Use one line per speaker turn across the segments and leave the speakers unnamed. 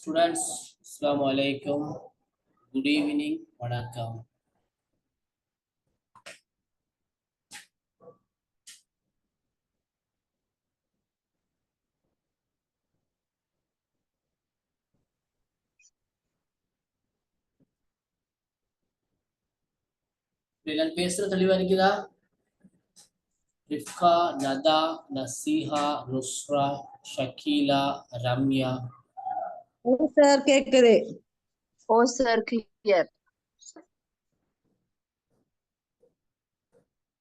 Students, Assalamu alaikum. Good evening. Vanakkam. நான் பேசுறது தெளிவா இருக்குதா? ரிஃப்கா, நதா, நசீஹா, நுஸ்ரா, ஷக்கீலா, ரம்யா.
சார் கேக்குது.
ஓ சார் கிளியர்.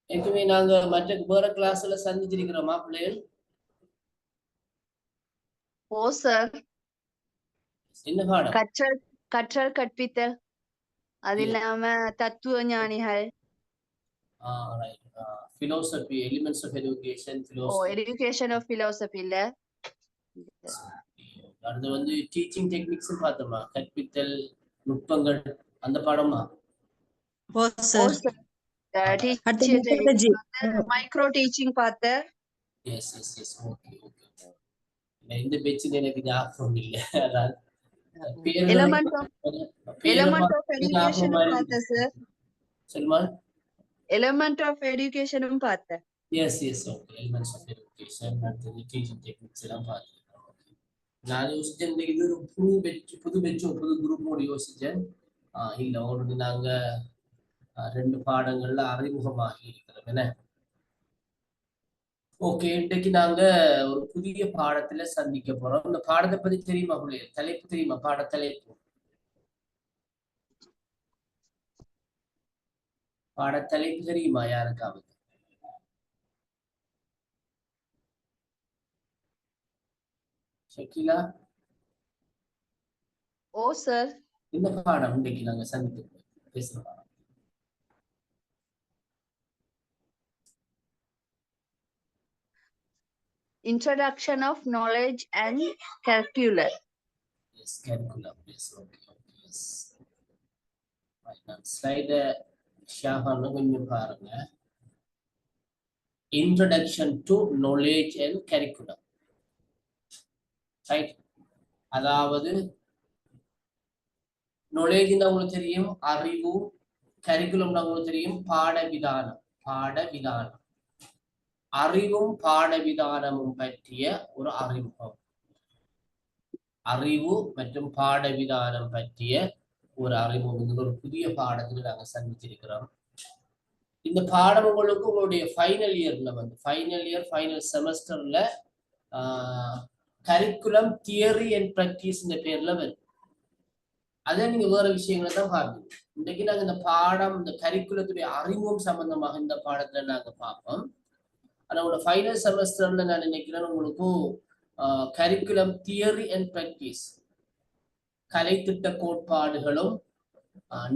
ஏற்கனவே நாங்க மற்ற வேற கிளாஸ்ல சந்திச்சிருக்கிறோமா பிள்ளைகள்?
ஓ சார்.
என்ன பாடம்?
கற்றல் கற்பித்தல், அது இல்லாம தத்துவ ஞானிகள்.
Right. Philosophy, elements of education,
ஓ
philosophy.
எஜுகேஷன் ஆஃப் பிலாசபில.
அடுத்து வந்து டீச்சிங் டெக்னிக்ஸ் பார்த்தோமா, கற்பித்தல் நுட்பங்கள், அந்த பாடமா?
ஓ சார்.
மைக்ரோ டீச்சிங் பார்த்தேன்.
Yes yes yes okay okay. இந்த பேச்சுல எனக்கு ஞாபகம் இல்லை. அதான்
எலிமெண்ட் ஆஃப் எஜுகேஷனும் பார்த்தேன் சார்.
சொல்லுமா?
எலிமெண்ட் ஆஃப் எஜுகேஷனும் பார்த்தேன்.
Yes yes okay. Elements of education அடுத்து டீச்சிங் டெக்னிக்ஸ் எல்லாம் பார்த்தேன். நான் யோசிச்சேன் இது ஒரு புது குரூப்போடு யோசிச்சேன். இல்லை ஆல்ரெடி நாங்க 2 பாடங்கள்ல அறிமுகமாகி இருக்கிறோம். என்ன ஓகே, இன்றைக்கு நாங்க ஒரு புதிய பாடத்துல சந்திக்க போறோம். இந்த பாடத்தை பத்தி தெரியுமா பிள்ளைகள்? தலைப்பு தெரியுமா? பாடத்தலைப்பு தெரியுமா யாருக்காவது? ஷக்கீலா?
ஓ சார்.
இந்த பாடம் இன்றைக்கு நாங்க சந்திக்க பேசுற பாடம்
Introduction of knowledge and curriculum.
Yes, curriculum. Yes, okay, okay, yes. Right, now slide share பண்ண கொஞ்சம் பாருங்க. Introduction to knowledge and curriculum. Right? அதாவது knowledge உங்களுக்கு தெரியும், அறிவு. curriculum உங்களுக்கு தெரியும், பாடவிதானம். அறிவும் பாடவிதானமும் பற்றிய ஒரு அறிமுகம். அறிவு மற்றும் பாடவிதானம் பற்றிய ஒரு அறிமுகம் ஒரு புதிய பாடத்துல நாங்க சந்திச்சிருக்கிறோம். இந்த பாடம் உங்களுக்கு உங்களுடைய ஃபைனல் செமஸ்டர்ல கரிக்குலம் தியரி அண்ட் பிராக்டிஸ் இந்த பேர்ல வரும். அதை நீங்க வேற விஷயங்களை தான் பார்ப்பீங்க. இன்றைக்கு நாங்க இந்த பாடம், இந்த கரிக்குலத்துடைய அறிமுகம் சம்பந்தமாக இந்த பாடத்துல நாங்க பார்ப்போம். ஆனா உங்களோட ஃபைனல் செமஸ்டர்ல நான் நினைக்கிறேன் உங்களுக்கு கரிக்குலம் தியரி அண்ட் பிராக்டிஸ், கலைத்திட்ட கோட்பாடுகளும்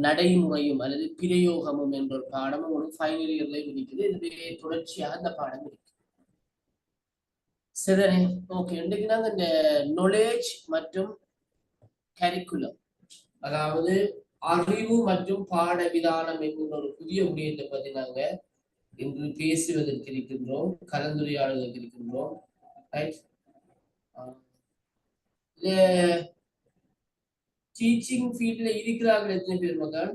நடைமுறையும் அல்லது பிரயோகமும் என்ற ஒரு பாடம் உங்களுக்கு ஃபைனல் இயர்ல இருக்குது. இதுவே தொடர்ச்சியாக இந்த பாடம் இருக்கு. சரி, ஓகே. இன்றைக்கு நாங்க இந்த நாலேஜ் மற்றும் கரிக்குலம், அதாவது அறிவு மற்றும் பாடவிதானம் என்கிற ஒரு புதிய விடயத்தை பற்றி நாங்க இன்று பேசுவதற்கு இருக்கின்றோம், கலந்துரையாடுவதற்கு இருக்கின்றோம். டீச்சிங் ஃபீல்ட்ல இருக்கிறார்கள் எத்தனை பேர் மகன்?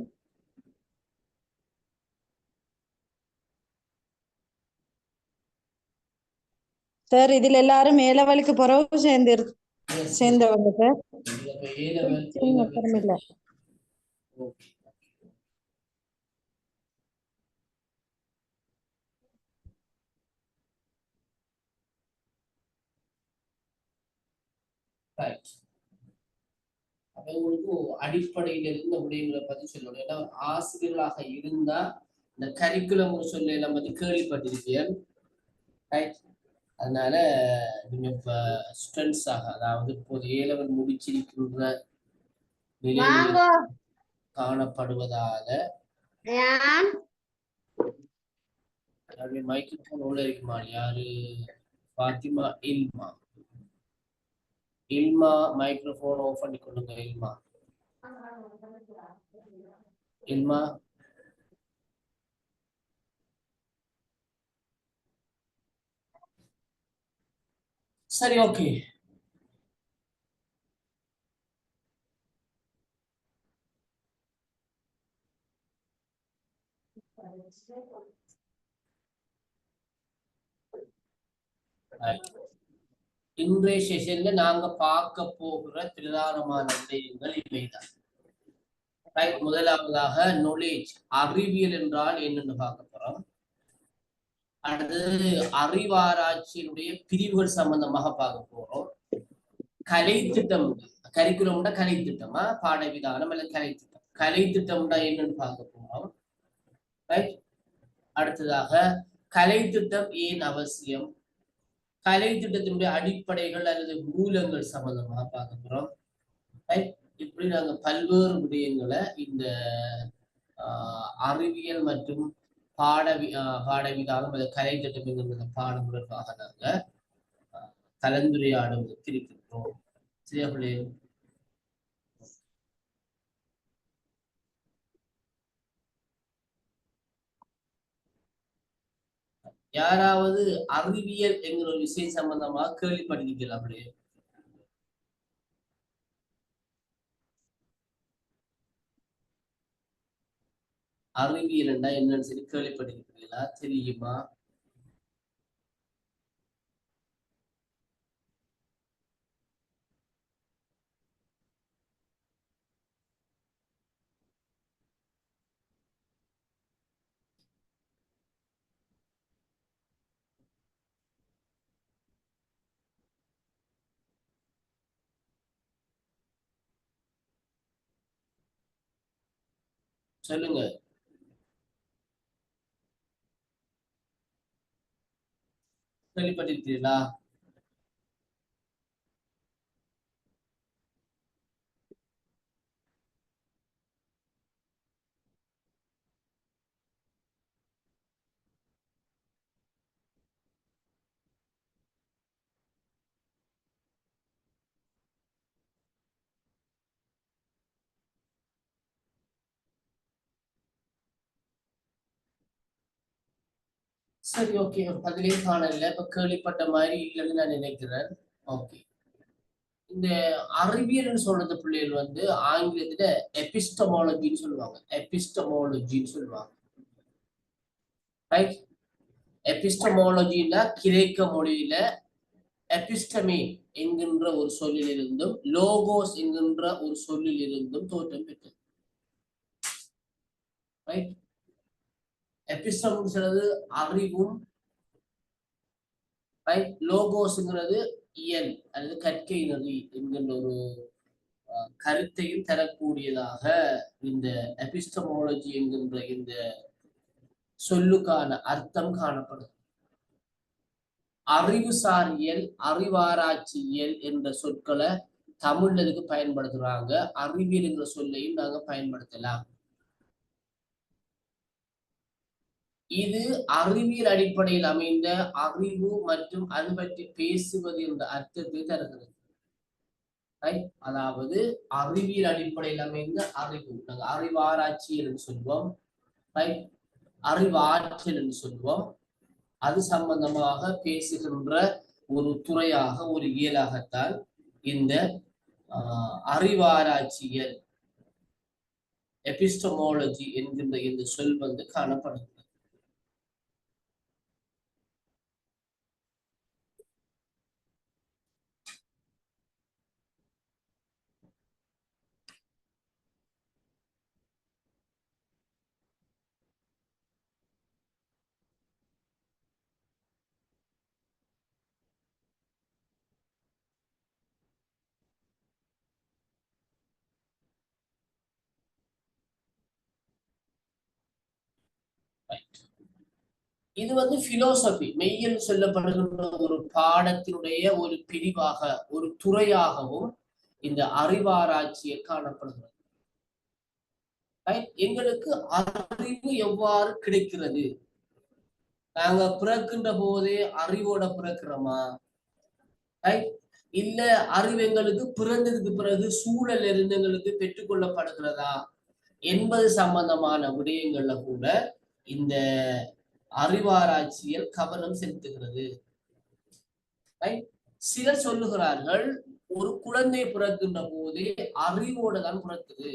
சார் இதுல எல்லாரும் மேலவலுக்கு பிறகு சேர்ந்தவங்க சார். இல்ல.
உங்களுக்கு அடிப்படையில இருந்த விடயங்களை பத்தி சொல்லணும். ஏன்னா ஆசிரியர்களாக இருந்தா இந்த கரிக்குலம் சொல்ல எல்லாம் பத்தி கேள்விப்பட்டிருக்கேன். அதனால நீங்க இப்ப ஸ்டூடெண்ட்ஸாக, அதாவது இப்போது A-level முடிச்சிருக்கின்ற நிலையில் காணப்படுவதால மைக்ரோஃபோன் உள்ள இருக்குமா? யாரு? ஃபாத்திமா, இல்மா மைக்ரோஃபோன் ஆஃப் பண்ணி கொள்ளுங்க. இல்மா சரி, ஓகே. இன்றைய செஷன்ல நாங்க பார்க்க போகிற பிரதானமான விடயங்கள் இவைதான். முதலாவதாக knowledge, அறிவியல் என்றால் என்னன்னு பார்க்க போறோம். அடுத்தது அறிவாராய்ச்சியினுடைய பிரிவுகள் சம்பந்தமாக பார்க்க போறோம். கலை திட்டம், கரிக்குலம்னா கலை திட்டமா, பாடவிதானம் அல்லது கலை திட்டம். கலை திட்டம்னா என்னன்னு பார்க்க போறோம். அடுத்ததாக கலை திட்டம் ஏன் அவசியம், கலை திட்டத்தினுடைய அடிப்படைகள் அல்லது மூலங்கள் சம்பந்தமாக பார்க்க போறோம். இப்படி நாங்க பல்வேறு விடயங்களை இந்த அறிவியல் மற்றும் பாடவிதானம் அல்லது கலை திட்டம் என்கிற பாடமுறைக்காக நாங்க கலந்துரையாடுவதற்கு இருக்கின்றோம். சரியா பிள்ளைகள்? யாராவது அறிவியல் என்கிற ஒரு விஷயம் சம்பந்தமாக கேள்விப்பட்டிருக்கலாம் அப்படியே? அறிவியல் என்றா என்னன்னு சொல்லி கேள்விப்பட்டிருக்கீங்களா? தெரியுமா? சொல்லுங்க. கேள்விப்பட்டிருக்கீங்களா? சரி, ஓகே. பதிலே காணல, இப்ப கேள்விப்பட்ட மாதிரி இல்லைன்னு நான் நினைக்கிறேன். ஓகே. இந்த அறிவியல்னு சொல்றது பிள்ளைகள் வந்து ஆங்கிலத்துல எபிஸ்டமாலஜின்னு சொல்லுவாங்க. எபிஸ்டமாலஜின்னு சொல்லுவாங்க. ரைட்? எபிஸ்டமாலஜின்னா கிரேக்க மொழியில எபிஸ்டமே என்கின்ற ஒரு சொல்லிலிருந்தும் லோகோஸ் என்கின்ற ஒரு சொல்லிலிருந்தும் தோற்றம் பெற்றது. ரைட்? எபிஸ்டம் சொல்றது அறிவும், ரைட்? லோகோஸ்ங்கிறது இயல் அல்லது கற்கை நெறி என்கின்ற ஒரு கருத்தையும் தரக்கூடியதாக இந்த எபிஸ்டமாலஜி என்கின்ற இந்த சொல்லுக்கான அர்த்தம் காணப்படுது. அறிவுசாரியல், அறிவாராய்ச்சியல் என்ற சொற்களை தமிழ்லதுக்கு பயன்படுத்துறாங்க. அறிவியல் என்ற சொல்லையும் நாங்க பயன்படுத்தலாம். இது அறிவியல் அடிப்படையில் அமைந்த அறிவு மற்றும் அது பற்றி பேசுவது என்ற அர்த்தத்தை தருகிறது. அதாவது அறிவியல் அடிப்படையில் அமைந்த அறிவு, நாங்க அறிவாராய்ச்சியல் என்று சொல்வோம், அறிவாற்றல் என்று சொல்வோம். அது சம்பந்தமாக பேசுகின்ற ஒரு துறையாக, ஒரு இயலாகத்தான் இந்த அறிவாராய்ச்சியல் எபிஸ்டமாலஜி என்கின்ற இந்த சொல் வந்து காணப்படுகிறது. இது வந்து பிலோசபி, மெய்யல் சொல்லப்படுகின்ற ஒரு பாடத்தினுடைய ஒரு பிரிவாக, ஒரு துறையாகவும் இந்த அறிவாராய்ச்சியில் காணப்படுகிறது. எங்களுக்கு அறிவு எவ்வாறு கிடைக்கிறது? நாங்க பிறக்கின்ற போதே அறிவோட பிறக்கிறோமா? இல்ல அறிவு எங்களுக்கு பிறந்ததுக்கு பிறகு சூழல் இருந்து எங்களுக்கு பெற்றுக்கொள்ளப்படுகிறதா என்பது சம்பந்தமான விடயங்கள்ல கூட இந்த அறிவாராய்ச்சியல் கவனம் செலுத்துகிறது. சிலர் சொல்லுகிறார்கள், ஒரு குழந்தை பிறக்கின்ற போதே அறிவோட தான் பிறக்குது.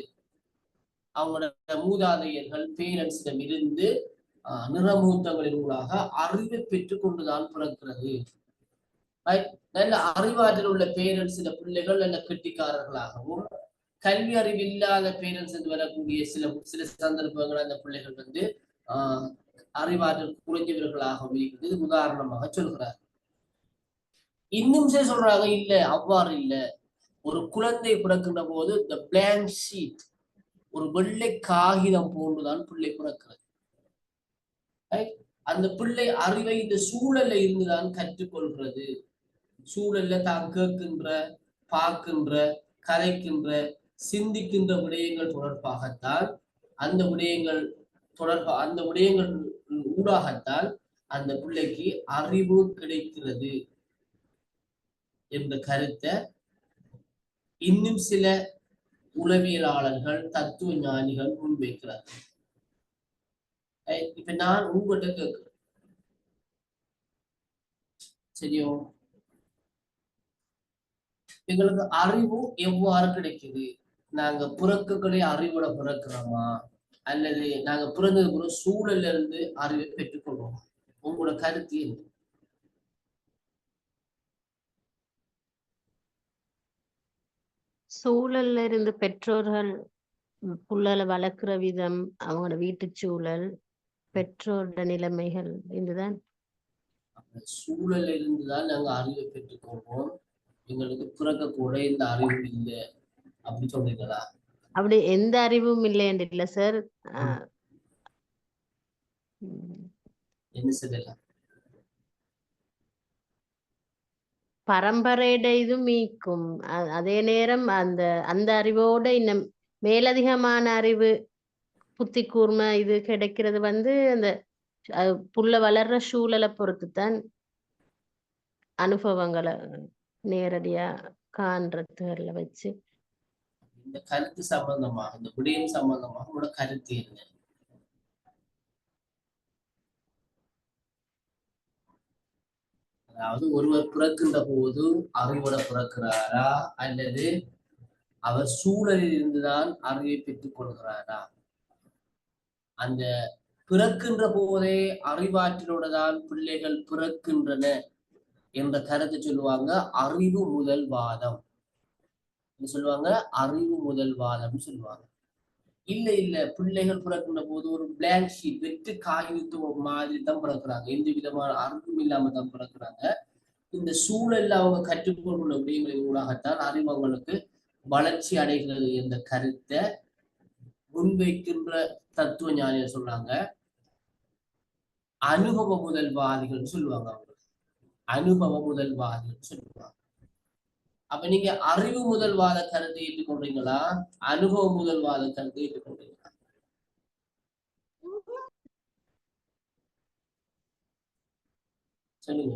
அவங்களோட மூதாதையர்கள் பேரண்ட்ஸிடம் இருந்து நிறமூத்தங்களின் ஊடாக அறிவை பெற்றுக் கொண்டுதான் பிறக்கிறது. நல்ல அறிவாற்றல் உள்ள பேரண்ட்ஸ் சில பிள்ளைகள் நல்ல கெட்டிக்காரர்களாகவும், கல்வி அறிவு இல்லாத பேரண்ட்ஸ் என்று வரக்கூடிய சில சந்தர்ப்பங்கள் அந்த பிள்ளைகள் வந்து அறிவாற்றல் குறைஞ்சவர்களாகவும் இருக்கிறது உதாரணமாக சொல்கிறார். இன்னும் சில சொல்றாங்க இல்ல அவ்வாறு இல்ல, ஒரு குழந்தை பிறக்கின்ற போது இந்த பிளாங்க் ஷீட், ஒரு வெள்ளை காகிதம் போன்றுதான் பிள்ளை பிறக்கிறது. அந்த பிள்ளை அறிவை இந்த சூழல்ல இருந்துதான் கற்றுக்கொள்கிறது. சூழல்ல தான் கேட்கின்ற, பார்க்கின்ற, கலைக்கின்ற, சிந்திக்கின்ற விடயங்கள் தொடர்பாகத்தான் அந்த விடயங்கள் ஊடாகத்தான் அந்த பிள்ளைக்கு அறிவு கிடைக்கிறது என்ற கருத்தை இன்னும் சில உளவியலாளர்கள், தத்துவ ஞானிகள் முன்வைக்கிறார்கள். இப்ப நான் உங்கள்கிட்ட கேட்கிறேன், சரியோ? எங்களுக்கு அறிவு எவ்வாறு கிடைக்குது? நாங்க பிறக்கக்கூடிய அறிவோட பிறக்கிறோமா, அல்லது நாங்க பிறந்ததுக்கு ஒரு சூழல்ல இருந்து அறிவை பெற்றுக்கொள்வோம்? உங்களோட கருத்து என்ன?
சூழல்ல இருந்து பெற்றோர்கள் புள்ளலை வளர்க்கிற விதம், அவங்களோட வீட்டு சூழல், பெற்றோரோட நிலைமைகள் இதுதான்.
சூழல்ல இருந்துதான் நாங்க அறிவை பெற்றுக்கொள்வோம், எங்களுக்கு பிறக்க கூட இந்த அறிவு இல்லை அப்படி சொல்றீங்களா?
அப்படி எந்த அறிவும் இல்லைன்னு இல்லை சார்.
என்ன சொல்லலாம்?
பரம்பரையிட இது மீக்கும், அதே நேரம் அந்த அந்த அறிவோட இன்னும் மேலதிகமான அறிவு, புத்தி கூர்மை இது கிடைக்கிறது வந்து அந்த புள்ள வளர்ற சூழலை பொறுத்துத்தான், அனுபவங்களை நேரடியா காண்றதுல வச்சு.
இந்த கருத்து சம்பந்தமாக, இந்த விடயம் சம்பந்தமாக உங்களோட கருத்து என்ன? அதாவது ஒருவர் பிறக்கின்ற போது அறிவோட பிறக்கிறாரா, அல்லது அவர் சூழலில் இருந்துதான் அறிவை பெற்றுக் கொள்கிறாரா? அந்த பிறக்கின்ற போதே அறிவாற்றலோட தான் பிள்ளைகள் பிறக்கின்றன என்ற கருத்தை சொல்லுவாங்க அறிவு முதல் வாதம் சொல்லுவாங்க. அறிவு முதல் வாதம் சொல்லுவாங்க. இல்ல பிள்ளைகள் பிறக்கின்ற போது ஒரு பிளாங்க் ஷீட், வெற்று காகிதத்து மாதிரி தான் பிறக்கிறாங்க, எந்த விதமான அறிவும் இல்லாம தான் பிறக்கிறாங்க. இந்த சூழல்ல அவங்க கற்றுக்கொண்டுள்ள விடயங்களின் ஊடாகத்தான் அறிவு அவங்களுக்கு வளர்ச்சி அடைகிறது என்ற கருத்தை முன்வைக்கின்ற தத்துவ ஞானிகள் சொல்றாங்க. அனுபவ முதல்வாதிகள் சொல்லுவாங்க. அவங்க அனுபவ முதல்வாதிகள் சொல்லுவாங்க. அப்ப நீங்க அறிவு முதல்வாத கருத்தை ஏற்றுக்கொள்றீங்களா, அனுபவ முதல்வாத கருத்தை ஏற்றுக்கொள்றீங்களா? சொல்லுங்க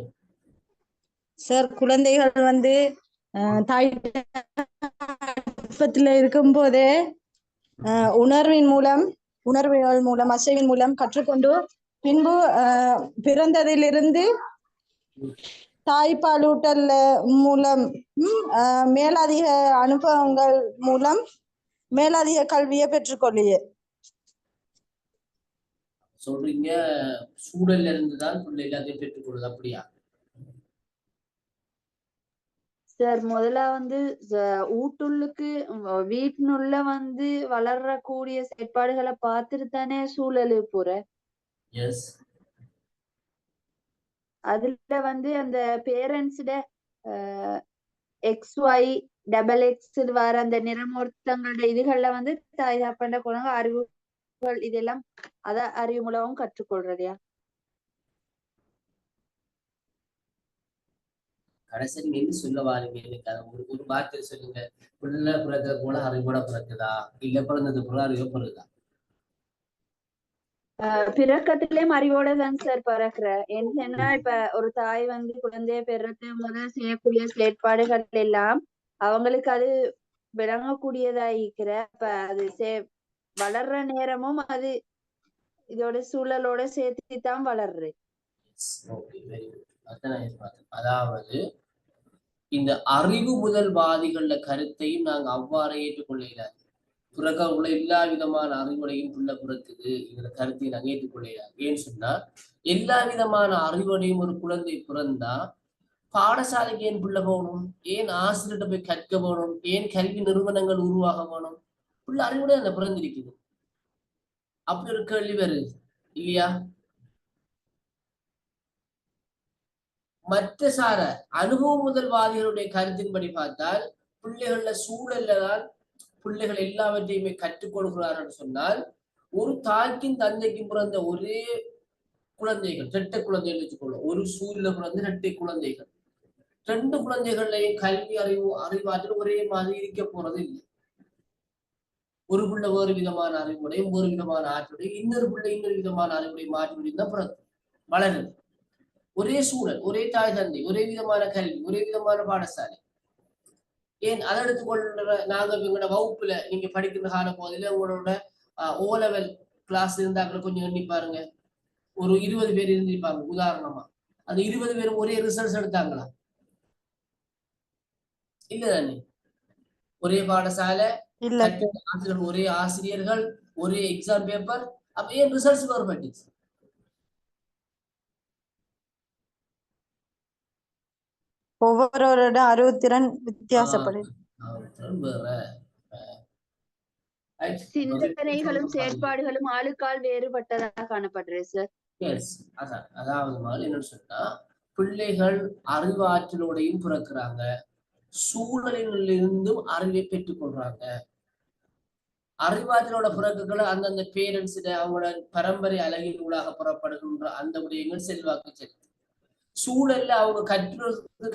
சார். குழந்தைகள் வந்து தாய் இருக்கும் போதே உணர்வுகள் மூலம் அசைவின் மூலம் கற்றுக்கொண்டு பின்பு பிறந்ததிலிருந்து தாய்ப்பாலூட்டல் மூலம் மேலதிக அனுபவங்கள் மூலம் மேலதிக கல்வியை பெற்றுக்கொள்ளிய
சொல்றீங்க. சூழல்ல இருந்துதான் பிள்ளை எல்லாத்தையும் பெற்றுக்கொள்ளுது, அப்படியா?
சார், முதல்ல வந்து வீட்டுள்ளுக்கு வீட்டினுள்ள வந்து வளரக்கூடிய செயற்பாடுகளை பார்த்துட்டு தானே சூழலு போற. அதுல வந்து அந்த பேரண்ட்ஸ்ட XY XX வர அந்த நிறமூர்த்தங்களோட இதுகள்ல வந்து தாய் தகப்பன்ட குணங்க அறிவுகள் இதெல்லாம் அத அறிவு மூலமும் கற்றுக்கொள்றதையா?
கடைசி நீங்க என்ன சொல்ல வாரீங்க? எனக்கு அதை ஒரு வார்த்தை சொல்லுங்க. பிள்ளை பிறக்கிற போல அறிவோட பிறக்குதா, இல்ல பிறந்தது போல அறிவு பிறகுதா?
பிறக்கத்திலேயும் அறிவோட தான் சார் பிறக்குற. என்னன்னா இப்ப ஒரு தாய் வந்து குழந்தைய பெறத்து முதல் செய்யக்கூடிய செயற்பாடுகள் எல்லாம் அவங்களுக்கு அது விளங்கக்கூடியதா இருக்கிற. இப்ப அது வளர்ற நேரமும் அது இதோட சூழலோட சேர்த்துதான் வளர்றது.
அதாவது இந்த அறிவு முதல்வாதிகள கருத்தையும் நாங்க அவ்வாறே ஏற்றுக்கொள்ள. பிறக்கவுள்ள எல்லா விதமான அறிவுடையும் புள்ள பிறக்குது. இதுல கருத்தை நாங்க ஏற்றுக்கொள்ளலாம். ஏன்னு சொன்னா எல்லா விதமான அறிவுடையும் ஒரு குழந்தை பிறந்தா பாடசாலைக்கு ஏன் புள்ள போகணும்? ஏன் ஆசிரியர்கிட்ட போய் கற்க போகணும்? ஏன் கல்வி நிறுவனங்கள் உருவாக போகணும்? புள்ள அறிவுடைய அந்த பிறந்திருக்குது. அப்படி ஒரு கேள்வி வருது இல்லையா? மற்ற சார அனுபவ முதல்வாதிகளுடைய கருத்தின்படி பார்த்தால் பிள்ளைகள சூழல்ல தான் பிள்ளைகள் எல்லாவற்றையுமே கற்றுக் கொடுக்கிறார்கள் சொன்னால் ஒரு தாய்க்கும் தந்தைக்கும் பிறந்த ஒரே குழந்தைகள், இரட்டை குழந்தைகள் வச்சுக்கொள்ளும். ஒரு சூழ்நிலை பிறந்த இரட்டை குழந்தைகள். 2 குழந்தைகள்லையும் கல்வி அறிவாற்றல் ஒரே மாதிரி இருக்க போறது இல்லை. ஒரு பிள்ளை வேறு விதமான அறிவுடையும் ஒரு விதமான ஆற்றலையும், இன்னொரு பிள்ளை இன்னொரு விதமான அறிவுடைய மாற்றுடையும் தான் பிறகு வளருது. ஒரே சூழல், ஒரே தாய் தந்தை, ஒரே விதமான கல்வி, ஒரே விதமான பாடசாலை. ஏன் அதை எடுத்துக்கொள்ற நாங்க எங்களோட வகுப்புல நீங்க படிக்கிற கால போதில உங்களோட ஓ லெவல் கிளாஸ் இருந்தாக்கள் கொஞ்சம் எண்ணி பாருங்க. ஒரு 20 பேர் இருந்திருப்பாங்க உதாரணமா. அந்த 20 பேரும் ஒரே ரிசல்ட்ஸ் எடுத்தாங்களா? இல்லதானே? ஒரே பாடசாலை, ஆசிரியர்கள், ஒரே ஆசிரியர்கள், ஒரே எக்ஸாம் பேப்பர். அப்ப ஏன் ரிசல்ட்ஸ் வேறுபட்டுச்சு?
ஒவ்வொருவரோட அறிவுத்திறன் வித்தியாசப்படுது.
சிந்தனைகளும் செயற்பாடுகளும் ஆளுக்கால் வேறுபட்டதாக காணப்படுறது சார்.
எஸ், அதான். அதாவது மாதிரி என்னன்னு சொன்னா பிள்ளைகள் அறிவாற்றலோடையும் பிறக்கிறாங்க, சூழலிலிருந்தும் அறிவை பெற்றுக் கொள்றாங்க. அறிவாற்றலோட பிறகுகளை அந்தந்த பேரண்ட்ஸ் அவங்களோட பரம்பரை அழகின் ஊடாக புறப்படுகின்ற அந்த விடயங்கள் செல்வாக்கு செலுத்து. சூழல்ல அவங்க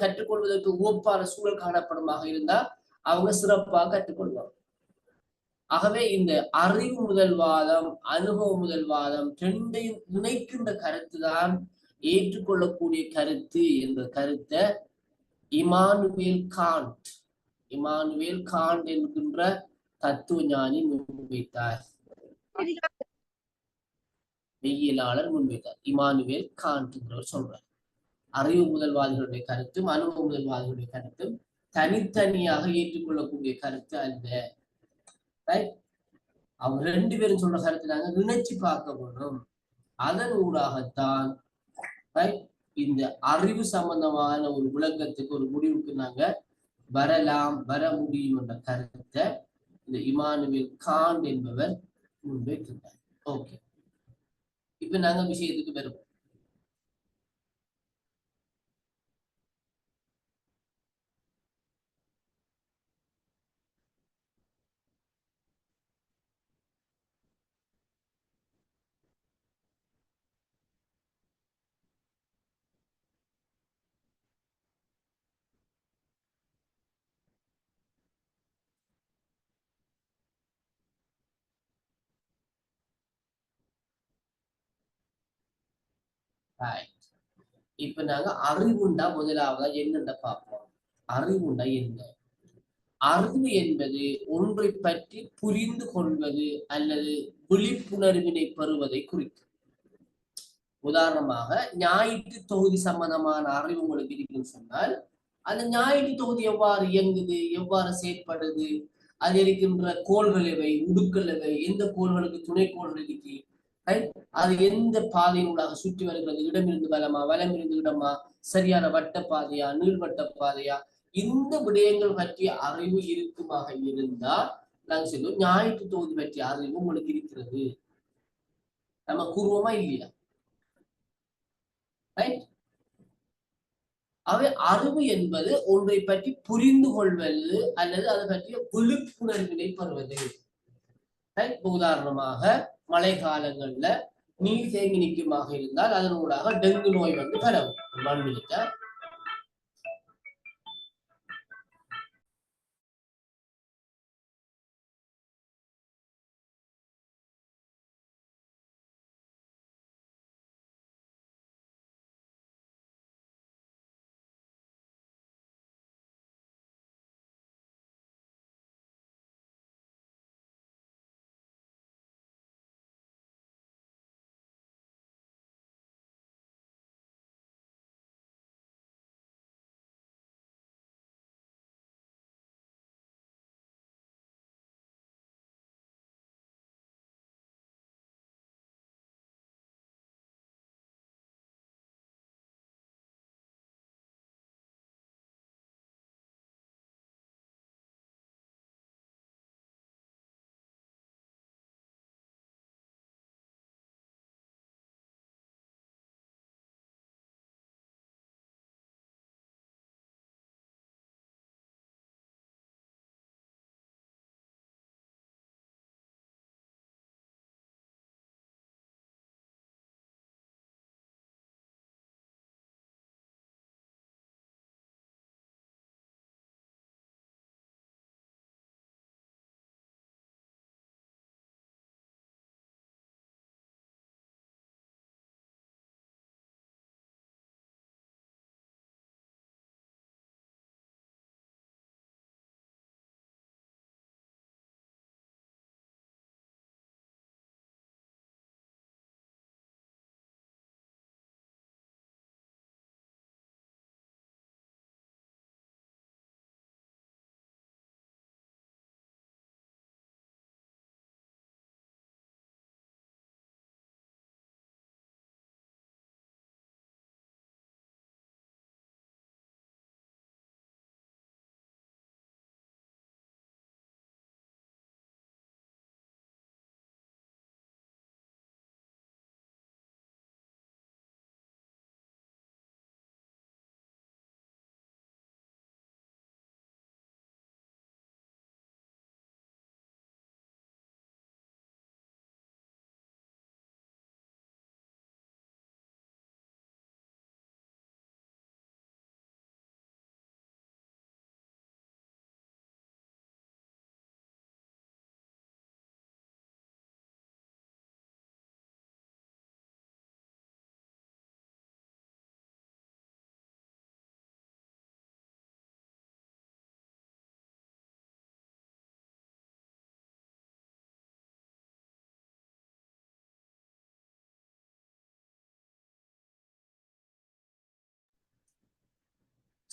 கற்றுக்கொள்வதற்கு உவப்பான சூழல் காணப்படுமாக இருந்தா அவங்க சிறப்பாக கற்றுக்கொள்வாங்க. ஆகவே இந்த அறிவு முதல்வாதம், அனுபவ முதல்வாதம் ரெண்டையும் இணைக்கின்ற கருத்து தான் ஏற்றுக்கொள்ளக்கூடிய கருத்து என்ற கருத்தை இமானுவேல் காண்ட் என்கின்ற தத்துவ ஞானி முன்வைத்தார், மெய்யியலாளர் முன்வைத்தார். இமானுவேல் காண்ட் என்றவர் சொல்றார் அறிவு முதல்வாதிகளுடைய கருத்தும் அனுபவ முதல்வாதிகளுடைய கருத்தும் தனித்தனியாக ஏற்றுக்கொள்ளக்கூடிய கருத்து அல்ல. அவங்க 2 பேரும் சொல்ற கருத்து நாங்க நினைச்சு பார்க்க வேணும். அதன் ஊடாகத்தான் இந்த அறிவு சம்பந்தமான ஒரு விளக்கத்துக்கு ஒரு முடிவுக்கு நாங்க வர முடியும் என்ற கருத்தை இந்த இமானுவேல் காண்ட் என்பவர் முன்வைக்கின்றார். ஓகே, இப்ப நாங்க விஷயத்துக்கு வருவோம். இப்ப நாங்க அறிவுண்டா முதலாவதா என்னென்ன பார்ப்போம். அறிவுண்டா என்ன? அறிவு என்பது ஒன்றை பற்றி புரிந்து கொள்வது அல்லது விழிப்புணர்வினை பெறுவதை குறிக்கும். உதாரணமாக ஞாயிற்று தொகுதி சம்பந்தமான அறிவு உங்களுக்கு இருக்குன்னு சொன்னால் அந்த ஞாயிற்று தொகுதி எவ்வாறு இயங்குது, எவ்வாறு செயற்படுது, அது இருக்கின்ற கோள்கள் எவை, உடுக்கள் எவை, எந்த கோள்களுக்கு துணை கோள்கள் இருக்கு, அது எந்த பாதையினூடாக சுற்றி வருகிறது, இடமிருந்து வலமா, வலமிருந்து இடமா, சரியான வட்ட பாதையா, நீள்வட்ட பாதையா, இந்த விடயங்கள் பற்றிய அறிவு இருக்குமாக இருந்தா நாங்க சொல்லுவோம் ஞாயிற்று தொகுதி பற்றிய அறிவு உங்களுக்கு இருக்கிறது. நம்ம கூறுவோமா இல்லையா? அவை அறிவு என்பது ஒன்றை பற்றி புரிந்து கொள்வது அல்லது அதை பற்றிய விழிப்புணர்வினை பெறுவது. உதாரணமாக மழை காலங்கள்ல நீர் தேங்கி நிற்குமாக இருந்தால் அதனூடாக டெங்கு நோய் வந்து பரவும்.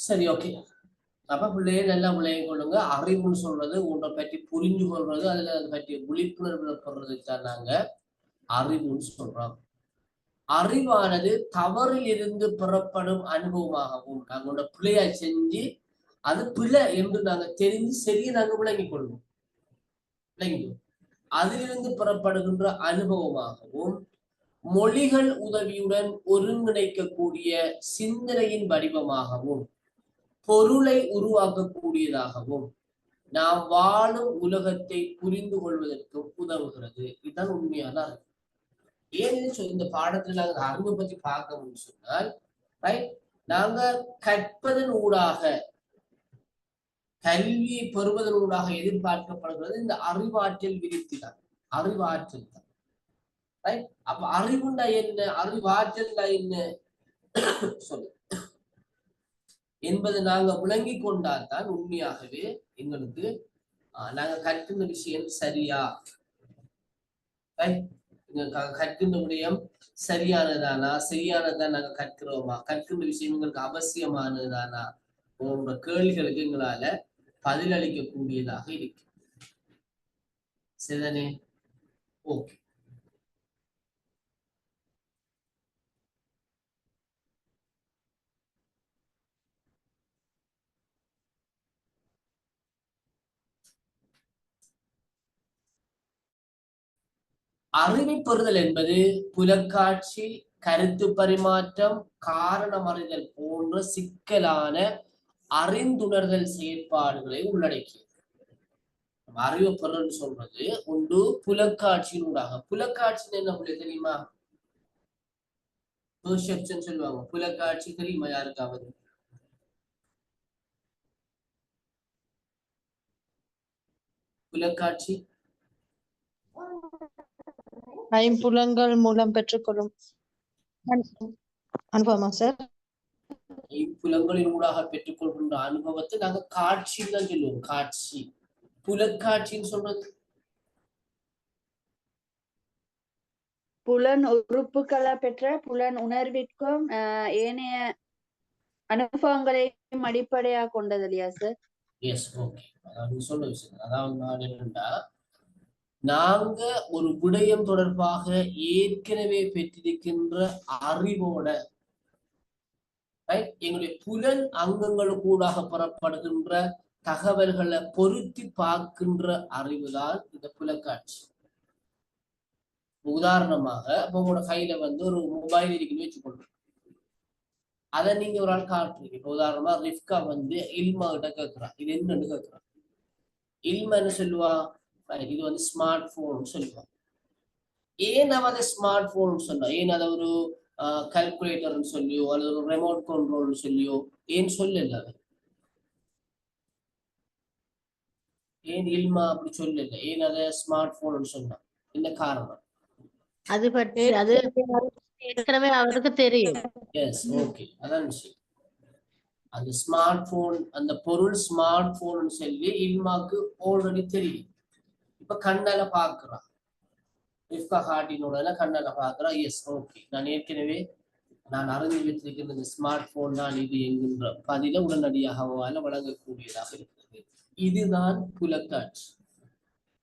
சரி, ஓகே. அப்ப பிள்ளைய நல்லா விளைய கொள்ளுங்க. அறிவுன்னு சொல்றது ஒன்றை பற்றி புரிஞ்சு கொள்றது, அதுல அதை பற்றிய விழிப்புணர்வு பெறதுக்கு தான் நாங்க அறிவுன்னு சொல்றோம். அறிவானது தவறில் இருந்து பெறப்படும் அனுபவமாகவும் நாங்களோட பிள்ளையை செஞ்சு அது பிழை என்று நாங்க தெரிஞ்சு சரியை நாங்க விளங்கிக் கொள்வோம். விளங்கிடுவோம். அதிலிருந்து பெறப்படுகின்ற அனுபவமாகவும் மொழிகள் உதவியுடன் ஒருங்கிணைக்கக்கூடிய சிந்தனையின் வடிவமாகவும் பொருளை உருவாக்கக்கூடியதாகவும் நாம் வாழும் உலகத்தை புரிந்து கொள்வதற்கும் உதவுகிறது. இதுதான் உண்மையான அறிவு. ஏன்னு சொல்லி இந்த பாடத்துல நாங்க அறிவை பத்தி பார்க்கணும்னு சொன்னால், ரைட், நாங்க கற்பதன் ஊடாக கல்வியை பெறுவதன் ஊடாக எதிர்பார்க்கப்படுகிறது இந்த அறிவாற்றல் விருத்தி தான். அறிவாற்றல் தான். ரைட். அப்ப அறிவுண்டா என்ன, அறிவாற்றல்டா என்ன சொல்லு என்பதை நாங்க விளங்கி கொண்டால்தான் உண்மையாகவே எங்களுக்கு நாங்க கற்கின்ற விஷயம் சரியா, கற்கின்ற விடயம் சரியானதானா, சரியானதான் நாங்க கற்கிறோமா, கற்கின்ற விஷயம் எங்களுக்கு அவசியமானதானா போன்ற கேள்விகளுக்கு எங்களால பதிலளிக்க கூடியதாக இருக்கு. சரிதானே? ஓகே. அறிவை பெறுதல் என்பது புலக்காட்சி, கருத்து பரிமாற்றம், காரணம் அறிதல் போன்ற சிக்கலான அறிந்துணர்தல் செயற்பாடுகளை உள்ளடக்கியது. அறிவை பெறன்னு சொல்றது ஒன்று புலக்காட்சியினூடாக. புலக்காட்சின்னு என்ன பிள்ளை தெரியுமா? பெர்செப்ஷன் சொல்லுவாங்க. புலக்காட்சி தெரியுமா யாருக்காவது? புலக்காட்சி
ஐம்புலன்கள் மூலம் பெற்றுக்கொள்ளும் அனுபவமா சார்?
ஐம்புலன்களின் ஊடாக பெற்றுக்கொள்கின்ற அனுபவத்தை நாங்க காட்சின்னு தான் சொல்லுவோம். காட்சி. புலக்காட்சின்னு சொல்றது
புலன் உறுப்புகளை பெற்ற புலன் உணர்விற்கும் ஏனைய அனுபவங்களையும் அடிப்படையாக கொண்டது இல்லையா சார்?
S, okay. அதாவது சொல்ல விஷயம் அதாவது நான் என்னன்னா, நாங்க ஒரு விடயம் தொடர்பாக ஏற்கனவே பெற்றிருக்கின்ற அறிவோட எங்களுடைய புலன் அங்கங்களுக்கு கூடாக பெறப்படுகின்ற தகவல்களை பொருத்தி பார்க்கின்ற அறிவுதான் இந்த புலக்காட்சி. உதாரணமாக இப்ப உங்களோட கையில ஒரு மொபைல் இருக்குன்னு வச்சுக்கொள்றோம். அதை நீங்க ஒரு ஆள் காட்டுறீங்க. இப்ப உதாரணமா ரிஃப்கா இல்மா கிட்ட கேட்கிறான், இது என்னன்னு கேட்கிறான். இல்மா என்ன சொல்லுவா? இது ஸ்மார்ட் போன் சொல்லுவான். ஏன் அவ அதை ஸ்மார்ட் போன் சொன்னா? ஏன் அதை ஒரு கால்குலேட்டர்னு சொல்லியோ அல்லது ஒரு ரெமோட் கண்ட்ரோல்னு சொல்லியோ ஏன் சொல்லல? ஏன் இல்மா அப்படி சொல்லல? ஏன் அதை ஸ்மார்ட் போன் சொன்னா? என்ன காரணம்?
அது பற்றி அது ஏற்கனவே அவருக்கு தெரியும்.
Yes, okay. அதான் விஷயம். அந்த ஸ்மார்ட் போன், அந்த பொருள் ஸ்மார்ட் போன் சொல்லி இல்மாக்கு ஆல்ரெடி தெரியும். இப்ப கண்ணால பாக்குறான். ரிஃப்கா காட்டினோட கண்ணால பாக்குறா. எஸ், ஓகே, நான் ஏற்கனவே நான் அறிந்து வைத்திருக்கின்ற இந்த ஸ்மார்ட் போன் தான் இது என்கின்ற பதில உடனடியாக வழங்கக்கூடியதாக இருக்கிறது. இதுதான் புலக்காட்சி.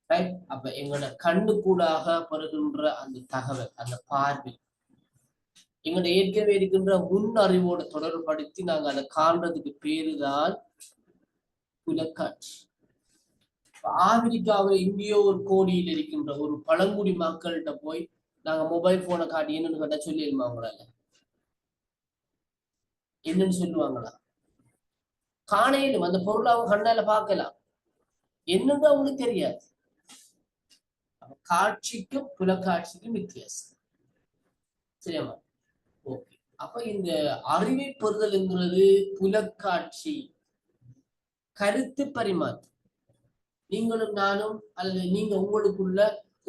ரைட். அப்ப எங்களோட கண்ணு கூடாக பெறுகின்ற அந்த தகவல், அந்த பார்வை எங்களோட ஏற்கனவே இருக்கின்ற முன் அறிவோட தொடர்படுத்தி நாங்க அதை காண்றதுக்கு பேருதான் புலக்காட்சி. ஆப்பிரிக்காவில் எங்கேயோ ஒரு கோடியில் இருக்கின்ற ஒரு பழங்குடி மக்கள்கிட்ட போய் நாங்க மொபைல் போனை காட்டி என்னன்னு கேட்டா சொல்லிடுமா அவங்களால? என்னன்னு சொல்லுவாங்களா? காணையிலும் அந்த பொருளை அவங்க கண்ணால பார்க்கலாம். என்னன்னு அவங்களுக்கு தெரியாது. காட்சிக்கும் புலக்காட்சிக்கும் வித்தியாசம். சரியாமா? ஓகே. அப்ப இந்த அறிவை பெறுதல்ங்கிறது புலக்காட்சி, கருத்து பரிமாற்றம். நீங்களும் நானும் அல்லது நீங்க உங்களுக்குள்ள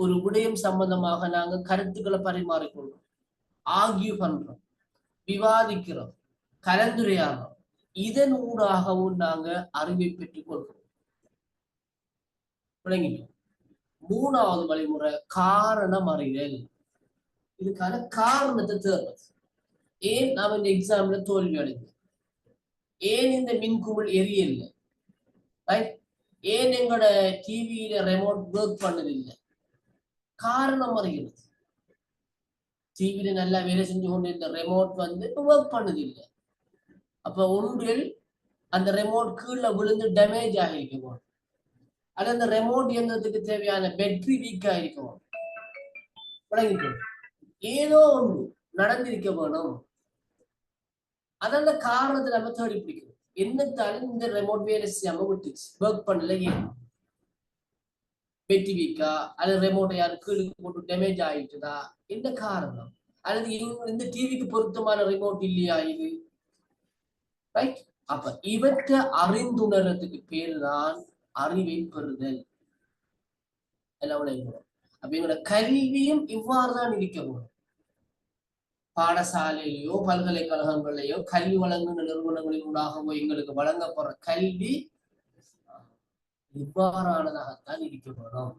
ஒரு விடயம் சம்பந்தமாக நாங்க கருத்துக்களை பரிமாறிக்கொள்றோம், ஆர்கியூ பண்றோம், விவாதிக்கிறோம், கலந்துரையாடுறோம். இதன் ஊடாகவும் நாங்க அறிவை பெற்றுக் கொள்கிறோம். விளங்கிட்டோம். மூணாவது வழிமுறை காரணம் அறிதல். இதுக்கான காரணத்தை தேர்றது. ஏன் நாம் இந்த எக்ஸாம்ல தோல்வி அடைந்தோம்? ஏன் இந்த மின்குமிழ் எரியல, ரைட்? ஏன் எங்களோட டிவியில ரெமோட் ஒர்க் பண்ணது இல்லை? காரணம் அறிகிறது. டிவியில நல்லா வேலை செஞ்சு கொண்டு இந்த ரெமோட் வந்து ஒர்க் பண்ணது இல்லை. அப்ப ஒன்றில் அந்த ரெமோட் கீழே விழுந்து டேமேஜ் ஆகிருக்கும், அது அந்த ரெமோட் இயந்திரத்துக்கு தேவையான பேட்டரி வீக் ஆகிருக்கும். ஏதோ ஒன்று நடந்திருக்க வேணும். அதனால காரணத்தை நம்ம தேடி பிடிக்கணும். என்னத்தாலும் இந்த ரெமோட் வேலை செய்யாம விட்டுச்சு, ஒர்க் பண்ணல. ஏன்? பேட்டரி வீக்கா, அல்லது ரெமோட்டை யாரு கீழே போட்டு டேமேஜ் ஆயிட்டுதா? என்ன காரணம்? அல்லது இந்த டிவிக்கு பொருத்தமான ரிமோட் இல்லையா இது, ரைட்? அப்ப இவற்றை அறிந்துணர்றதுக்கு பேரு தான் அறிவை பெறுதல். அப்ப எங்களோட கல்வியும் இவ்வாறுதான் இருக்கணும். பாடசாலையிலையோ பல்கலைக்கழகங்களையோ கல்வி வழங்குகின்ற நிறுவனங்களின் ஊடாகவோ எங்களுக்கு வழங்கப்படுற கல்வி இவ்வாறானதாகத்தான் இருக்கணும்.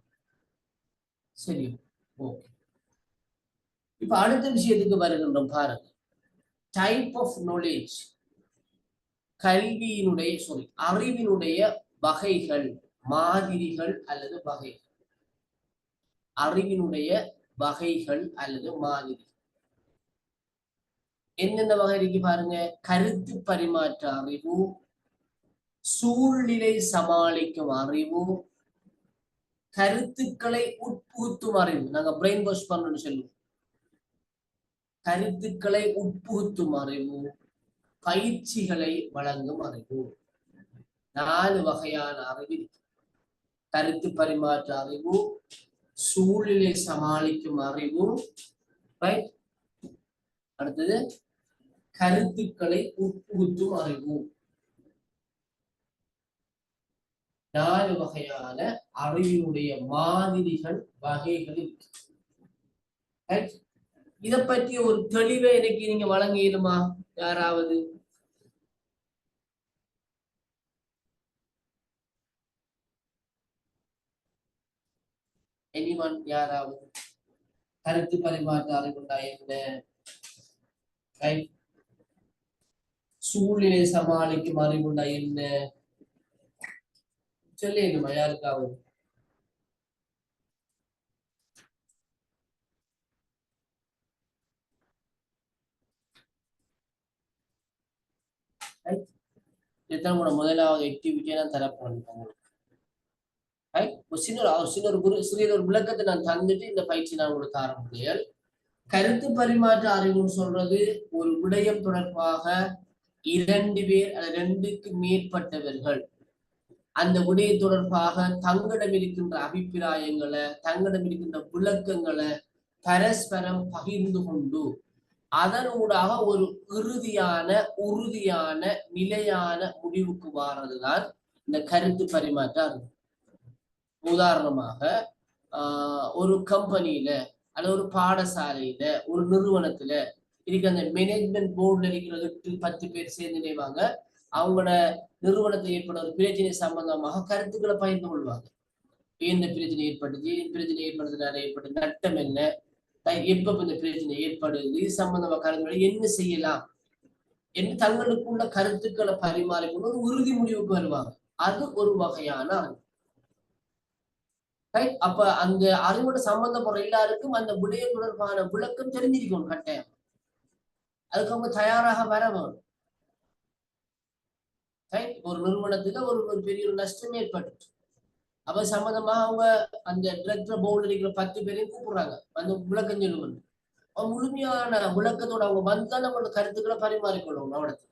சரி, ஓகே. இப்ப அடுத்த விஷயத்துக்கு வருகின்றோம். பாருங்க, டைப் ஆஃப் நாலேஜ், கல்வியினுடைய அறிவினுடைய வகைகள், மாதிரிகள் அல்லது வகைகள். அறிவினுடைய வகைகள் அல்லது மாதிரி என்னென்ன வகை இருக்கு பாருங்க. கருத்து பரிமாற்ற அறிவு, சூழ்நிலை சமாளிக்கும் அறிவு, கருத்துக்களை உட்புகுத்தும் அறிவு. நாங்க பிரெயின் வாஷ் பண்ணணும்னு சொல்லுவோம். கருத்துக்களை உட்புகுத்தும் அறிவு, பயிற்சிகளை வழங்கும் அறிவு. 4 வகையான அறிவு. கருத்து பரிமாற்ற அறிவு, சூழ்நிலை சமாளிக்கும் அறிவு, ரைட்? அடுத்தது கருத்துக்களை உட்புகுத்தும் அறிவு. 4 வகையான அறிவினுடைய மாதிரிகள், வகைகள் இருக்கு. இத பற்றி ஒரு தெளிவை எனக்கு நீங்க வழங்கிடுமா யாராவது? எனிவன்? யாராவது? கருத்து பரிமாற்ற அறிவுண்டா என்ன, சூழ்நிலை சமாளிக்கும் அறிவுண்டா என்ன சொல்லிடுமா யாருக்காவது? இதுதான் கூட முதலாவது ஆக்டிவிட்டியை நான் தரப்போறேன் உங்களுக்கு. சிறிய ஒரு விளக்கத்தை நான் தந்துட்டு இந்த பயிற்சி நான் உங்களுக்கு ஆரம்பிக்கிறேன். கருத்து பரிமாற்ற அறிவுன்னு சொல்றது ஒரு விடயம் தொடர்பாக 2 பேர் அல்லது 2க்கு மேற்பட்டவர்கள் அந்த விடய தொடர்பாக தங்களிடம் இருக்கின்ற அபிப்பிராயங்களை, தங்களிடம் இருக்கின்ற விளக்கங்களை பரஸ்பரம் பகிர்ந்து கொண்டு அதனூடாக ஒரு உறுதியான நிலையான முடிவுக்கு வாரதுதான் இந்த கருத்து பரிமாற்ற அறிவு. உதாரணமாக ஒரு கம்பெனியில அல்லது ஒரு பாடசாலையில ஒரு நிறுவனத்துல இருக்கிற அந்த மேனேஜ்மெண்ட் போர்டுல இருக்கிற 8-10 பேர் சேர்ந்து நினைவாங்க. அவங்களோட நிறுவனத்தை ஏற்பட ஒரு பிரச்சனை சம்பந்தமாக கருத்துக்களை பகிர்ந்து கொள்வாங்க. இந்த பிரச்சனை ஏற்படுது, பிரச்சனை ஏற்படுறதுனால ஏற்பட்ட நட்டம் என்ன, எப்ப இந்த பிரச்சனை ஏற்படுது, இது சம்பந்தமாக கருத்துக்களை என்ன செய்யலாம் என்று தங்களுக்குள்ள கருத்துக்களை பரிமாறிக்கொண்டு ஒரு உறுதி முடிவுக்கு வருவாங்க. அது ஒரு வகையான அறிவு. அப்ப அந்த அறிவோட சம்பந்தப்படுற எல்லாருக்கும் அந்த விடய தொடர்பான விளக்கம் தெரிஞ்சிருக்கணும் கட்டாயம். அதுக்கு அவங்க தயாராக வர வேணும். ஒரு நிறுவனத்துல ஒரு பெரிய ஒரு நஷ்டம் ஏற்பட்டு அப்ப சம்பந்தமாக அவங்க அந்த டிரெக்டர் போர்டு இருக்கிற 10 பேரையும் கூப்பிடுறாங்க, அந்த விளக்கம் சொல்லுவாங்க. அவங்க முழுமையான விளக்கத்தோட அவங்க வந்தால் நம்மளோட கருத்துக்களை பரிமாறிக்கொள்ளும். அவனத்துல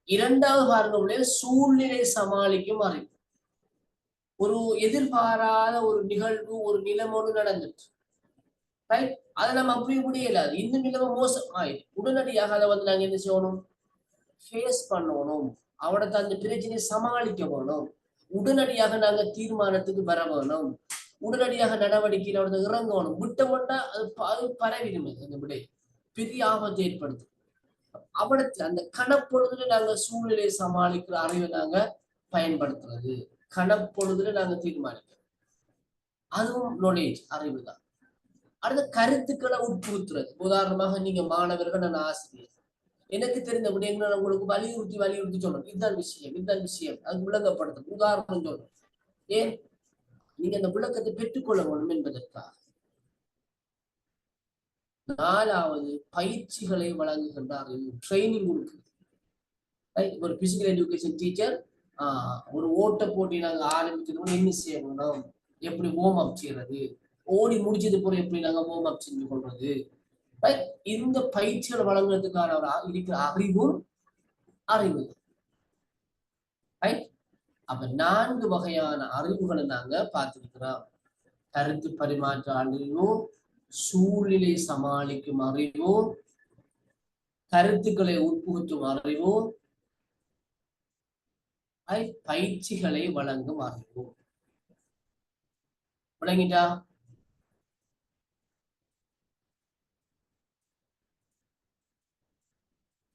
2வது பாருங்க, சூழ்நிலை சமாளிக்கும் அறிவு. ஒரு எதிர்பாராத ஒரு நிகழ்வு, ஒரு நிலைமோடு நடந்துட்டு, ரைட்? அதை நம்ம அப்படியே முடியலாது. இந்த நிலைமை மோசம் ஆயிடும், உடனடியாக அதை வந்து நாங்க என்ன செய்யணும், ஃபேஸ் பண்ணணும். அவனத்தை அந்த பிரச்சனையை சமாளிக்க வேணும். உடனடியாக நாங்க தீர்மானத்துக்கு வர வேணும். உடனடியாக நடவடிக்கையில் அவனை இறங்கணும். விட்டோம்னா அது பரவிடுமே, அந்த விடை பெரிய ஆபத்தை ஏற்படுத்தும். அவனத்துல அந்த கணப்பொழுதுல நாங்க சூழ்நிலையை சமாளிக்கிற அறிவை நாங்க பயன்படுத்துறது, கணப்பொழுதுல நாங்க தீர்மானிக்கிறோம். அதுவும் நாலேஜ், அறிவு தான். அடுத்த கருத்துக்களை உட்புகுத்துறது. உதாரணமாக நீங்க மாணவர்கள், நான் ஆசிரியர், எனக்கு தெரிந்த விடயங்களை நான் உங்களுக்கு வலியுறுத்தி வலியுறுத்தி சொல்லணும். இதுதான் விஷயம், இதுதான் விஷயம். அது விளங்கப்படுத்தும். உதாரணம் சொல்லணும். ஏன் நீங்க அந்த விளக்கத்தை பெற்றுக்கொள்ள வேண்டும் என்பதற்காக. 4வது பயிற்சிகளை வழங்குகின்றார். ட்ரைனிங் கொடுக்குது. ஒரு பிசிக்கல் எஜுகேஷன் டீச்சர் ஒரு ஓட்ட போட்டி நாங்க ஆரம்பிக்கணும், என்ன செய்யணும், எப்படி வார்ம் அப் செய்யறது, ஓடி முடிச்சது போல எப்படி நாங்க வார்ம் அப் செஞ்சு கொள்றது, இந்த பயிற்சிகளை வழங்குறதுக்கான இருக்கிற அறிவும் அறிவு. அப்ப 4 வகையான அறிவுகளை நாங்க பார்த்திருக்கிறோம். கருத்து பரிமாற்ற அறிவும், சூழ்நிலை சமாளிக்கும் அறிவும், கருத்துக்களை உட்புகுத்தும் அறிவும், பயிற்சிகளை வழங்கும் அறிவும். விளங்கிட்டா?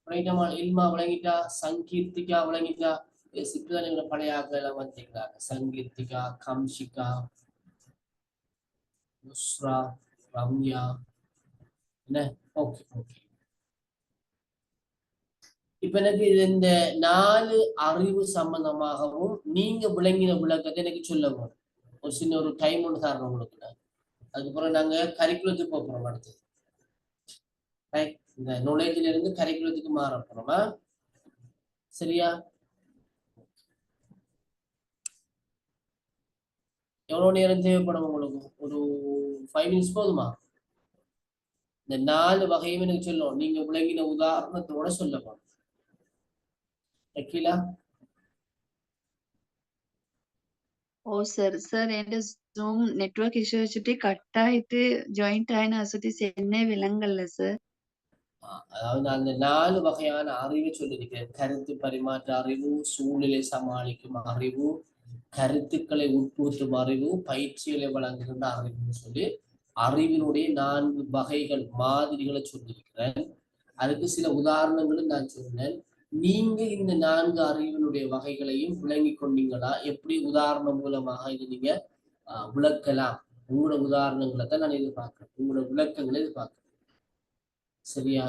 விளங்கிட்டா? இல்மா விளங்கிட்டா? சங்கீர்த்திகா விளங்கிட்டா? சிப்பிதான பழைய ஆக்கள் எல்லாம் வந்தீங்களா? சங்கீர்த்திகா, கம்ஷிகா, நுஸ்ரா, ரம்யா, என்ன? Okay okay. இப்ப எனக்கு இந்த 4 அறிவு சம்பந்தமாகவும் நீங்க விளங்கின விளக்கத்தை எனக்கு சொல்ல போறோம். ஒரு சின்ன ஒரு டைம் ஒன்று தரணும் உங்களுக்கு. அதுக்கப்புறம் நாங்க கரிக்குலத்துக்கு போறோம். அடுத்தது இந்த நாலேஜ்ல இருந்து கரிக்குலத்துக்கு மாற போறோமா? சரியா? எவ்வளவு நேரம் தேவைப்படும் உங்களுக்கு? ஒரு 5 மினிட்ஸ் போதுமா? இந்த 4 வகையும் எனக்கு சொல்லும். நீங்க விளங்கின உதாரணத்தோட சொல்ல போறோம். அகிலா?
ഓ സർ സർ എന്റെ സൂം നെറ്റ്വർക്ക് ഇഷ്യൂ വെച്ചിട്ട് കട്ടായിട്ട് ജോയിന്റ് ആയതിനു അസത്തി എന്നെ വിലങ്ങല്ല സർ.
அதாவது நான் அந்த 4 வகையான அறிவை சொல்லியிருக்கிறேன். கருத்து பரிமாற்ற அறிவு, சூழ்நிலை சமாளிக்கும் அறிவு, கருத்துக்களை உட்புகுத்தும் அறிவு, பயிற்சிகளை வழங்குகின்ற அறிவுன்னு சொல்லி அறிவினுடைய 4 வகைகள் மாதிரிகளை சொல்லியிருக்கிறேன். அதுக்கு சில உதாரணங்களும் நான் சொன்னேன். நீங்க இந்த 4 அறிவினுடைய வகைகளையும் விளங்கி கொண்டீங்களா? எப்படி உதாரணம் மூலமாக இது நீங்க விளக்கலாம்? உங்களோட உதாரணங்களை தான் நான் எதிர்பார்க்கிறேன், உங்களோட விளக்கங்களை எதிர்பார்க்கிறேன். சரியா?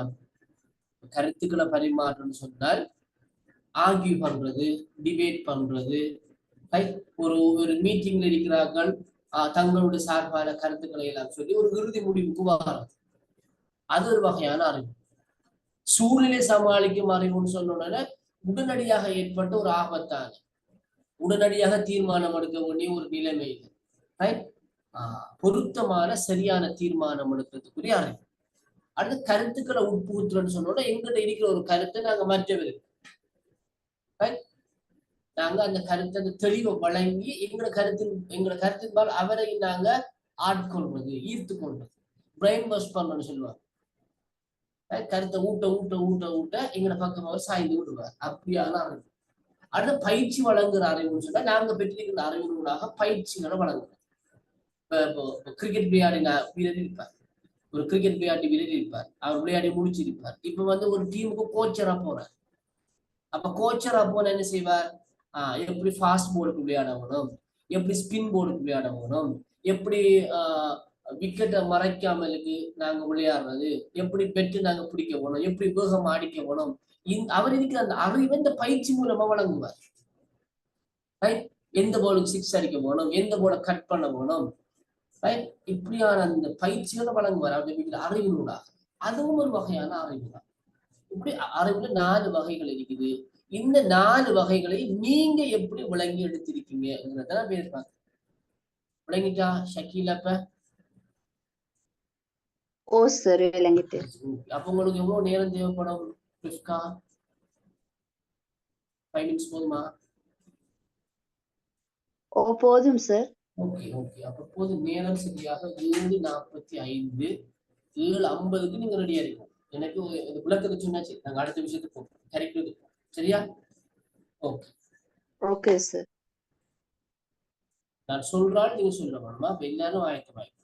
கருத்துக்களை பரிமாற்றம்னு சொன்னால் ஆர்கியூ பண்றது, டிபேட் பண்றது, ஒரு ஒரு மீட்டிங்ல இருக்கிறார்கள், தங்களுடைய சார்பான கருத்துக்களை எல்லாம் சொல்லி ஒரு இறுதி முடிவுக்கு வர்றது, அது ஒரு வகையான அறிவு. சூழ்நிலை சமாளிக்கும் அறிவுன்னு சொன்ன உடனடியாக ஏற்பட்ட ஒரு ஆபத்தான, உடனடியாக தீர்மானம் எடுக்க வேண்டிய ஒரு நிலைமை, பொருத்தமான சரியான தீர்மானம் எடுக்கிறதுக்குரிய அறிவு. அடுத்து கருத்துக்களை உட்புகுத்துறன்னு சொன்னோட எங்கிட்ட இருக்கிற ஒரு கருத்தை நாங்க மற்றவர் நாங்க அந்த கருத்தை அந்த தெளிவை வழங்கி எங்களோட கருத்தின்பால் அவரை நாங்க ஆட்கொள்வது, ஈர்த்து கொள்வது, பிரெயின் வாஷ் பண்ணணும்னு சொல்லுவாங்க. கருத்தை ஊட்ட ஊட்ட ஊட்ட ஊட்ட எங்களை பக்கம் அவர் சாய்ந்து விடுவார். அப்படியான அறிவு. அடுத்த பயிற்சி வழங்குற அறிவுன்னு சொன்னா நாங்க பெற்றிருக்கிற அறிவினூடாக பயிற்சிகளை வழங்குறோம். இப்போ கிரிக்கெட் விளையாடின வீரர் இருப்பார், ஒரு கிரிக்கெட் விளையாட்டு வீரர் இருப்பார், அவர் விளையாடி முடிச்சிருப்பார். இப்ப வந்து ஒரு டீமுக்கு கோச்சரா போறார். அப்ப கோச்சரா போன என்ன செய்வார்? எப்படி ஃபாஸ்ட் போர்டுக்கு விளையாடணும், எப்படி ஸ்பின் போர்டுக்கு விளையாடணும், எப்படி விக்கெட்டை மறைக்காமலுக்கு நாங்க விளையாடுறது, எப்படி பெற்று நாங்க பிடிக்க போனோம், எப்படி வேகம் அடிக்க போனோம், அவர் இருக்கிற அந்த அறிவை இந்த பயிற்சி மூலமா வழங்குவார். எந்த போர்டுக்கு 6 அடிக்க போனோம், எந்த போர்டை கட் பண்ண போனோம், இப்படியான அந்த பயிற்சிகளை வழங்குவார் அவருடைய அறிவினூடாக. அதுவும் ஒரு வகையான அறிவு தான். இப்படி அறிவுல 4 வகைகள் இருக்குது. இந்த 4 வகைகளை நீங்க எப்படி விளங்கி எடுத்திருக்கீங்கிறத பேர் பார்க்க. விளங்கிட்டா ஷக்கீலா?
ஓ சரி விளங்கிட்டு.
அப்ப உங்களுக்கு எவ்வளவு நேரம் தேவைப்படும்? 5 மினிட்ஸ் போதுமா?
ஓ போதும் சார்.
Okay okay. அப்ப போதும். நேரம் சரியாக 7:45, 7:50க்கு நீங்க ரெடியா இருக்கும். எனக்கு விளக்கத்தை சொன்னாச்சு, நாங்க அடுத்த விஷயத்துக்கு போவோம், கரெக்ட்? சரியா? Okay
okay sir.
நான் சொல்றால் நீங்க சொல்ல வேணுமா? எல்லாரும் ஆயத்தமாயிடும்.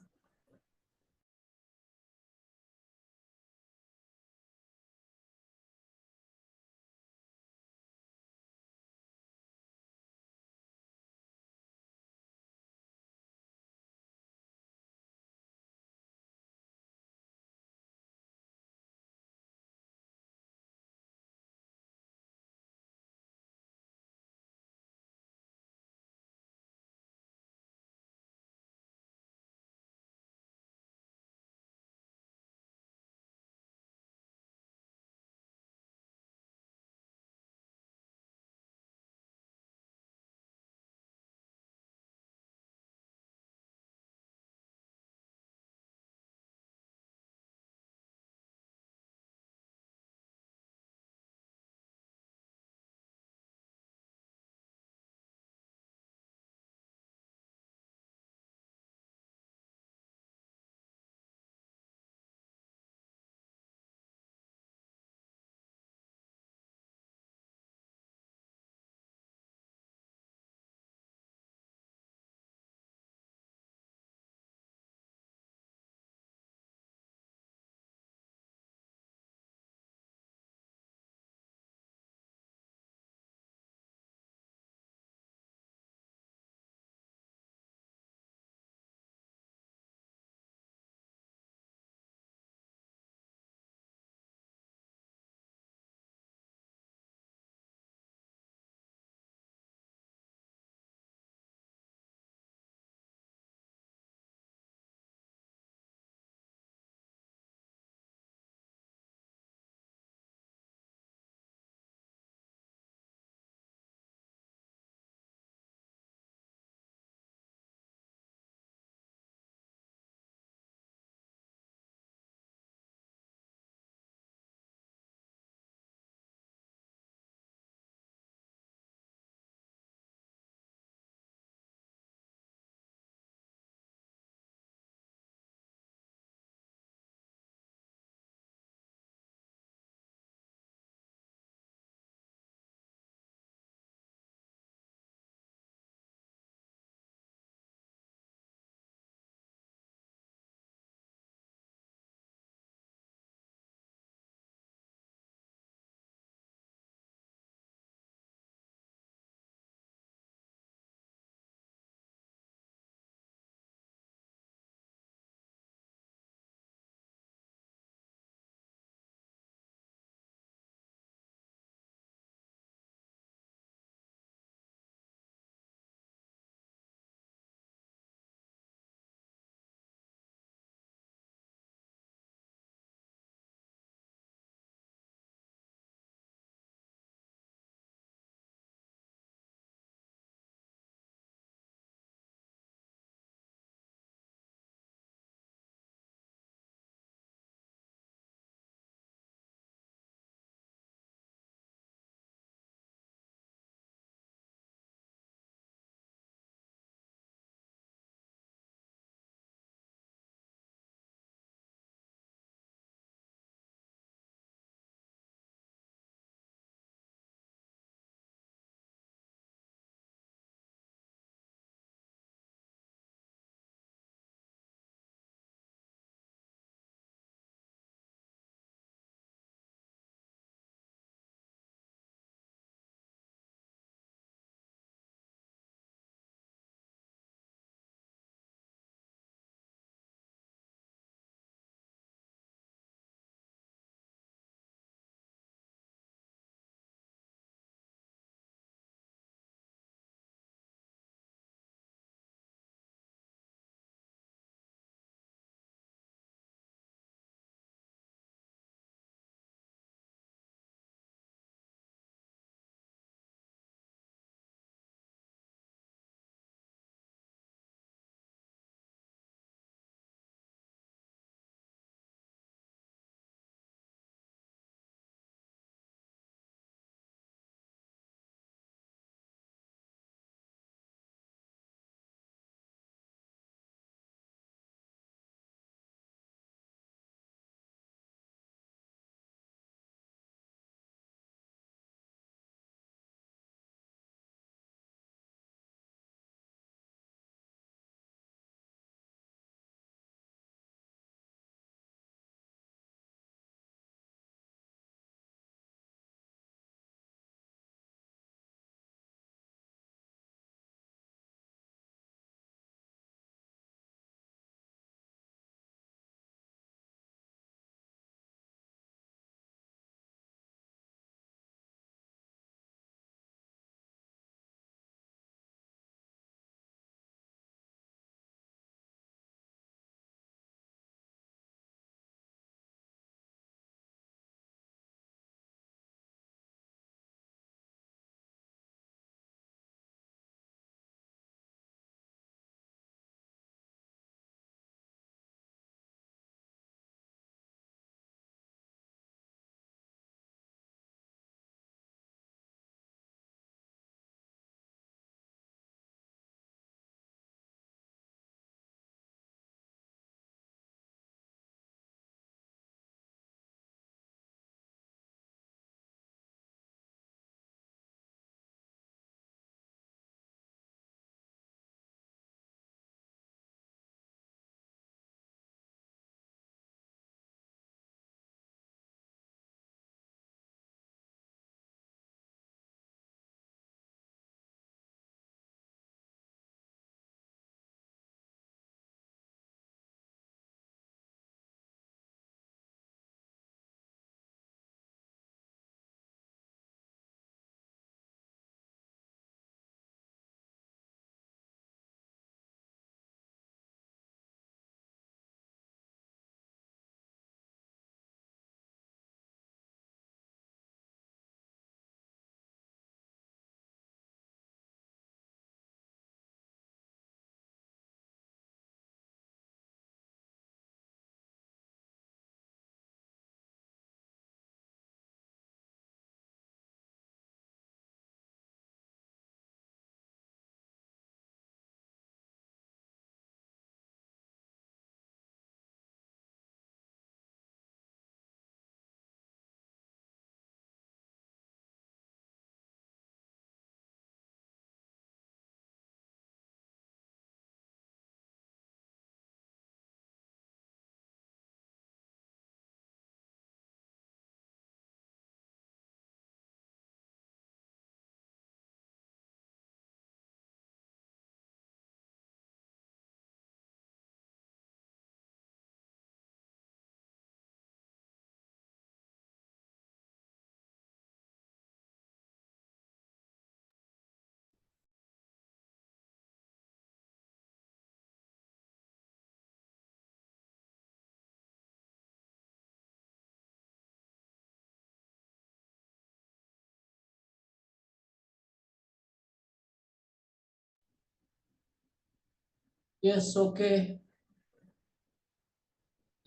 S okay.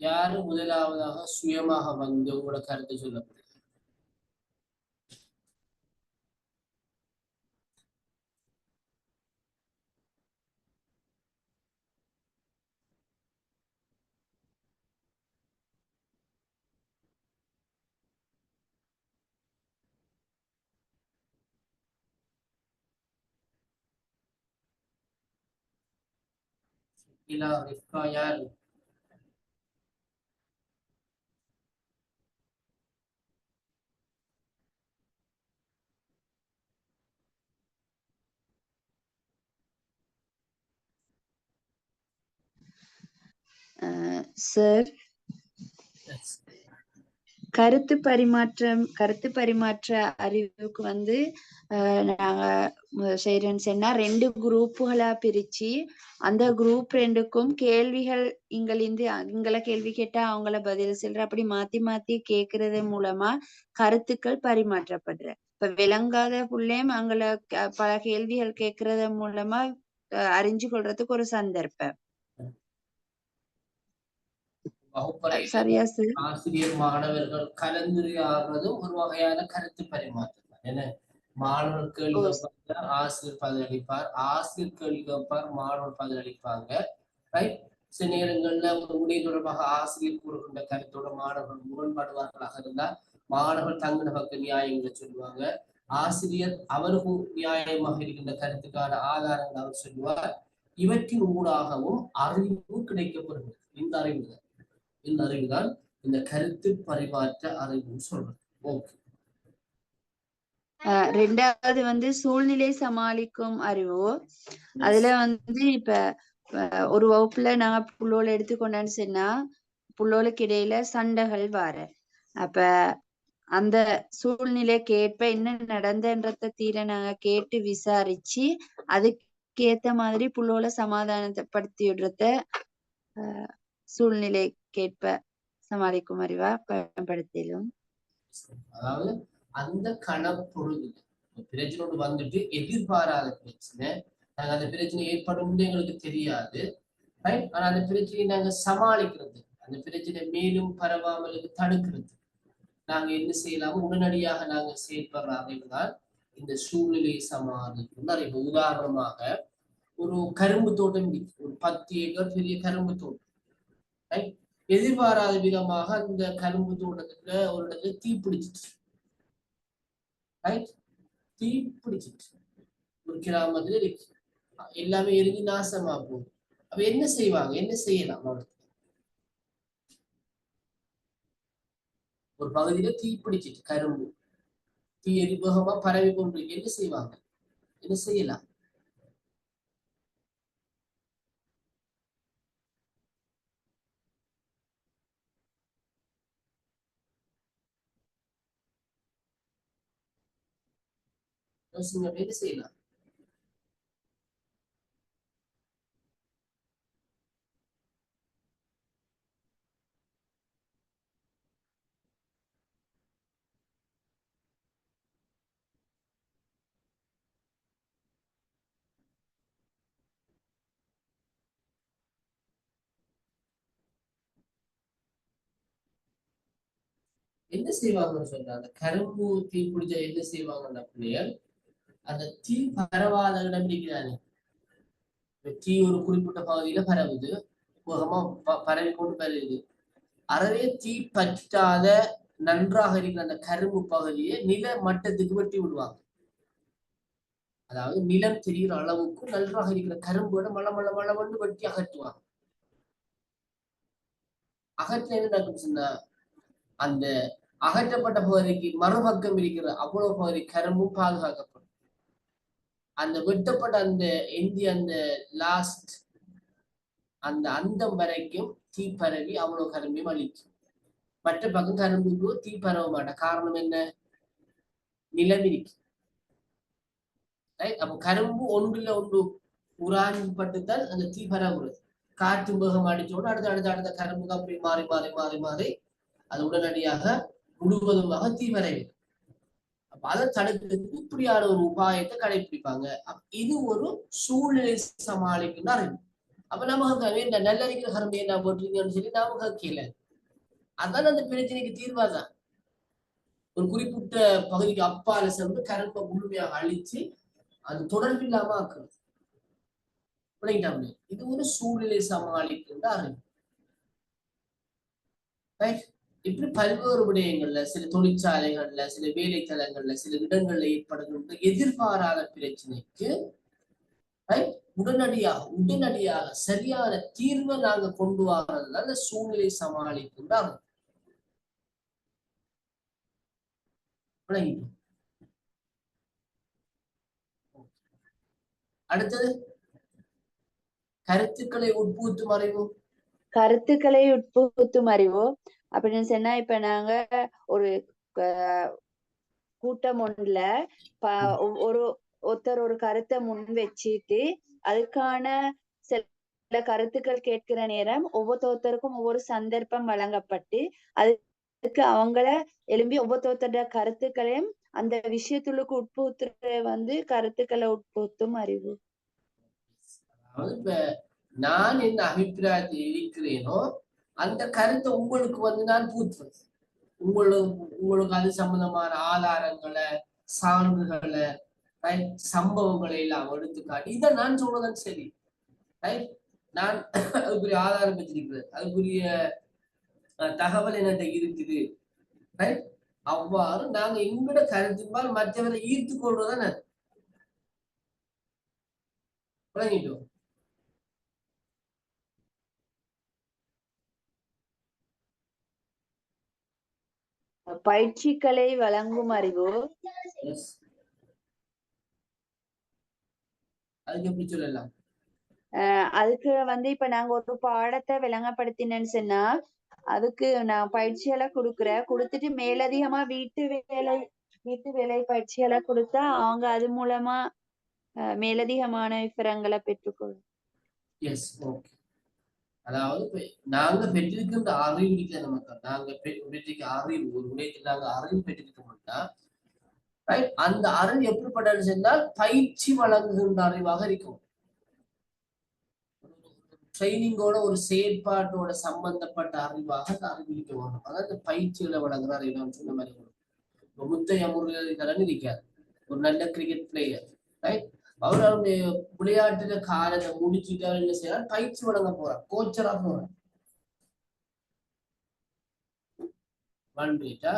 யாரு முதலாவதாக சுயமாக வந்து உங்களோட கருத்தை சொல்ல? இல்ல ரிஃப்கா யாரு?
சார், கருத்து பரிமாற்ற அறிவுக்கு வந்து நாங்க செய்யறேன்னு சொன்னா 2 குரூப்புகளா பிரிச்சு அந்த குரூப் 2க்கும் கேள்விகள் இங்களை கேள்வி கேட்டா அவங்கள பதில் சொல்ற அப்படி மாத்தி மாத்தி கேக்குறது மூலமா கருத்துக்கள் பரிமாற்றப்படுற. இப்ப விளங்காத புள்ளையும் அவங்கள பல கேள்விகள் கேட்கறது மூலமா அறிஞ்சு கொள்றதுக்கு ஒரு சந்தர்ப்பம். சரியா சார்?
ஆசிரியர் மாணவர்கள் கலந்துரையாடுறதும் ஒரு வகையான கருத்து பரிமாற்றம். ஏன்னா மாணவர் கேள்வி கேட்பாங்க, ஆசிரியர் பதிலளிப்பார், ஆசிரியர் கேள்வி கேட்பார், மாணவர் பதிலளிப்பாங்க. ரைட்? சில நேரங்கள்ல ஒரு உடைய தொடர்பாக ஆசிரியர் கூறுகின்ற கருத்தோட மாணவர்கள் முரண்படுவார்களாக இருந்தால் மாணவர்கள் தங்கின பக்க நியாயங்களை சொல்லுவாங்க. ஆசிரியர் அவருக்கு நியாயமாக இருக்கின்ற கருத்துக்கான ஆதாரங்களை அவர் சொல்லுவார். இவற்றின் ஊடாகவும் அறிவு கிடைக்கப்படுகிறது. இந்த அறிவுதான் இந்த கருத்து பரிமாற்ற அறிவுன்னு சொல்றது. ஓகே.
2வது வந்து சூழ்நிலை சமாளிக்கும் அறிவு. அதுல வந்து இப்ப ஒரு வகுப்புல நாங்க புள்ளோல எடுத்துக்கொண்டான்னு சொன்னா புள்ளோலுக்கு இடையில சண்டைகள் வார. அப்ப அந்த சூழ்நிலைக்கு ஏற்ப என்ன நடந்தன்றத தீர நாங்க கேட்டு விசாரிச்சு அதுக்கேத்த மாதிரி புள்ளோல சமாதானப்படுத்தி விடுறத சூழ்நிலைக்கேற்ப சமாளிக்கும் அறிவா பயன்படுத்திடும்.
அதாவது அந்த கணப்பொழுது பிரச்சனை வந்துட்டு எதிர்பாராத பிரச்சனை, நாங்க அந்த பிரச்சனை ஏற்படும் எங்களுக்கு தெரியாது. ஆனா அந்த பிரச்சனையை நாங்க சமாளிக்கிறது, அந்த பிரச்சனை மேலும் பரவாமலுக்கு தடுக்கிறது நாங்க என்ன செய்யலாம், உடனடியாக நாங்க செயல்படுற அறிவுதான் இந்த சூழ்நிலை சமாளிக்கும் அறிவு. உதாரணமாக ஒரு கரும்பு தோட்டம் இருக்கு, ஒரு 10 ஏக்கர் பெரிய கரும்பு தோட்டம். எதிர்பாராத விதமாக அந்த கரும்பு தோட்டத்துல ஒரு இடத்துல தீப்பிடிச்சிட்டு ஒரு கிராமத்துல இருக்கு, எல்லாமே எரிஞ்சு நாசமா போகுது. அப்ப என்ன செய்வாங்க, என்ன செய்யலாம்? ஒரு பகுதியில தீப்பிடிச்சிட்டு கரும்பு தீ எரிபகமா பரவி கொண்டிருக்கு, என்ன செய்வாங்க, என்ன செய்யலாம்? என்ன செய்யலாம்? என்ன செய்வாங்கன்னு சொன்னா, அந்த கரும்பு தீ பிடிச்சா என்ன செய்வாங்கன்னா பிள்ளைகள், அந்த தீ பரவாத இடம் இருக்கிறாங்க, தீ ஒரு குறிப்பிட்ட பகுதியில பரவுது, வேகமா பரவி கொண்டு பரவுது. அறவே தீ பற்றாத நன்றாக இருக்கிற அந்த கரும்பு பகுதியை நில மட்டத்துக்கு வெட்டி விடுவாங்க. அதாவது நிலம் தெரிகிற அளவுக்கு நன்றாக இருக்கிற கரும்போட மளமளன்னு வெட்டி அகற்றுவாங்க. அகற்ற என்ன நடக்கும் சொன்னா, அந்த அகற்றப்பட்ட பகுதிக்கு மறுபக்கம் இருக்கிற அவ்வளவு பகுதி கரும்பும் பாதுகாக்கப்படும். அந்த வெட்டப்பட்ட அந்த எஞ்சி அந்த லாஸ்ட் அந்த அந்தம் வரைக்கும் தீ பரவி அவ்வளவு கரும்பையும் அழிக்கும். மற்ற பக்கம் கரும்புக்கு தீ பரவ மாட்டேன். காரணம் என்ன? நிலம் இருக்கு. அப்போ கரும்பு ஒன்றுல ஒன்று உராஞ்சப்பட்டுத்தான் அந்த தீ பரவுறது. காற்று வேகம் அடிச்சோடு அடுத்த கரும்புக்கு அப்படி மாறி மாறி மாறி மாறி அது உடனடியாக முழுவதுமாக தீ பரவி. அப்ப அதை தடுக்கிறதுக்கு இப்படியான ஒரு உபாயத்தை கடைபிடிப்பாங்க. இது ஒரு சூழ்நிலை சமாளிக்கும் அறிவு. அப்ப நம்ம இந்த நல்லறிக்கிற கருமையை நான் போட்டிருக்கேன்னு சொல்லி நாம கேட்கல. அதான் அந்த பிரச்சனைக்கு தீர்வாதான். ஒரு குறிப்பிட்ட பகுதிக்கு அப்பால சென்று கரும்பை முழுமையாக அழிச்சு அது தொடர்பு இல்லாம ஆக்குறது. இது ஒரு சூழ்நிலை சமாளிக்கின்ற அறிவு. இப்படி பல்வேறு விடயங்கள்ல, சில தொழிற்சாலைகள்ல, சில வேலைத்தலங்கள்ல, சில இடங்கள்ல ஏற்படுகின்ற எதிர்பாராத பிரச்சனைக்கு உடனடியாக சரியான தீர்வை நாங்க கொண்டு வர்றதுதான் அந்த சூழ்நிலை சமாளிக்கின்ற அறிவு. அடுத்தது கருத்துக்களை உட்புகுத்தும் அறிவு.
கருத்துக்களை உட்புகுத்தும் அறிவு அப்படின்னு சொன்னா, இப்ப நாங்க ஒரு கூட்டம் ஒன்றுல ஒருத்தர் ஒரு கருத்தை முன் வச்சுட்டு அதுக்கான சில கருத்துக்கள் கேட்கிற நேரம் ஒவ்வொருத்தருக்கும் ஒவ்வொரு சந்தர்ப்பம் வழங்கப்பட்டு அதுக்கு அவங்கள எழும்பி ஒவ்வொருத்தரோட கருத்துக்களையும் அந்த விஷயத்துக்கு உட்புகுத்துற கருத்துக்களை உட்புகுத்தும் அறிவு.
இப்ப நான் என்ன அபிப்பிராயத்தில் இருக்கிறேனோ அந்த கருத்தை உங்களுக்கு நான் பூத்துறது. உங்களுக்கு அது சம்பந்தமான ஆதாரங்களை, சான்றுகளை, சம்பவங்களை எல்லாம் எடுத்துக்காட்டி இதை நான் சொல்றதான் சரி. நான் அதுக்குரிய ஆதாரம் வச்சிருக்கிறேன், அதுக்குரிய தகவல் என்ன இருக்குது. அவ்வாறு நாங்க எங்கட கருத்தின்பால் மற்றவரை ஈர்த்து கொள்றதானே. விளங்கிட்டோம்.
பயிற்சிகளை வழங்கும் அறிவு.
அதுக்கு எப்படி சொல்லலாம்?
அதுக்கு இப்ப நாங்க ஒரு பாடத்தை விளங்கப்படுத்தினேன்னு சொன்னா அதுக்கு நான் பயிற்சிகளை கொடுத்துட்டு மேலதிகமா வீட்டு வேலை பயிற்சிகளை கொடுத்தா அவங்க அது மூலமா மேலதிகமான விவரங்களை பெற்றுக்கொள்ளும்.
அதாவது நாங்க பெற்றிருக்கின்ற அறிவு இருக்கிற நமக்கு, நாங்க பெற்றிருக்க அறிவு, ஒரு விடயத்தில் நாங்க அறிவு பெற்றிருக்கோம்னா அந்த அறிவு எப்படிப்பட்டது சொன்னால் பயிற்சி வழங்குகின்ற அறிவாக இருக்கும். ட்ரைனிங்கோட ஒரு செயற்பாட்டோட சம்பந்தப்பட்ட அறிவாக அந்த அறிவு இருக்க வேணும். அதாவது பயிற்சிகளை வழங்குற அறிவு சொன்ன மாதிரி வரும். முத்தைய முருகன் இருக்காரு, ஒரு நல்ல கிரிக்கெட் பிளேயர். அவர் அவருடைய விளையாட்டுல காலத்தை முடிச்சுட்டு அவர் என்ன செய்யறார், பயிற்சி வழங்க போறார், கோச்சரா போறார். வந்துட்டா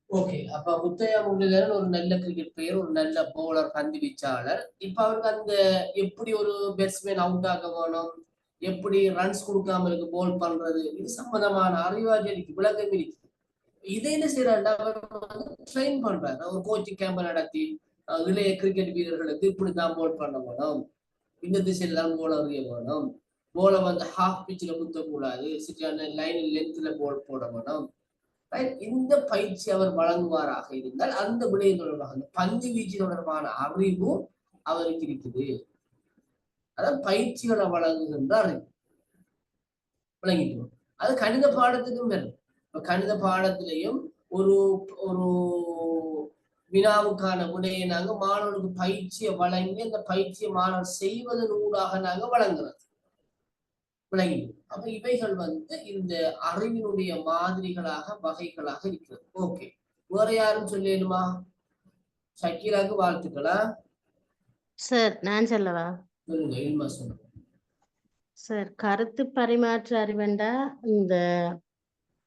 ஓகே. அப்ப முத்தையா முரளிதரன் ஒரு நல்ல கிரிக்கெட் பிளேயர், ஒரு நல்ல பவுலர், பந்து வீச்சாளர். இப்ப அவருக்கு அந்த எப்படி ஒரு பேட்ஸ்மேன் அவுட் ஆக வேணும், எப்படி ரன்ஸ் கொடுக்காம இருக்கு போல் பண்றது, இது சம்பந்தமான அறிவாளி இருக்கு, விளக்கம் இருக்கு. இதை என்ன செய்யறாருன்னா ட்ரெயின் பண்றாரு. ஒரு கோச்சிங் கேம்ப் நடத்தி இளைய கிரிக்கெட் வீரர்களுக்கு இப்படித்தான் போல் பண்ண வேணும், இந்த திசையில தான் போல அறிய வேணும், போல ஹாஃப் பிச்சில் குத்தக்கூடாது, சரியான லைன் லென்த்ல போல் போட வேணும். இந்த பயிற்சி அவர் வழங்குவாராக இருந்தால் அந்த விடயம் தொடர்பாக, அந்த பந்து வீச்சு தொடர்பான அறிவும் அவருக்கு இருக்குது. அதாவது பயிற்சிகளை வழங்குகின்ற அறிவு விளங்கிட்டு. அது கணித பாடத்துக்கும் வரும். இப்ப கணித பாடத்திலையும் ஒரு ஒரு வினாவுக்கான விடையை நாங்க மாணவர்களுக்கு பயிற்சியை வழங்கி அந்த பயிற்சியை மாணவர் செய்வதன் ஊடாக நாங்க வழங்குறது விளங்கி. அப்ப இவைகள் இந்த அறிவினுடைய மாதிரிகளாக, வகைகளாக இருக்கிறது. ஓகே, வேற யாரும் சொல்லணுமா? ஷக்கீலாக்கு வாழ்த்துக்களா?
சார் நான் சொல்லவா?
சொல்லுங்க, இல்மா சொல்லுங்க.
சார், கருத்து பரிமாற்ற அறிவண்டா இந்த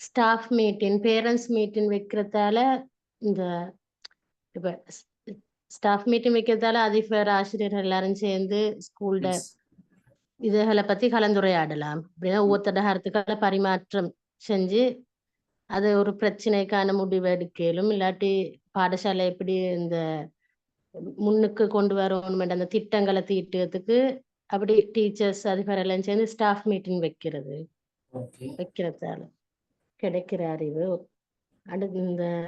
ஸ்டாஃப் மீட்டிங், பேரண்ட்ஸ் மீட்டிங் வைக்கிறதால, இந்த இப்ப ஸ்டாஃப் மீட்டிங் வைக்கிறதால அதிபர், ஆசிரியர்கள் எல்லாரும் சேர்ந்து ஸ்கூல்ல இதுகளை பத்தி கலந்துரையாடலாம். அப்படின்னா ஒவ்வொருத்தர கருத்துக்களை பரிமாற்றம் செஞ்சு அது ஒரு பிரச்சனைக்கான முடிவு எடுக்கலும், இல்லாட்டி பாடசாலை எப்படி இந்த முன்னுக்கு கொண்டு வரணும் அந்த திட்டங்களை தீட்டுறதுக்கு அப்படி டீச்சர்ஸ் அதிபரெல்லாம் சேர்ந்து ஸ்டாஃப் மீட்டிங் வைக்கிறதால கிடைக்கிற அறிவு.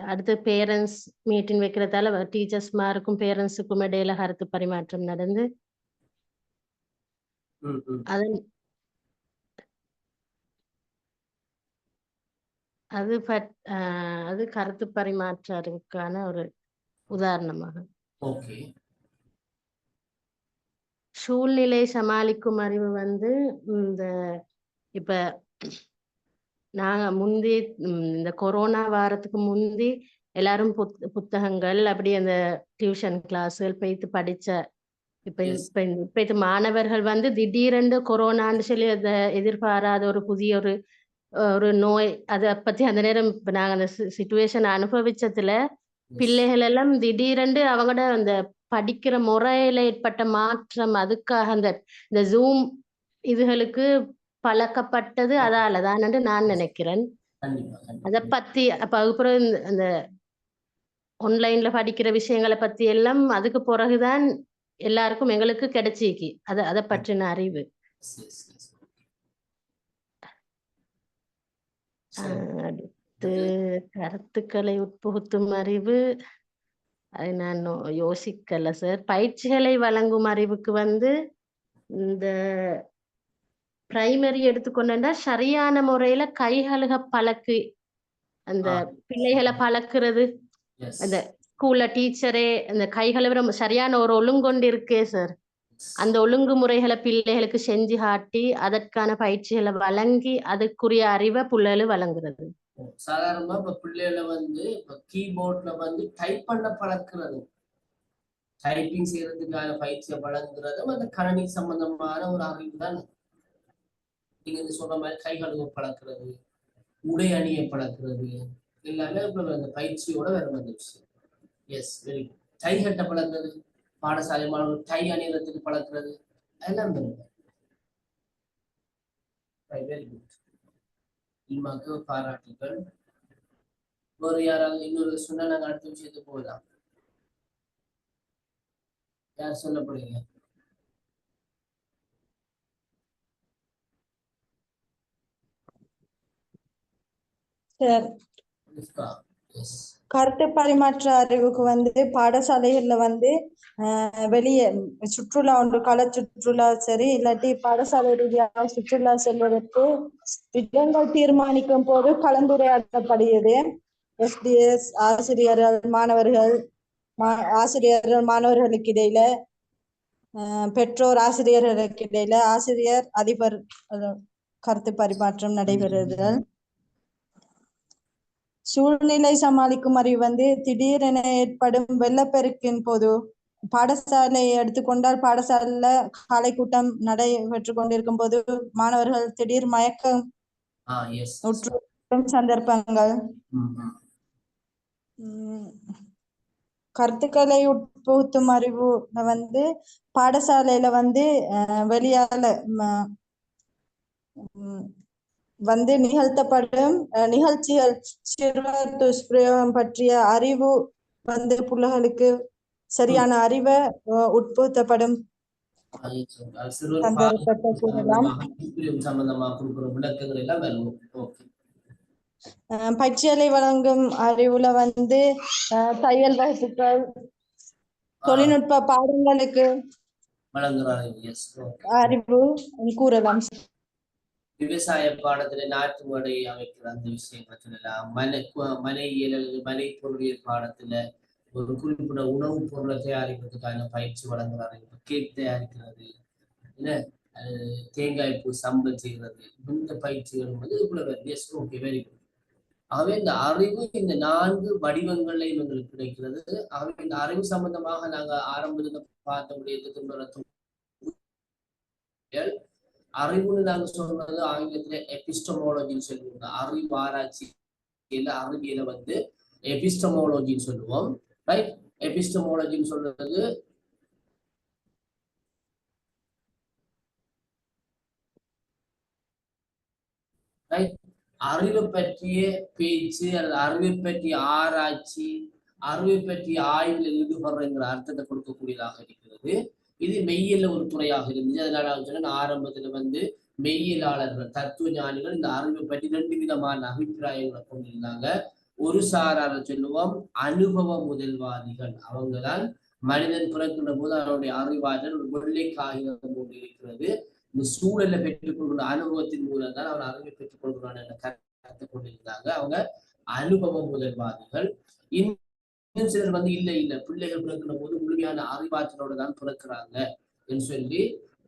அடுத்து பேரண்ட்ஸ் மீட்டிங் வைக்கிறதால டீச்சர்ஸ்மாருக்கும் பேரண்ட்ஸுக்கும் இடையில கருத்து பரிமாற்றம் நடந்து அதன் அது கருத்து பரிமாற்ற அறிவுக்கான ஒரு உதாரணமாக. சூழ்நிலை சமாளிக்கும் அறிவு இந்த இப்ப நாங்க முந்தி இந்த கொரோனா வாரத்துக்கு முந்தி எல்லாரும் புத்தகங்கள் அப்படி அந்த டியூஷன் கிளாஸ்கள் போய்த்து படிச்ச இப்ப மாணவர்கள் திடீரென்று கொரோனான்னு சொல்லி அதை எதிர்பாராத ஒரு புதிய ஒரு நோய் அதை பத்தி அந்த நேரம் இப்ப நாங்க அந்த சிச்சுவேஷன் அனுபவிச்சதுல பிள்ளைகள் எல்லாம் திடீரென்று அவங்களோட அந்த படிக்கிற முறையில ஏற்பட்ட மாற்றம் அதுக்காக இந்த ஜூம் இதுகளுக்கு பழக்கப்பட்டது அதாலதான் நான் நினைக்கிறேன். அதை பத்தி அப்ப அதுக்கப்புறம் அந்த ஆன்லைன்ல படிக்கிற விஷயங்களை பத்தி எல்லாம் அதுக்கு பிறகுதான் எல்லாருக்கும் எங்களுக்கு கிடைச்சிக்கு அதை பற்றின அறிவு. அடுத்து கருத்துக்களை உட்புகுத்தும் அறிவு அதை நான் யோசிக்கல சார். பயிற்சிகளை வழங்கும் அறிவுக்கு இந்த பிரைமரி எடுத்துக்கொண்டா சரியான முறையில கைகளுக பழக்கு அந்த பிள்ளைகளை பழக்குறது, அந்த ஸ்கூல்ல டீச்சரே அந்த கைகளை சரியான ஒரு ஒழுங்கொண்டு இருக்கே சார், அந்த ஒழுங்குமுறைகளை பிள்ளைகளுக்கு செஞ்சு காட்டி அதற்கான பயிற்சிகளை வழங்கி அதுக்குரிய அறிவை பிள்ளைகளுக்கு வழங்குறது.
சாதாரணமா இப்ப பிள்ளைகளை கீபோர்ட்ல டைப் பண்ண பழக்கிறது, டைப்பிங் செய்யறதுக்கான பயிற்சியை வழங்குறதும் அந்த கணினி சம்பந்தமான ஒரு அறிவு தான். நீங்க சொல்ற மாதிரி கை கழுவ பழக்கிறது, உடை அணிய பழக்கிறது எல்லாமே அந்த பயிற்சியோட வேற விஷயம். S, very good. டை கட்ட பழக்கிறது, பாடசாலை மாணவர்கள் டை அணியறதுக்கு பழக்கிறது எல்லாம் வெரி குட். இம்மாக்கு பாராட்டுகள். வேறு யாராவது இன்னொரு சொன்னா நாங்க அடுத்த விஷயத்துக்கு போகலாம். யார் சொல்ல போறீங்க?
கருத்து பரிமாற்ற அறிவுக்கு பாடசாலைகள்ல வெளியே சுற்றுலா ஒன்று, கள சுற்றுலா சரி, இல்லாட்டி பாடசாலை ரீதியாக சுற்றுலா செல்வதற்கு திட்டங்கள் தீர்மானிக்கும் போது கலந்துரையாடப்படுகிறது. எஸ்டிஎஸ் ஆசிரியர்கள் மாணவர்களுக்கு இடையில, பெற்றோர் ஆசிரியர்களுக்கு இடையில, ஆசிரியர் அதிபர் கருத்து பரிமாற்றம் நடைபெறுகிறது. சூழ்நிலை சமாளிக்கும் அறிவு திடீரென ஏற்படும் வெள்ளப்பெருக்கின் போது பாடசாலையை எடுத்துக்கொண்டால் பாடசாலையில காலை கூட்டம் நடைபெற்று கொண்டிருக்கும் போது மாணவர்கள் திடீர் மயக்கம் சந்தர்ப்பங்கள். கருத்துக்களை உட்புகுத்தும் அறிவு பாடசாலையில வெளியால நிகழ்த்தப்படும் நிகழ்ச்சிகள் சிறுவர் துஷ்பிரயோகம் பற்றிய அறிவு பிள்ளைகளுக்கு சரியான அறிவை உட்புகுத்தப்படும். பயிற்சிகளை வழங்கும் அறிவுல தையல் வகுப்புகள், தொழில்நுட்ப பாடங்களுக்கு அறிவு கூறலாம்.
விவசாய பாடத்துல நாட்டு மடை அமைக்கிற அந்த விஷயங்கள் சொல்லலாம். மனையியல் அல்லது மனை பொருளியல் பாடத்துல ஒரு குறிப்பிட்ட உணவுப் பொருளை தயாரிக்கிறதுக்கான பயிற்சி வழங்குறாரு. கேக் தயாரிக்கிறது, என்ன தேங்காய் பூ சம்பல் செய்கிறது, இந்த பயிற்சிகள் இதுக்குள்ள வெரி குட். ஆகவே இந்த அறிவு இந்த 4 வடிவங்கள்ல இவங்களுக்கு கிடைக்கிறது. ஆகவே இந்த அறிவு சம்பந்தமாக நாங்க ஆரம்பத்துல பார்த்த முடியத்துக்கு அறிவுன்னு நாங்க சொல்றது ஆங்கிலத்துல எபிஸ்டமோலஜின்னு சொல்லுவோம். அறிவு ஆராய்ச்சி அறிவியல எபிஸ்டமோலஜின்னு சொல்லுவோம். ரைட், எபிஸ்டமோலஜின்னு சொல்றது ரைட் அறிவை பற்றிய பேச்சு அல்லது அறிவை பற்றிய ஆராய்ச்சி, அறிவை பற்றிய ஆய்வில் ஈடுபடுறங்கிற அர்த்தத்தை கொடுக்கக்கூடியதாக இருக்கிறது. இது மெய்யியல்ல ஒரு துறையாக இருந்துச்சு. அதனால சொன்ன ஆரம்பத்துல மெய்யியலாளர்கள், தத்துவ ஞானிகள் இந்த அறிவை பற்றி 2 விதமான அபிப்பிராயங்களை கொண்டிருந்தாங்க. ஒரு சாரார சொல்லுவோம் அனுபவ முதல்வாதிகள். அவங்கதான் மனிதன் பிறக்கின்ற போது அவனுடைய அறிவாற்றல் ஒரு வெள்ளை காகிதம் போன்று இருக்கிறது. இந்த சூழலை பெற்றுக்கொள்கிற அனுபவத்தின் மூலம் தான் அவன் அறிவை பெற்றுக் கொள்கிறான் என்ற கருத்தை கொண்டிருந்தாங்க. அவங்க அனுபவ முதல்வாதிகள். இன்னும் சிலர் இல்ல பிள்ளைகள் பிறக்கிற போது முழுமையான அறிவாற்றலோட தான் பிறக்கிறாங்க என்று சொல்லி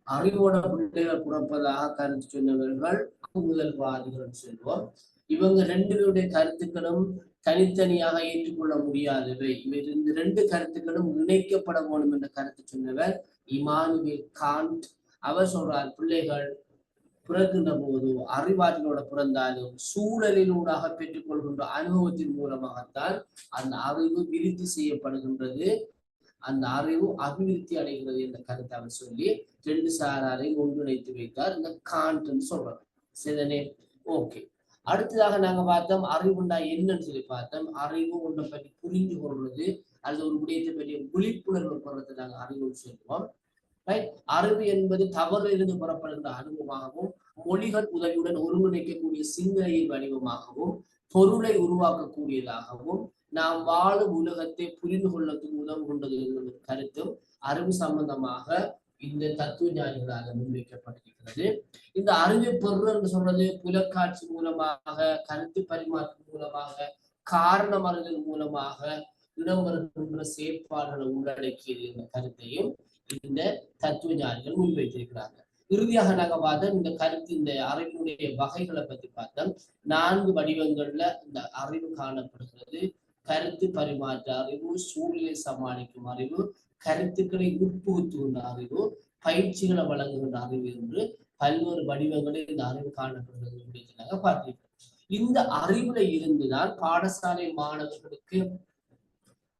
அறிவோட பிள்ளைகள் பிறப்பதாக கருத்து சொன்னவர்கள் முதல்வாதிகள் சொல்லுவோம். இவங்க 2 பேருடைய கருத்துக்களும் தனித்தனியாக ஏற்றுக்கொள்ள முடியாதவை. இந்த 2 கருத்துக்களும் இணைக்கப்பட வேண்டும் என்ற கருத்து சொன்னவர் இமானுவேல் காண்ட். அவர் சொல்றார், பிள்ளைகள் பிறக்கின்ற போது அறிவாற்றலோட பிறந்தாலும் சூழலினூடாக பெற்றுக்கொள்கின்ற அனுபவத்தின் மூலமாகத்தான் அந்த அறிவு விருத்தி செய்யப்படுகின்றது, அந்த அறிவு அபிவிருத்தி அடைகிறது என்ற கருத்தை அவர் சொல்லி 2 சாராரை ஒன்றிணைத்து வைத்தார். இந்த காண்ட் சொல்றார். சரிதானே? ஓகே. அடுத்ததாக நாங்க பார்த்தோம் அறிவுண்டா என்னன்னு சொல்லி பார்த்தோம். அறிவு ஒன்றை பற்றி புரிந்து கொள்வது அல்லது ஒரு விடயத்தை பற்றிய விழிப்புணர்வு பெறத்தை நாங்க அறிவுன்னு சொல்லுவோம். அறிவு என்பது தவறிலிருந்து புறப்படுகின்ற அனுபவமாகவும் மொழிகள் உதவியுடன் ஒருங்கிணைக்கக்கூடிய சிந்தனையின் வடிவமாகவும் பொருளை உருவாக்கக்கூடியதாகவும் நாம் வாழும் உலகத்தை புரிந்து கொள்ளத்துக்கு உதவுகின்றது என்ற கருத்தும் அறிவு சம்பந்தமாக இந்த தத்துவ ஞானிகளாக முன்வைக்கப்பட்டிருக்கிறது. இந்த அறிவை பெறுதல் என்று சொல்றது புலக்காட்சி மூலமாக, கருத்து பரிமாற்றம் மூலமாக, காரணம் அறிதல் மூலமாக இடம்பெறுகின்ற செயற்பாடுகளை உள்ளடக்கியது என்ற கருத்தையும் இந்த தத்துவ ஞானிகள் முன்வைத்திருக்கிறாங்க. இறுதியாக நாங்க பார்த்தோம் இந்த கருத்து, இந்த அறிவுடைய வகைகளை பத்தி பார்த்தோம். 4 வடிவங்கள்ல இந்த அறிவு காணப்படுகிறது. கருத்து பரிமாற்ற அறிவு, சூழலை சமாளிக்கும் அறிவு, கருத்துக்களை உட்புகுத்துகின்ற அறிவு, பயிற்சிகளை வழங்குகின்ற அறிவு என்று பல்வேறு வடிவங்களில் இந்த அறிவு காணப்படுகிறது அப்படின்னு பார்த்திருக்கோம். இந்த அறிவுல இருந்துதான் பாடசாலை மாணவர்களுக்கு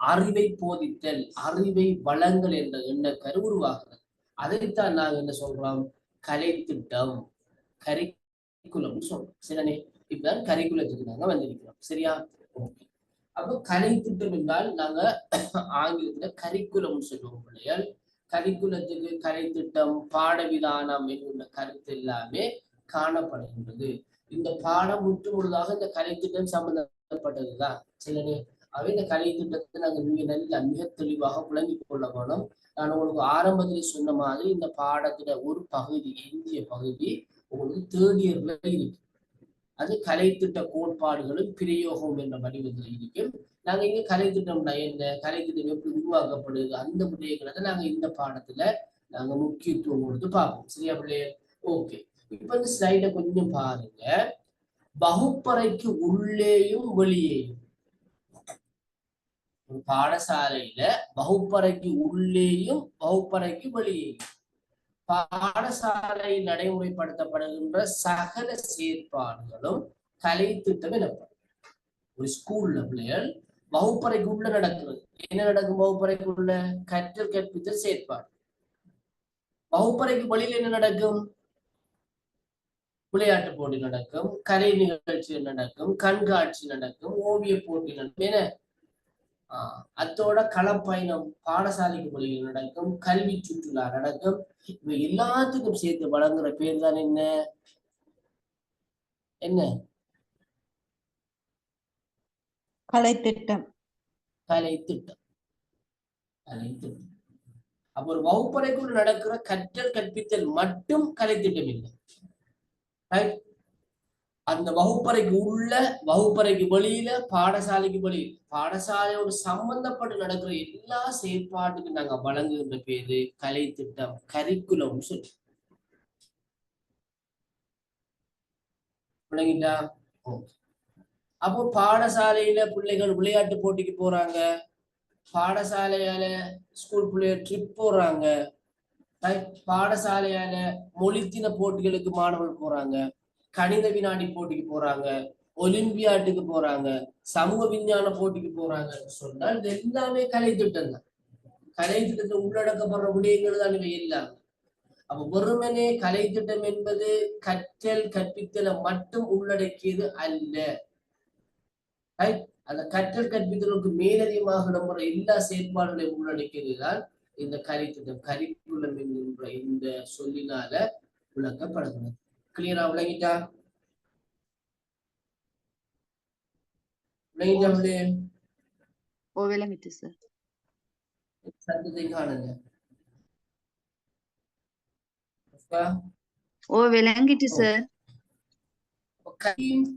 அறிவை போதித்தல், அறிவை வழங்கல் என்ற எண்ணக்கரு உருவாகிறது. அதைத்தான் நாங்க என்ன சொல்றோம், கலை திட்டம், கரிக்குலம் சொல்றோம். சரிதானே? இப்பதான் கரிக்குலத்துக்கு நாங்க வந்திருக்கிறோம். சரியா? ஓகே. அப்போ கலை திட்டம் என்றால் நாங்க ஆங்கிலத்துல கரிக்குலம் சொல்லுவோம். பிள்ளைகள் கரிக்குலத்துக்கு கலை திட்டம், பாடவிதானம் என்கின்ற கருத்து எல்லாமே காணப்படுகின்றது. இந்த பாடம் முற்றுமுழுதாக இந்த கலை திட்டம் சம்பந்தப்பட்டதுதான். சரிதானே? இந்த கலை திட்டத்தை நாங்க மிக தெளிவாக விளங்கிக் கொள்ள வேணும். நான் உங்களுக்கு ஆரம்பத்திலே சொன்ன மாதிரி இந்த பாடத்துல ஒரு பகுதி, எஞ்சிய பகுதி உங்களுக்கு 3rd இயர்ல இருக்கு. அது கலை திட்ட கோட்பாடுகளும் பிரயோகம் என்ற வடிவத்தில் இருக்கும். நாங்க இங்க கலை திட்டம்னா என்ன, கலை திட்டம் எப்படி உருவாக்கப்படுது, அந்த விடயங்களை நாங்க இந்த பாடத்துல நாங்க முக்கியத்துவம் கொடுத்து பார்ப்போம். சரியா பிள்ளைய? ஓகே. இப்ப இந்த ஸ்லைட கொஞ்சம் பாருங்க. வகுப்பறைக்கு உள்ளேயும் வெளியேயும், பாடசாலையில வகுப்பறைக்கு உள்ளேயும் வகுப்பறைக்கு வெளியேயும் பாடசாலை நடைமுறைப்படுத்தப்படுகின்ற சகல செயற்பாடுகளும் கலை திட்டம் எனப்படும். ஒரு ஸ்கூல்ல பிள்ளைகள் வகுப்பறைக்கு உள்ள நடக்கிறது. என்ன நடக்கும் வகுப்பறைக்கு உள்ள? கற்றல் கற்பித்தல் செயற்பாடு. வகுப்பறைக்கு வெளியில் என்ன நடக்கும்? விளையாட்டு போட்டி நடக்கும், கலை நிகழ்ச்சி நடக்கும், கண்காட்சி நடக்கும், ஓவிய போட்டி நடக்கும். என அத்தோட களப்பயணம் பாடசாலைக்கு வெளியில் நடக்கும், கல்வி சுற்றுலா நடக்கும். இவை எல்லாத்துக்கும் சேர்த்து வழங்குற பேர் தான் என்ன? என்ன?
கலை திட்டம்.
கலை திட்டம். கலை திட்டம். அப்ப ஒரு வகுப்பறைக்குள் நடக்கிற கற்றல் கற்பித்தல் மட்டும் கலை திட்டம் இல்லை. அந்த வகுப்பறைக்கு உள்ள, வகுப்பறைக்கு வெளியில, பாடசாலைக்கு வெளியில, பாடசாலையோடு சம்பந்தப்பட்டு நடக்கிற எல்லா செயற்பாட்டுக்கும் நாங்க வழங்குகின்ற பேரு கலை திட்டம், கரிக்குலம் சொல்லி. விளங்கிட்டா? அப்போ பாடசாலையில பிள்ளைகள் விளையாட்டு போட்டிக்கு போறாங்க, பாடசாலையால ஸ்கூல் பிள்ளைகள் ட்ரிப் போறாங்க, பாடசாலையால மொழித்தின போட்டிகளுக்கு மாணவர்கள் போறாங்க, கணித வினாடி போட்டிக்கு போறாங்க, ஒலிம்பியாட்டுக்கு போறாங்க, சமூக விஞ்ஞான போட்டிக்கு போறாங்க சொன்னால் இது எல்லாமே கலை திட்டம் தான். கலை திட்டத்தை உள்ளடக்கப்படுற விடயங்கள் தான் இவை எல்லாம். அப்ப வெறுமனே கலை திட்டம் என்பது கற்றல் கற்பித்தலை மட்டும் உள்ளடக்கியது அல்ல. அந்த கற்றல் கற்பித்தலுக்கு மேலதிகமாக இடம்பெற எல்லா செயற்பாடுகளையும் உள்ளடக்கியதுதான் இந்த கலை திட்டம், கரிக்குலம் என்கின்ற இந்த சொல்லினால விளக்கப்படுகிறது. கிளியரா விளங்கிட்டா? விளங்கிட்டா?
ஓ விளங்கிட்டு சார்.
சத்தத்தை காணுங்க.
ஓ விளங்கிட்டு சார்.
கல்வியின்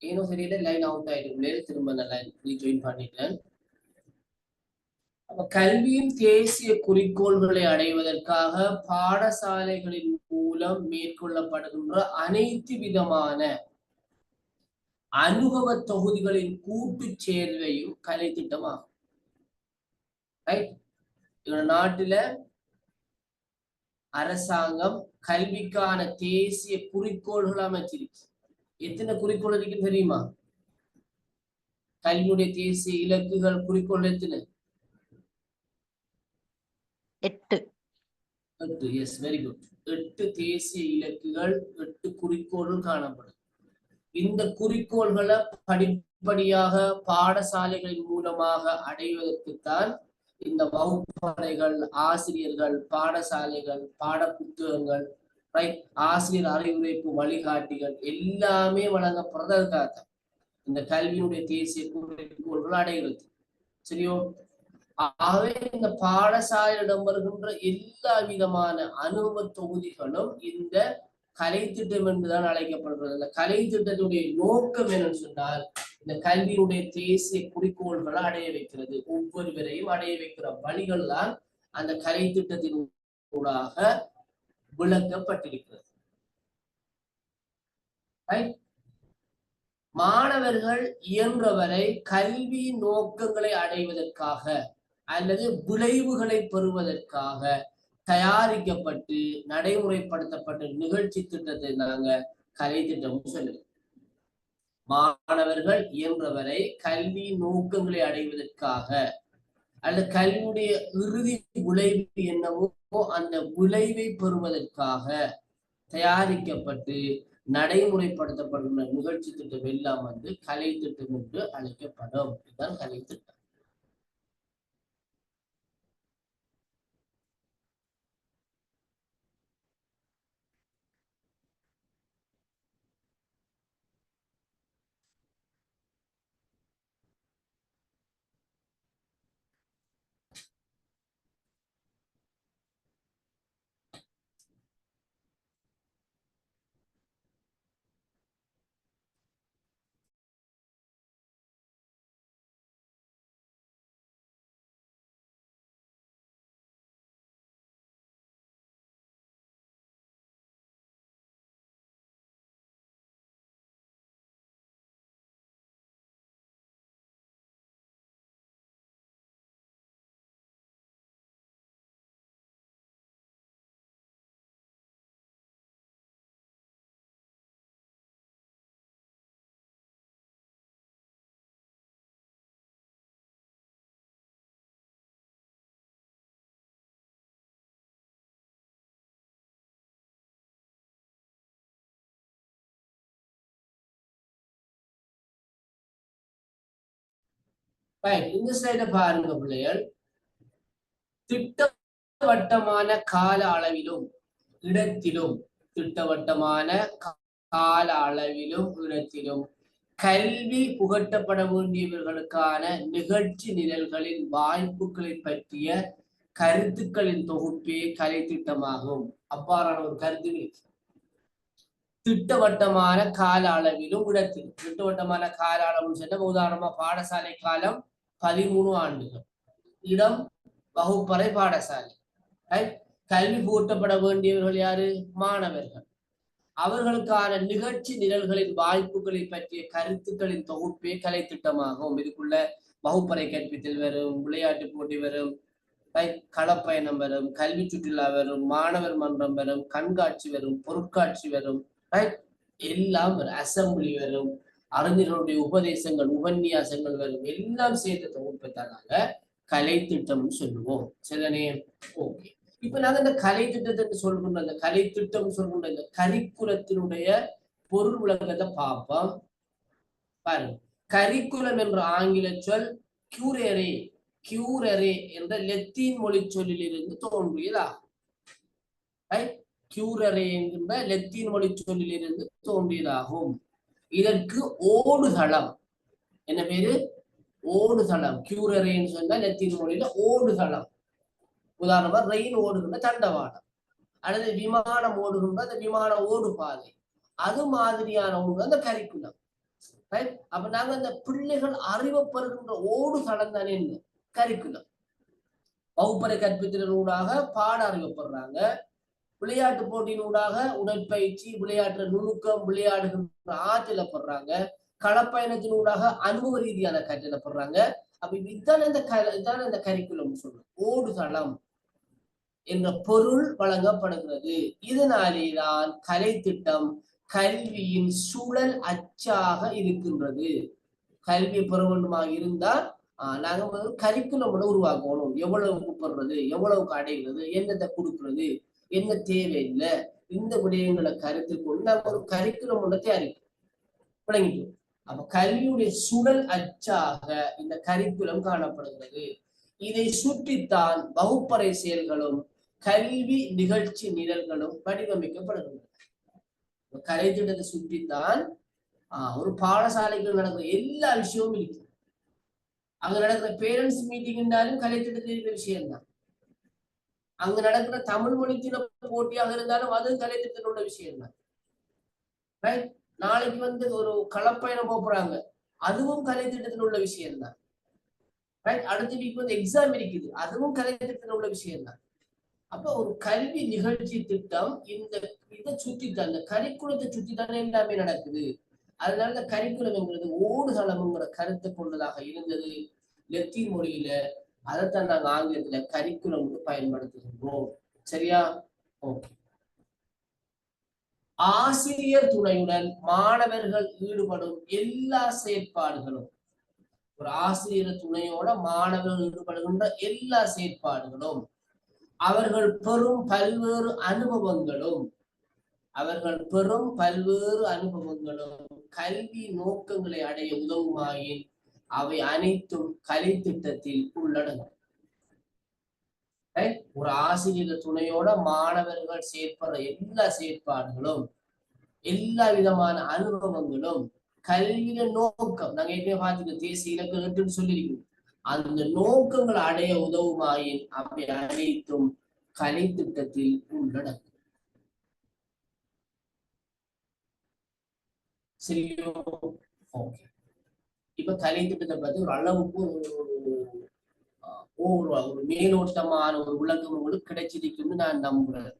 ஏனோ சரியில்லை, லைன் அவுட் ஆயிட்டு திரும்ப அந்த லைன் ரீஜாயின் பண்ணிட்டேன். அப்ப கல்வியின் தேசிய குறிக்கோள்களை அடைவதற்காக பாடசாலைகளின் மூலம் மேற்கொள்ளப்படுகின்ற அனைத்து விதமான அனுபவ தொகுதிகளின் கூட்டு சேர்வையும் கலை திட்டமாகும். நாட்டுல அரசாங்கம் கல்விக்கான தேசிய குறிக்கோள்கள் அமைச்சிருக்கு. எத்தனை குறிக்கோள் இருக்கு தெரியுமா? கல்வியுடைய தேசிய இலக்குகள் குறிக்கோள் எத்தனை?
8.
S, very good. 8 தேசிய இலக்குகள், 8 குறிக்கோள்கள் காணப்படும். இந்த குறிக்கோள்களை படிப்படியாக பாடசாலைகளின் மூலமாக அடைவதற்குத்தான் இந்த வகுப்பறைகள், ஆசிரியர்கள், பாடசாலைகள், பாட புத்தகங்கள், ஆசிரியர் அறிவுரைப்பு வழிகாட்டிகள் எல்லாமே வழங்கப்படுறதுக்காக இந்த கல்வியினுடைய தேசிய குறிக்கோள்கள் அடைகிறது. சரியோ? ஆகவே இந்த பாடசாலையிடம் வருகின்ற எல்லா விதமான அனுபவ தொகுதிகளும் இந்த கலை திட்டம் என்றுதான் அழைக்கப்படுகிறது. இந்த கலை திட்டத்துடைய நோக்கம் என்னன்னு சொன்னால் இந்த கல்வியினுடைய தேசிய குறிக்கோள்களை அடைய வைக்கிறது. ஒவ்வொருவரையும் அடைய வைக்கிற வழிகள் தான் அந்த கலை திட்டத்தின் ஊடாக விளக்கப்பட்டிருக்கிறது. மாணவர்கள் இயன்றவரை கல்வி நோக்கங்களை அடைவதற்காக அல்லது விளைவுகளை பெறுவதற்காக தயாரிக்கப்பட்டு நடைமுறைப்படுத்தப்பட்ட நிகழ்ச்சி திட்டத்தை நாங்க கலை திட்டம் சொல்லுவோம். மாணவர்கள் இயன்றவரை கல்வி நோக்கங்களை அடைவதற்காக அல்லது கல்வியுடைய இறுதி விளைவு என்னவோ அந்த விளைவை பெறுவதற்காக தயாரிக்கப்பட்டு நடைமுறைப்படுத்தப்படுகின்ற நிகழ்ச்சி திட்டம் எல்லாம் கலை திட்டம் என்று அழைக்கப்படும். இதுதான் கலை திட்டம். இந்த ஸ்லைட பாருங்க பிள்ளைகள். திட்டவட்டமான கால அளவிலும் இடத்திலும் திட்டவட்டமான கால அளவிலும் இடத்திலும் கல்வி புகட்டப்பட வேண்டியவர்களுக்கான நிகழ்ச்சி நிரல்களின் வாய்ப்புகளை பற்றிய கருத்துக்களின் தொகுப்பே கலை திட்டமாகும். அவ்வாறான ஒரு கருத்து திட்டவட்டமான கால அளவிலும் இடத்திலும். திட்டவட்டமான கால அளவு சொன்ன உதாரணமா பாடசாலை காலம் 13 ஆண்டுகள், இடம் வகுப்பறை பாடசாலை. கல்வி கூட்டப்பட வேண்டியவர்கள் யாரு? மாணவர்கள். அவர்களுக்கான நிகழ்ச்சி நிரல்களின் வாய்ப்புகளை பற்றிய கருத்துக்களின் தொகுப்பே கலை திட்டமாகும். இதுக்குள்ள வகுப்பறை கற்பித்தல் வரும், விளையாட்டு போட்டி வரும், களப்பயணம் வரும், கல்வி சுற்றுலா வரும், மாணவர் மன்றம் வரும், கண்காட்சி வரும், பொருட்காட்சி வரும், எல்லாம் வரும், அசம்பிளி வரும், அறிஞர்களுடைய உபதேசங்கள் உபன்யாசங்கள் வரும், எல்லாம் சேர்த்த தொகுப்பத்தானால கலை திட்டம் சொல்லுவோம். சரிதானே? ஓகே. இப்ப நாங்க இந்த கலை திட்டத்தை சொல்கின்ற அந்த கலை திட்டம் சொல்கின்ற இந்த கரிக்குலத்தினுடைய பொருள் விளக்கத்தை பார்ப்போம். பாருங்க, கரிக்குலம் என்ற ஆங்கில சொல் கியூரேரே, கியூரரே என்ற லத்தீன் மொழி சொல்லில் இருந்து தோன்றியதாகும். கியூரரே என்கின்ற லத்தீன் மொழி சொல்லில் இருந்து தோன்றியதாகும். இதற்கு ஓடுதளம், என்ன பேரு? ஓடுதளம். கியூரரேன்னு சொன்னா லத்தீன் மொழியில ஓடுதளம். உதாரணமா ரெயின் ஓடுகின்ற தண்டவாளம், அல்லது விமானம் ஓடுகின்ற அந்த விமான ஓடு பாதை, அது மாதிரியான ஒன்று அந்த கரிக்குலம். அப்ப நாங்க அந்த பிள்ளைகள் அறிவப்படுகின்ற ஓடுதளம் தானே கரிக்குலம். வகுப்பறை கற்பித்தலூடாக பாட அறிவப்படுறாங்க, விளையாட்டு போட்டியினூடாக உடற்பயிற்சி, விளையாட்டு நுணுக்கம், விளையாடுகின்ற ஆற்றலப்படுறாங்க, களப்பயணத்தினூடாக அனுபவ ரீதியான கற்றலப்படுறாங்க. அப்ப இதுதான் இந்த கரிக்குலம் சொல்றோம். ஓடுதளம் என்ற பொருள் வழங்கப்படுகிறது. இதனாலேதான் கலை திட்டம் கல்வியின் சூழல் அச்சாக இருக்கின்றது. கல்வி பெற வேண்டுமாக இருந்தால் நாங்க கரிக்குலம் உருவாக்கணும். எவ்வளவு கூப்பிடுறது, எவ்வளவுக்கு அடைகிறது, என்னத்தை கொடுக்கிறது, என்ன தேவையில்லை, இந்த விடயங்களை கருத்தில் கொண்டு நாம ஒரு கரிக்குலம் ஒன்றை தயாரிக்கணும். விளங்கிட்டோம். அப்ப கல்வியுடைய சுழல் அச்சாக இந்த கரிக்குலம் காணப்படுகிறது. இதை சுற்றித்தான் வகுப்பறை செயல்களும் கல்வி நிகழ்ச்சி நிரல்களும் வடிவமைக்கப்படுகின்றன. கலை திட்டத்தை சுற்றித்தான் ஒரு பாடசாலைகள் நடக்கிற எல்லா விஷயமும் இருக்கு. அங்க நடக்கிற பேரண்ட்ஸ் மீட்டிங்னாலும் கலை திட்டத்தில் இருக்கிற விஷயம்தான். அங்க நடக்கிற தமிழ் மொழி தின போட்டியாக இருந்தாலும் அது கலை திட்டத்தில் உள்ள விஷயம்தான். ரைட்? நாளைக்கு ஒரு களப்பயணம் போறாங்க, அதுவும் கலை திட்டத்தில் உள்ள விஷயம்தான். ரைட்? அடுத்த வீக் எக்ஸாம் இருக்குது, அதுவும் கலை திட்டத்தில் உள்ள விஷயம்தான். அப்ப ஒரு கல்வி நிகழ்ச்சி திட்டம் இதை சுற்றித்தான், இந்த கரிக்குலத்தை சுற்றித்தானே எல்லாமே நடக்குது. அதனால இந்த கரிக்குலம் என்கிறது ஓடுதளம்ங்கிற கருத்தை கொண்டதாக இருந்தது லத்தீன் மொழியில. அதைத்தான் நாங்க ஆங்கிலத்துல கரிக்குலம் பயன்படுத்துகின்றோம். சரியா? ஓகே. ஆசிரியர் துணையுடன் மாணவர்கள் ஈடுபடும் எல்லா செயற்பாடுகளும், ஒரு ஆசிரியர் துணையோட மாணவர்கள் ஈடுபடுகின்ற எல்லா செயற்பாடுகளும், அவர்கள் பெறும் பல்வேறு அனுபவங்களும் கல்வி நோக்கங்களை அடைய உதவுமாயின் அவை அனைத்தும் கலை திட்டத்தில் உள்ளடங்கும். ஒரு ஆசிரியர் துணையோட மாணவர்கள் செயற்படுற எல்லா செயற்பாடுகளும், எல்லா விதமான அனுபவங்களும், கல்வியில நோக்கம், நாங்க ஏற்கனவே பார்த்துக்கோம், தேசிய இலக்கு 8 சொல்லியிருக்கோம். அந்த நோக்கங்களை அடைய உதவுமாயின் அவை அனைத்தும் கலை திட்டத்தில் உள்ளடங்கும். சரியோ? ஓகே. இப்ப கலை திட்டத்தை பத்தி ஒரு அளவுக்கு ஒரு மேலோட்டமான ஒரு விளக்கம் உங்களுக்கு கிடைச்சிருக்குன்னு நான் நம்புறேன்.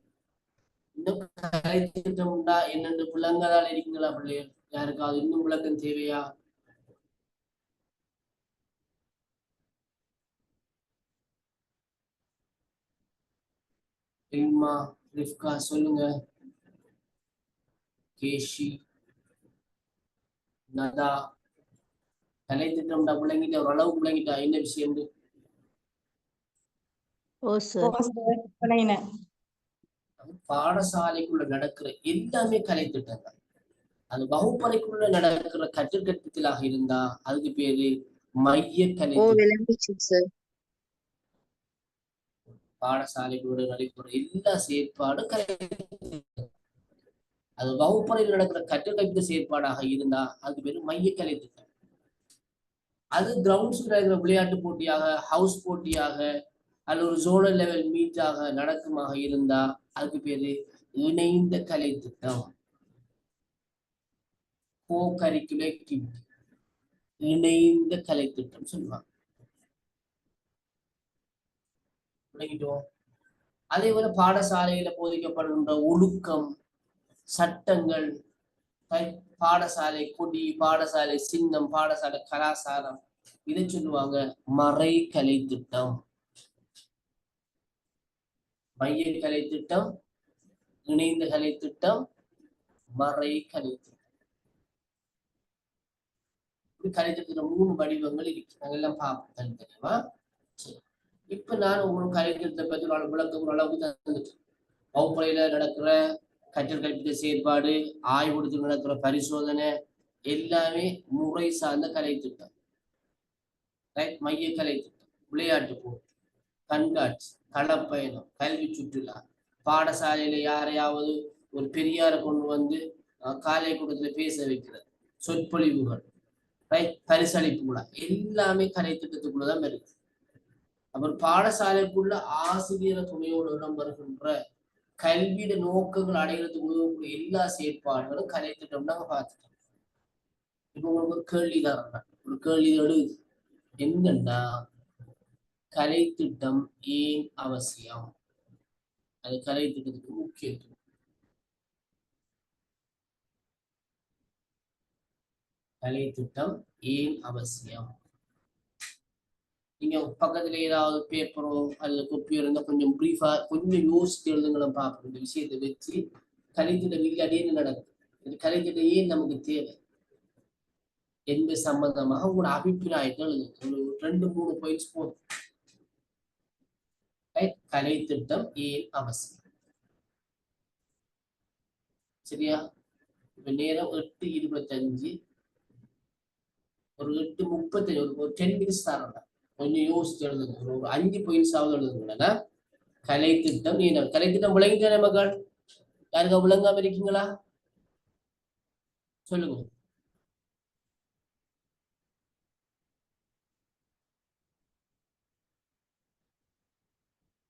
இன்னும் கலை திட்டம் உண்டா என்னென்று விளங்கதால் இருக்கீங்களா பிள்ளைகள்? யாருக்காவது இன்னும் விளக்கம் தேவையா? இல்மா, ரிஃப்கா சொல்லுங்க. கேஷி, நதா, கலை திட்டம்டா விளங்கிட்டா, ஒரு அளவுக்கு விளங்கிட்டா என்ன விஷயம்? பாடசாலைக்குள்ள நடக்கிற எல்லாமே கலை திட்டம் தான். அது வகுப்பறைக்குள்ள நடக்கிற கற்றற்கற்பித்தலாக இருந்தா அதுக்கு பேரு மைய கலை. பாடசாலைக்குள்ள நடைபெற எல்லா செயற்பாடும் கலை. அது வகுப்பறையில் நடக்கிற கற்றற்கற்பித்த செயற்பாடாக இருந்தா அதுக்கு பேரு மைய கலை திட்டம். அது கிரவுண்ட்ஸ் நடக்கிற விளையாட்டு போட்டியாக, ஹவுஸ் போட்டியாக, அல்ல ஒரு ஜோனல் லெவல் மீட்டாக நடக்குமாக இருந்தா அதுக்கு பேரு இணைந்த கலை திட்டம். கோ கரிக்குலர் ஆக்டிவிட்டி, இணைந்த கலை திட்டம் சொல்லுவாங்க. விளங்கிட்டோம். அதே போல பாடசாலையில போதிக்கப்படுகின்ற ஒழுக்கம், சட்டங்கள், பாடசாலை கொடி, பாடசாலை சின்னம், பாடசாலை கலாச்சாரம், இதை சொல்லுவாங்க மறை கலை திட்டம். மைய கலை திட்டம், இணைந்த கலை திட்டம், மறை கலை திட்டம். கலை திட்டத்துல 3 வடிவங்கள் இருக்கு. நாங்கெல்லாம் பார்ப்போம் தனித்தனியா. சரி, இப்ப நான் உங்களுக்கு கலை திட்டத்தை பற்றி விளக்கம் அளவுக்கு தந்துட்டேன். வகுப்பறையில நடக்கிற கற்றல் கற்பித்த செயற்பாடு, ஆய்வுடுத்து நடக்கிற பரிசோதனை எல்லாமே முறை சார்ந்த கலை திட்டம். மைய கலை திட்டம், விளையாட்டு போட்டி, கண்காட்சி, களப்பயணம், கல்வி சுற்றுலா, பாடசாலையில யாரையாவது ஒரு பெரியாரை கொண்டு வந்து காலை கூடத்துல பேச வைக்கிறது, சொற்பொழிவுகள், பரிசளிப்புகளா, எல்லாமே கலை திட்டத்துக்குள்ளதான் இருக்கு. அப்புறம் பாடசாலைக்குள்ள ஆசிரியர துணையோடு இடம்பெறுகின்ற கல்வியோட நோக்கங்கள் அடைகிறதுக்கு உதவக்கூடிய எல்லா செயற்பாடுகளும் கலை திட்டம் நாங்க பார்த்துட்டோம். இப்ப உங்களுக்கு ஒரு கேள்வி தான், ஒரு கேள்வி எழுது என்னன்னா, கலை திட்டம் ஏன் அவசியம்? அது கலை திட்டத்துக்கு முக்கியத்துவம். கலை திட்டம் ஏன் அவசியம்? நீங்க பக்கத்துல ஏதாவது பேப்பரோ அல்லது கொப்பியோ இருந்தா கொஞ்சம் பிரீஃபா கொஞ்சம் யோசிச்சு எழுதுங்களை பார்ப்போம். இந்த விஷயத்தை வச்சு கலைத்திட்டம் இல்லாட்டி என்ன நடக்கும், இந்த கலைத்திட்டம் ஏன் நமக்கு தேவை என்பது சம்பந்தமாக உங்களோட அபிப்பிராயத்தை எழுதுங்க. ஒரு 2-3 பாயிண்ட்ஸ் போதும். கலை திட்டம் ஏன் அவசியம்? சரியா? இப்ப நேரம் 8:25, ஒரு 8:35, ஒரு 10 மினிட்ஸ் தரேன். கொஞ்சம் யோசிச்சு எழுதுங்க. ஒரு 5 பாயிண்ட்ஸ் ஆகுது எழுதுங்களா? கலை திட்டம் ஏன்? கலை திட்டம் விளங்கிட்டானே மக்கள்? யாருக்கா விளங்காம இருக்கீங்களா? சொல்லுங்க.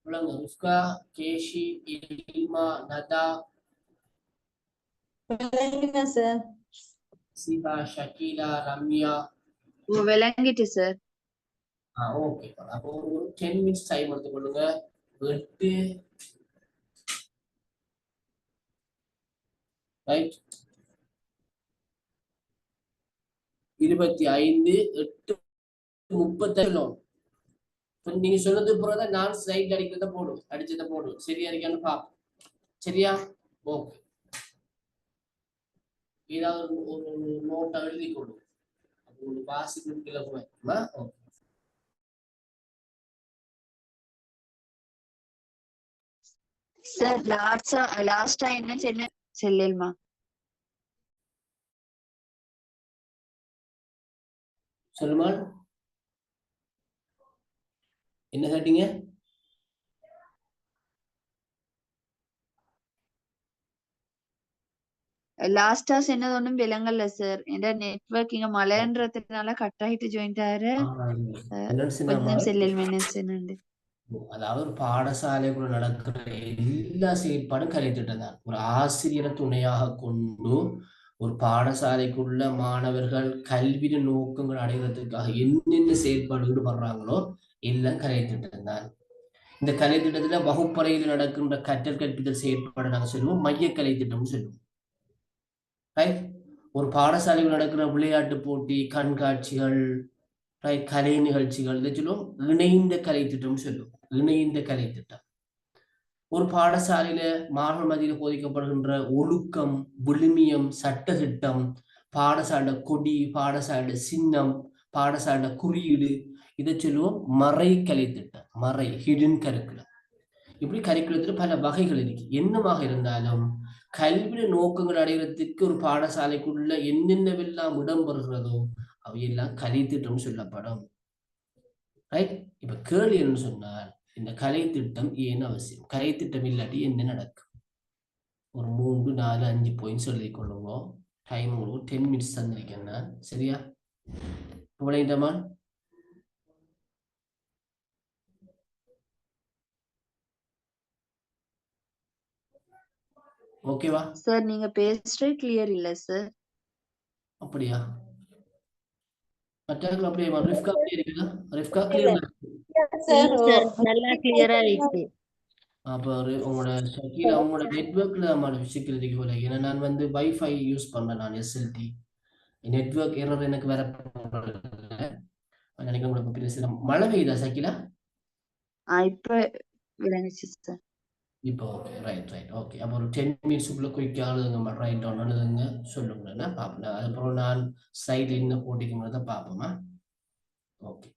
விளங்க. ருஸ்கா, கேஷி, இல்மா, நதா,
சார்.
சிவா, ஷக்கீலா, ரம்யா.
விளங்கிட்டு சார்.
ஓகே. அப்போ ஒரு 10 மினிட்ஸ் டைம் எடுத்துக்கொள்ளுங்க. 8 ரைட் 25 8:30 நீங்க சொன்னது பிறகு நான் ஸ்லைட் அடிக்கிறத போடுவேன், அடிச்சதை போடுவேன். சரியா இருக்கான்னு பாப்போம். சரியா? ஓகே. ஏதாவது ஒரு நோட்டை எழுதி கொள்ளும், உங்களுக்கு வாசிக்கிறதுல போவேன். ஓகே.
சார் லாஸ்டா என்ன செல்லுமா?
சொல்லுமா, என்ன கேட்டீங்க?
லாஸ்டா சொன்னது ஒன்றும் விளங்கல சார். என்ற நெட்வொர்க் இங்க மழைன்றதுனால கட் ஆகிட்டு ஜாயின்ட் ஆறு. கொஞ்சம் செல்லில் மெனசனுண்டு.
அதாவது ஒரு பாடசாலைக்குள்ள நடக்கிற எல்லா செயற்பாடும் கலை திட்டம் தான். ஒரு ஆசிரியரை துணையாக கொண்டு ஒரு பாடசாலைக்குள்ள மாணவர்கள் கல்வி நோக்கங்கள் அடைவதற்காக என்னென்ன செயற்பாடு ஈடுபடுறாங்களோ எல்லாம் கலை திட்டம் தான். இந்த கலை திட்டத்துல வகுப்பறையில் நடக்கின்ற கற்றல் கற்பித்தல் செயற்பாடு நாங்க சொல்லுவோம் மைய கலை திட்டம்னு சொல்லுவோம். ஒரு பாடசாலையில் நடக்கிற விளையாட்டு போட்டி, கண்காட்சிகள், கலை நிகழ்ச்சிகள், இதை சொல்லுவோம் இணைந்த கலை திட்டம் சொல்லுவோம். இணைந்த கலை திட்டம். ஒரு பாடசாலையில மாணவர் மத்தியில போதிக்கப்படுகின்ற ஒழுக்கம், விழுமியம், சட்ட திட்டம், பாடசாலை கொடி, பாடசாலை சின்னம், பாடசாலை குறியீடு, இதை சொல்லுவோம் மறை கலை திட்டம். மறை ஹிடன் கரிக்குலம். இப்படி கரிக்குலத்துல பல வகைகள் இருக்கு. என்னமாக இருந்தாலும் கல்வி நோக்கங்கள் அடைகிறதுக்கு ஒரு பாடசாலைக்குள்ள என்னென்னவெல்லாம் இடம்பெறுகிறதோ அவையெல்லாம் கலை திட்டம் சொல்லப்படும். ரைட்? இப்ப கேள்வி என்னன்னு சொன்னால், இந்த கலை திட்டம் ஏன் அவசியம்? கலை திட்டம் இல்லாட்டி என்ன நடக்கும்? ஒரு 3, 4, 5 பாயிண்ட்ஸ் எழுதி கொள்ளுவோம். டைம் உங்களுக்கு 10 மினிட்ஸ் தந்திருக்கேன் நான். சரியா? விளையாண்டமா? ஓகேவா
சார்? நீங்க பேசுறது கிளியர் இல்ல சார்.
அப்படியா? மற்றவர்கள் அப்படியே ரிஃப்கா அப்படியே இருக்குதா? ரிஃப்கா
இல்ல
கிளியர்.
சார்
இல்ல சார் நல்லா கிளியரா இருக்கு.
அப்போ உங்களோட கீழே உங்களோட நெட்ஒர்க்ல நம்ம சிக்கிறதுக்கு போல. ஏன்னா நான் வந்து வைஃபை யூஸ் பண்ணேன், நான் எஸ்எல்டி. நெட்வொர்க் எரர் எனக்கு வர நினைக்க உங்களுக்கு பெரிய மழை பெய்யுதா சக்கிலா?
இப்ப விளங்குச்சு சார்.
இப்போ ஓகே, ரைட் ரைட் ஓகே. அப்போ ஒரு 10 மினிட்ஸுக்குள்ள குயிக்காக எழுதுங்க, ரைட் டவுன் எழுதுங்க, சொல்லுங்க பார்ப்போம். அதுக்கப்புறம் நான் ஸ்லைடில் என்ன போட்டிருக்கோங்கிறத பார்ப்போமா? ஓகே.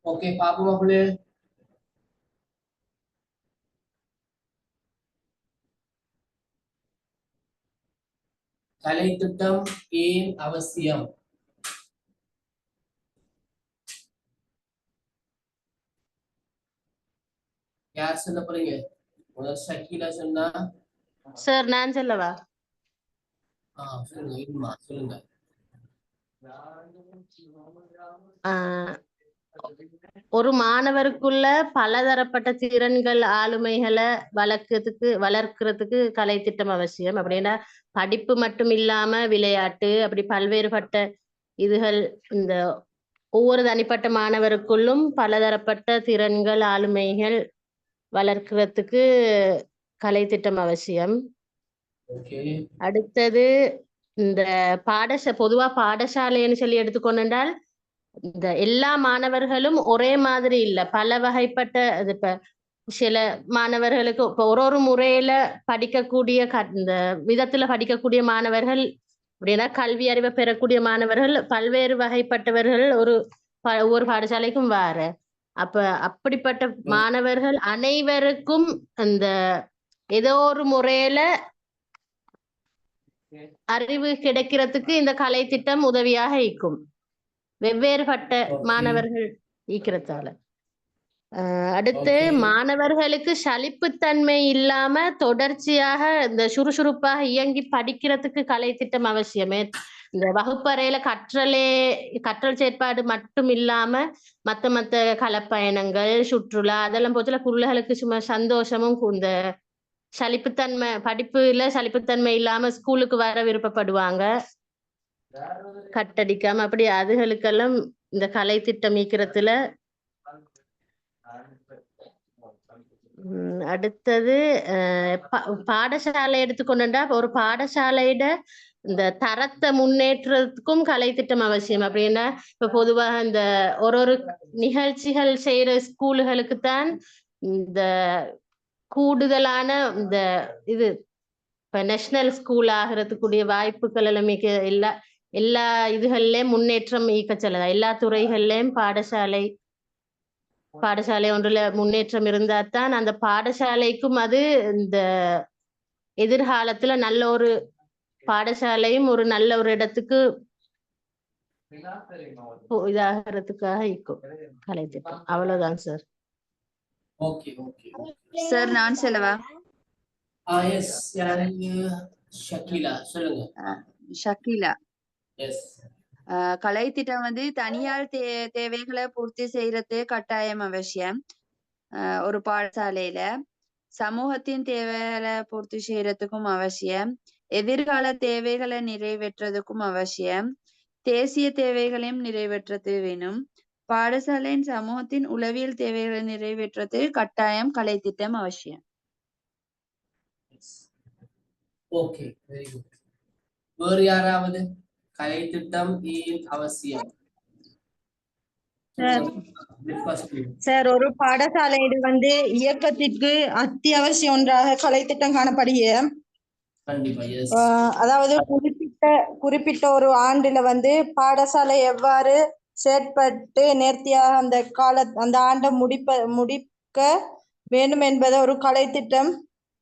ஓகே பாப்போம் மக்களே. கலை திட்டம் ஏன் அவசியம்? யார் சொல்ல போறீங்க? முதல் ஷக்கீலா சொன்னா.
சார் நான் சொல்லவா?
சொல்லுங்க இம்மா சொல்லுங்க.
ஒரு மாணவருக்குள்ள பலதரப்பட்ட திறன்கள் ஆளுமைகளை வளர்க்கறதுக்கு கலை திட்டம் அவசியம். அப்படின்னா படிப்பு மட்டும் இல்லாம விளையாட்டு அப்படி பல்வேறுபட்ட இதுகள் இந்த ஒவ்வொரு தனிப்பட்ட மாணவருக்குள்ளும் பலதரப்பட்ட திறன்கள் ஆளுமைகள் வளர்க்கறதுக்கு கலை திட்டம் அவசியம். அடுத்தது இந்த பொதுவா பாடசாலைன்னு சொல்லி எடுத்துக்கொண்டால் இந்த எல்லா மாணவர்களும் ஒரே மாதிரி இல்ல, பல வகைப்பட்ட இப்ப சில மாணவர்களுக்கு இப்ப ஒரு முறையில படிக்கக்கூடிய இந்த விதத்துல படிக்கக்கூடிய மாணவர்கள் அப்படின்னா கல்வி அறிவை பெறக்கூடிய மாணவர்கள் பல்வேறு வகைப்பட்டவர்கள் ஒவ்வொரு பாடசாலைக்கும் வார. அப்ப அப்படிப்பட்ட மாணவர்கள் அனைவருக்கும் அந்த ஏதோ ஒரு முறையில அறிவு கிடைக்கிறதுக்கு இந்த கலை திட்டம் உதவியாக இருக்கும். வெவ்வேறுபட்ட மாணவர்கள் ஈக்கிறதால. அடுத்து மாணவர்களுக்கு சலிப்புத்தன்மை இல்லாம தொடர்ச்சியாக இந்த சுறுசுறுப்பாக இயங்கி படிக்கிறதுக்கு கலை திட்டம் அவசியமே. இந்த வகுப்பறையில கற்றல் செயற்பாடு மட்டும் இல்லாம மத்த களப்பயணங்கள் சுற்றுலா அதெல்லாம் போச்சுல பிள்ளைகளுக்கு சும்மா சந்தோஷமும் இந்த படிப்புல சலிப்புத்தன்மை இல்லாம ஸ்கூலுக்கு வர விருப்பப்படுவாங்க, கட்டடிக்காம. அப்படி அதுகளுக்கெல்லாம் இந்த கலை திட்டம் ஈக்கிறதுல. அடுத்தது பாடசாலை எடுத்துக்கொண்டா ஒரு பாடசாலையிட இந்த தரத்தை முன்னேற்றத்துக்கும் கலை திட்டம் அவசியம். அப்படின்னா இப்ப பொதுவாக இந்த ஒரு நிகழ்ச்சிகள் செய்யற ஸ்கூலுகளுக்குத்தான் இந்த கூடுதலான இந்த இது இப்ப நேஷனல் ஸ்கூல் ஆகிறதுக்குரிய வாய்ப்புகள் எல்லாம் எல்லா இதுகள்லயும் முன்னேற்றம் ஈக்கச்சல்லதா. எல்லா துறைகள்லயும் பாடசாலை ஒன்றுல முன்னேற்றம் இருந்தாதான் அந்த பாடசாலைக்கும் அது இந்த எதிர்காலத்துல நல்ல ஒரு பாடசாலையும் ஒரு நல்ல ஒரு இடத்துக்கு இதாகிறதுக்காக இருக்கும் கலை திட்டம். அவ்வளவுதான் சார்.
சார் நான் சொல்லவா? ஷக்கீலா. கலை திட்டம் வந்து தனியார் தேவைகளை பூர்த்தி செய்யறது கட்டாயம் அவசியம். ஒரு பாடசாலையில சமூகத்தின் தேவைகளை பூர்த்தி செய்யறதுக்கும் அவசியம், எதிர்கால தேவைகளை நிறைவேற்றதுக்கும் அவசியம், தேசிய தேவைகளையும் நிறைவேற்றது வேணும். பாடசாலையின் சமூகத்தின் உளவியல் தேவைகளை நிறைவேற்றது கட்டாயம் கலை திட்டம் அவசியம்.
Okay, very good. வேறு யாராவது கலை திட்டம் ஏன் அவசியம்?
சார், ஒரு பாடசாலையில் வந்து இயக்கத்திற்கு அத்தியாவசிய ஒன்றாக கலை திட்டம் காணப்படுகிறது. அதாவது குறிப்பிட்ட ஒரு ஆண்டுல வந்து பாடசாலை எவ்வாறு செயற்பட்டு நேர்த்தியாக அந்த ஆண்டை முடிக்க வேண்டும் என்பதை ஒரு கலை திட்டம்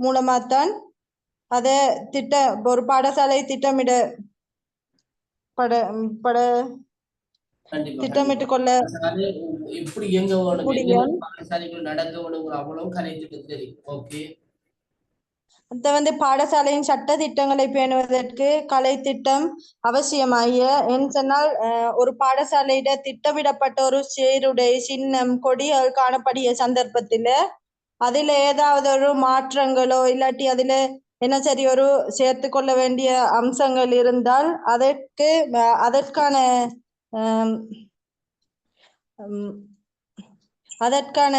மூலமாத்தான் அதை ஒரு பாடசாலை திட்டமிட்டு கொள்ள
எப்படி இயங்க வேணும், பாடசாலைகள் நடக்க வேணுங்கிற அவ்வளவு கலை திட்டம் தெரியும். ஓகே,
அந்த வந்து பாடசாலையின் சட்ட திட்டங்களை பேணுவதற்கு கலை திட்டம் அவசியமாகிய என்று சொன்னால், ஒரு பாடசாலையிட திட்டமிடப்பட்ட ஒரு சீருடை சின்னம் கொடிகள் காணப்படிய சந்தர்ப்பத்தில் அதில் ஏதாவது ஒரு மாற்றங்களோ இல்லாட்டி அதில் என்ன சரி ஒரு சேர்த்து கொள்ள வேண்டிய அம்சங்கள் இருந்தால் அதற்கான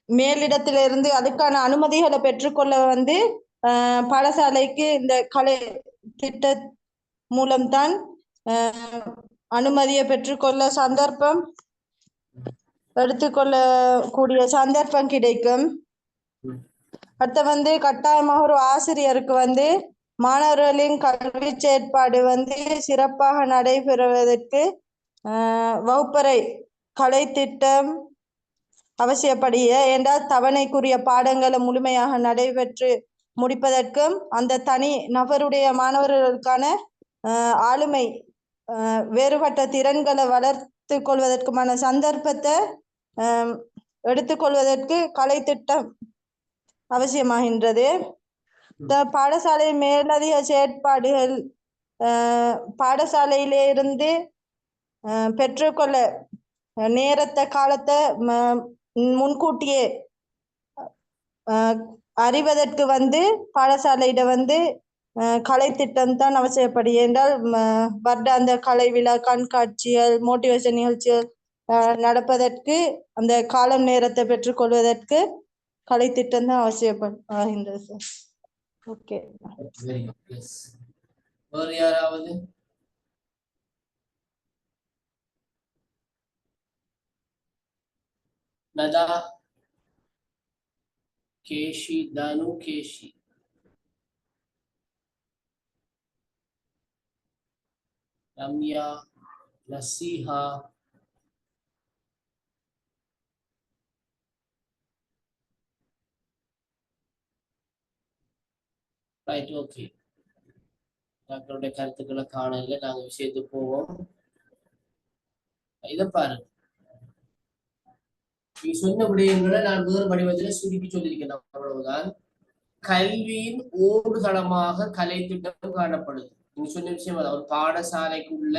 மேலிடத்திலிருந்து அதுக்கான அனுமதிகளை பெற்றுக்கொள்ள வந்து பாடசாலைக்கு இந்த கலை திட்ட மூலம்தான் அனுமதியை பெற்றுக்கொள்ள எடுத்துக்கொள்ளக்கூடிய சந்தர்ப்பம் கிடைக்கும். அடுத்த வந்து கட்டாயமாக ஒரு ஆசிரியருக்கு வந்து மாணவர்களின் கல்வி செயற்பாடு வந்து சிறப்பாக நடைபெறுவதற்கு வகுப்பறை கலை திட்டம் அவசியப்படுகிற என்றால் தவணைக்குரிய பாடங்களை முழுமையாக நடைபெற்று முடிப்பதற்கும் அந்த தனி நபருடைய மாணவர்களுக்கான ஆளுமை வேறுபட்ட திறன்களை வளர்த்து கொள்வதற்குமான சந்தர்ப்பத்தை எடுத்துக்கொள்வதற்கு கலை திட்டம் அவசியமாகின்றது. பாடசாலை மேலதிக செயற்பாடுகள் பாடசாலையிலே இருந்து பெற்றுக்கொள்ள நேரத்தை காலத்தை முன்கூட்டியே அறிவதற்கு வந்து பாடசாலையிட வந்து கலை திட்டம் தான் அவசியப்படி என்றால் வருடாந்த கலை விழா கண்காட்சிகள் மோட்டிவேஷன் நிகழ்ச்சிகள் நடப்பதற்கு அந்த காலம் நேரத்தை பெற்றுக்கொள்வதற்கு கலை திட்டம் தான் அவசியப்படுகின்றது சார். ஓகே,
வேறு யாராவது? நதா, கேஷி, தானு, கேஷி. Ramya, Naseeha, right, okay. டாக்டருடைய கருத்துக்களை காணல, நாங்க விஷயத்துக்கு போவோம். இதை பாருங்க, நீ சொன்ன விடயங்களை நான் வேறு வடிவத்தில் சுருக்கி சொல்லியிருக்கேன். அவ்வளவுதான். கல்வியின் ஓடுதளமாக கலை திட்டம் காணப்படுது. நீங்க சொன்ன விஷயம் ஒரு பாடசாலைக்குள்ள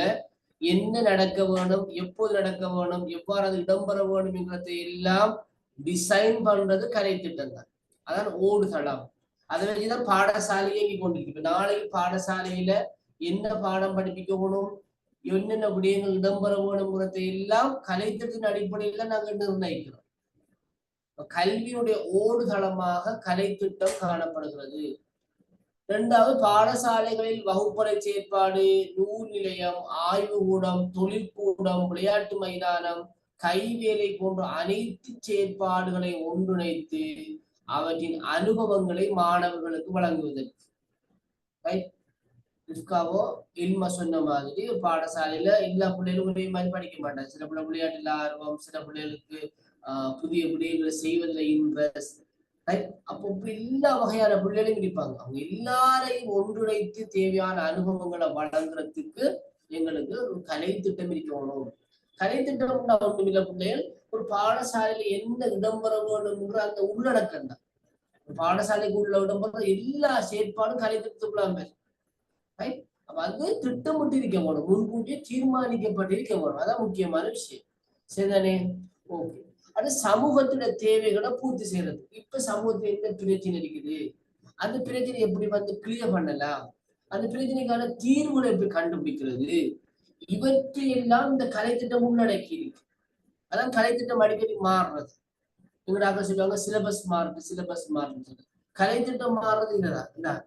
என்ன நடக்க வேணும், எப்போது நடக்க வேணும், எவ்வாறு அது இடம்பெற வேணும் என்கிறதை எல்லாம் டிசைன் பண்றது கலை திட்டம் தான். அதான் ஓடுதளம். அதை வச்சுதான் பாடசாலையை இங்கே கொண்டிருக்கு. நாளைக்கு பாடசாலையில என்ன பாடம் படிப்பிக்கணும், என்னென்ன விடயங்கள் இடம்பெற வேணுங்கிறதை எல்லாம் கலைத்திட்டத்தின் அடிப்படையில நாங்கள் நிர்ணயிக்கிறோம். கல்வியுடைய ஓடுதளமாக கலை திட்டம் காணப்படுகிறது. இரண்டாவது, பாடசாலைகளில் வகுப்பறை செயற்பாடு, நூல் நிலையம், ஆய்வுக்கூடம், தொழிற்கூடம், விளையாட்டு மைதானம், கைவேலை போன்ற அனைத்து செயற்பாடுகளை ஒன்றிணைத்து அவற்றின் அனுபவங்களை மாணவர்களுக்கு வழங்குவதற்கு. இல்மா சொன்ன மாதிரி பாடசாலையில எல்லா பிள்ளைகளும் ஒரே மாதிரி படிக்க மாட்டாங்க. சில பிள்ளை விளையாட்டுல ஆர்வம், சில பிள்ளைகளுக்கு புதிய விடயங்களை செய்வதில் இன்ட்ரெஸ்ட். அப்போ எல்லா வகையான பிள்ளைகளையும் இருப்பாங்க. அவங்க எல்லாரையும் ஒன்றிணைத்து தேவையான அனுபவங்களை வழங்குறதுக்கு எங்களுக்கு ஒரு கலை திட்டம் இருக்கணும். கலை திட்டம் ஒன்றுமில்ல, பிள்ளைகள் ஒரு பாடசாலையில என்ன இடம்பெற வேணும்ன்ற அந்த உள்ளடக்கம் தான். பாடசாலைக்கு உள்ள இடம்பெற எல்லா செயற்பாடும் கலை திட்டத்துக்குள்ள அப்ப அது திட்டமிட்டு இருக்க வேணும், முன்கூட்டியே தீர்மானிக்கப்பட்டிருக்க வேணும். அதான் முக்கியமான விஷயம். சரிதானே? ஓகே. அது சமூகத்துல தேவைகளை பூர்த்தி செய்யறது. இப்ப சமூகத்துல என்ன பிரச்சனை இருக்குது, அந்த பிரச்சனை எப்படி வந்து கிளியர் பண்ணலாம், அந்த பிரச்சனைக்கான தீர்வுகளை எப்படி கண்டுபிடிக்கிறது, இவற்றையெல்லாம் இந்த கலை திட்டம் உள்ளடக்கி இருக்கு. அதான் கலை திட்டம் அடிக்கடி மாறுறது. எங்கடாக்க சொல்லுவாங்க சிலபஸ் மாறுது. கலை திட்டம் மாறுறது இதுதான்.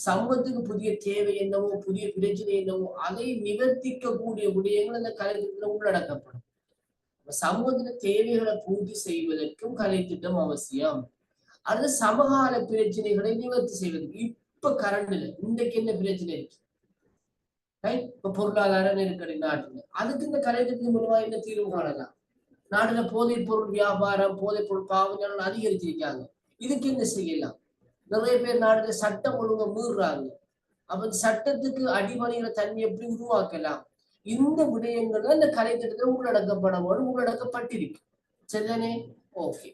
சமூகத்துக்கு புதிய தேவை என்னவோ, புதிய பிரச்சனை என்னவோ, அதை நிவர்த்திக்க கூடிய விடயங்கள் அந்த கலை திட்டத்தில் உள்ளடக்கப்படும். சமூகத்தின தேவைகளை பூர்த்தி செய்வதற்கும் கலை திட்டம் அவசியம். அது சமகால பிரச்சனைகளை நிவர்த்தி செய்வதற்கு. இப்ப கரண்ட்ல இன்றைக்கு என்ன பிரச்சனை இருக்கு, இப்ப பொருளாதார நெருக்கடி நாட்டுல, அதுக்கு இந்த கலை திட்டத்தின் மூலமா என்ன தீர்வு காணலாம்? நாட்டுல போதைப் பொருள் வியாபாரம், போதைப் பொருள் பாவனைகள் அதிகரிச்சிருக்காங்க. இதுக்கு என்ன செய்யலாம்? நிறைய பேர் நாட்டுல சட்டம் ஒழுங்க மீறுறாங்க. அப்ப சட்டத்துக்கு அடிமணிகிற தன்மை எப்படி உருவாக்கலாம்? இந்த விடயங்கள் இந்த கலை திட்டத்தில் உள்ளடக்கப்பட்டிருக்கு. சரிதானே? ஓகே.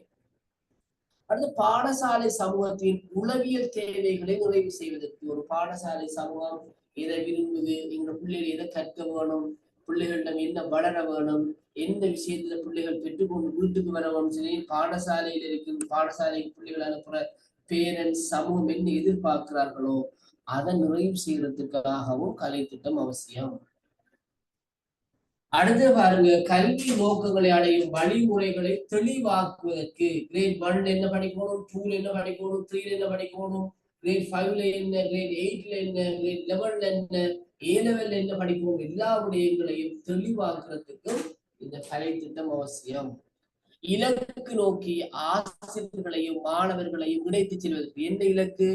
அடுத்து, பாடசாலை சமூகத்தின் உளவியல் தேவைகளை நிறைவு செய்வதற்கு ஒரு பாடசாலை சமூகம் எதை விரும்புது, எங்க பிள்ளைகள் எதை கற்க வேணும், பிள்ளைகளிடம் என்ன வளர வேணும், எந்த விஷயத்துல பிள்ளைகள் பெற்றுக்கொண்டு வீட்டுக்கு வர வேணும் சொல்லி பாடசாலையில இருக்கு. பாடசாலைக்கு பிள்ளைகள் அனுப்புற பேரண்ட்ஸ் சமூகம் என்ன எதிர்பார்க்கிறார்களோ அதை நிறைவு செய்யறதுக்காகவும் கலை திட்டம் அவசியம். அடுத்து பாருங்க, கல்வி நோக்கங்களை அடையும் வழிமுறைகளை தெளிவாக்குவதற்கு கிரேட் 1 என்ன படிக்கணும், 2 என்ன படிக்கணும், 3 என்ன படிக்கணும், கிரேட் 5 என்ன, கிரேட் 8 என்ன, கிரேட் 11 என்ன, A-level என்ன படிக்கணும், எல்லா விடயங்களையும் தெளிவாக்குறதுக்கும் இந்த கலை திட்டம் அவசியம். இலக்கு நோக்கி ஆசிரியர்களையும் மாணவர்களையும் இணைத்து செல்வதற்கு. எந்த இலக்கு?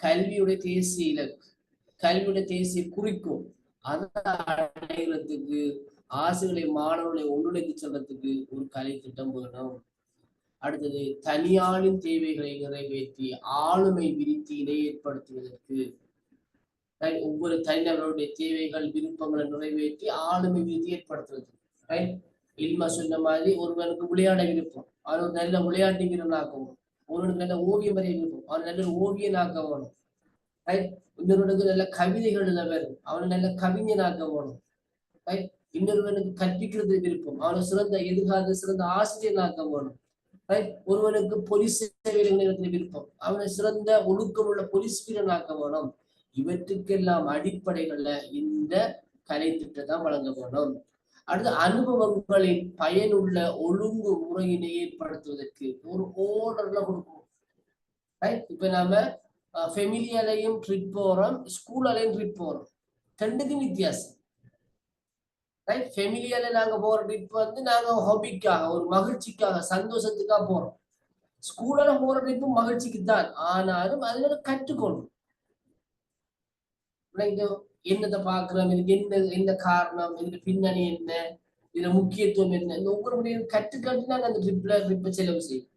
கல்வியுடைய தேசிய இலக்கு, கல்வியுடைய தேசிய குறிக்கோள், அதை அடைகிறதுக்கு ஆசிரியர்களை மாணவர்களை ஒன்றிணைத்து செல்றதுக்கு ஒரு கலை திட்டம் வேணும். அடுத்தது தனியாளின் தேவைகளை நிறைவேற்றி ஆளுமை விருத்தியினை ஏற்படுத்துவதற்கு, ஒவ்வொரு தனிநபருடைய தேவைகள் விருப்பங்களை நிறைவேற்றி ஆளுமை விருத்தி ஏற்படுத்துவது. இல்மா சொன்ன மாதிரி ஒருவனுக்கு விளையாட விருப்பம், அவன் ஒரு நல்ல விளையாட்டு வீரனாகவும், ஒருவனுக்கு நல்ல ஓவியம் வரைய விருப்பம், அவன் நல்ல ஓவியனாக்க வேணும். இன்னொருவனுக்கு நல்ல கவிதைகள் எழுத வேணும், அவன் நல்ல கவிஞனாக்க வேணும். இன்னொருவனுக்கு கற்பிக்கிறது விருப்பம், அவனை சிறந்த எதிர்கால சிறந்த ஆசிரியனாக்க வேணும். ஒருவனுக்கு போலீஸ் சேவையில் விருப்பம், அவனை சிறந்த ஒழுக்கமுள்ள போலீஸ் வீரனாக்க வேணும். இவற்றுக்கெல்லாம் அடிப்படைகள்ல இந்த கலை திட்டத்தை வழங்க வேணும். அடுத்து அனுபவங்களின் பயனுள்ள ஒழுங்கு முறையினை ஏற்படுத்துவதற்கு ஒரு ஓர்டர்ல கொடுக்கணும். இப்ப நாம ஃபெமிலியாலையும் ட்ரிப் போறோம், ஸ்கூலாலையும் ட்ரிப் போறோம், ரெண்டுக்கும் வித்தியாசம். ஃபெமிலியால நாங்க போற ட்ரிப் வந்து நாங்க ஹாபிக்காக ஒரு மகிழ்ச்சிக்காக சந்தோஷத்துக்காக போறோம். ஸ்கூலால போற ட்ரிப்பு மகிழ்ச்சிக்கு தான், ஆனாலும் அதுல கற்றுக்கணும். என்னத்தை பாக்குறோம், இதுக்கு என்ன காரணம், இதுக்கு பின்னணி என்ன, இதுல முக்கியத்துவம் என்ன, இந்த ஒவ்வொரு முறையும் கற்றுக்கட்டு நாங்க அந்த ட்ரிப்பை செலவு செய்யும்.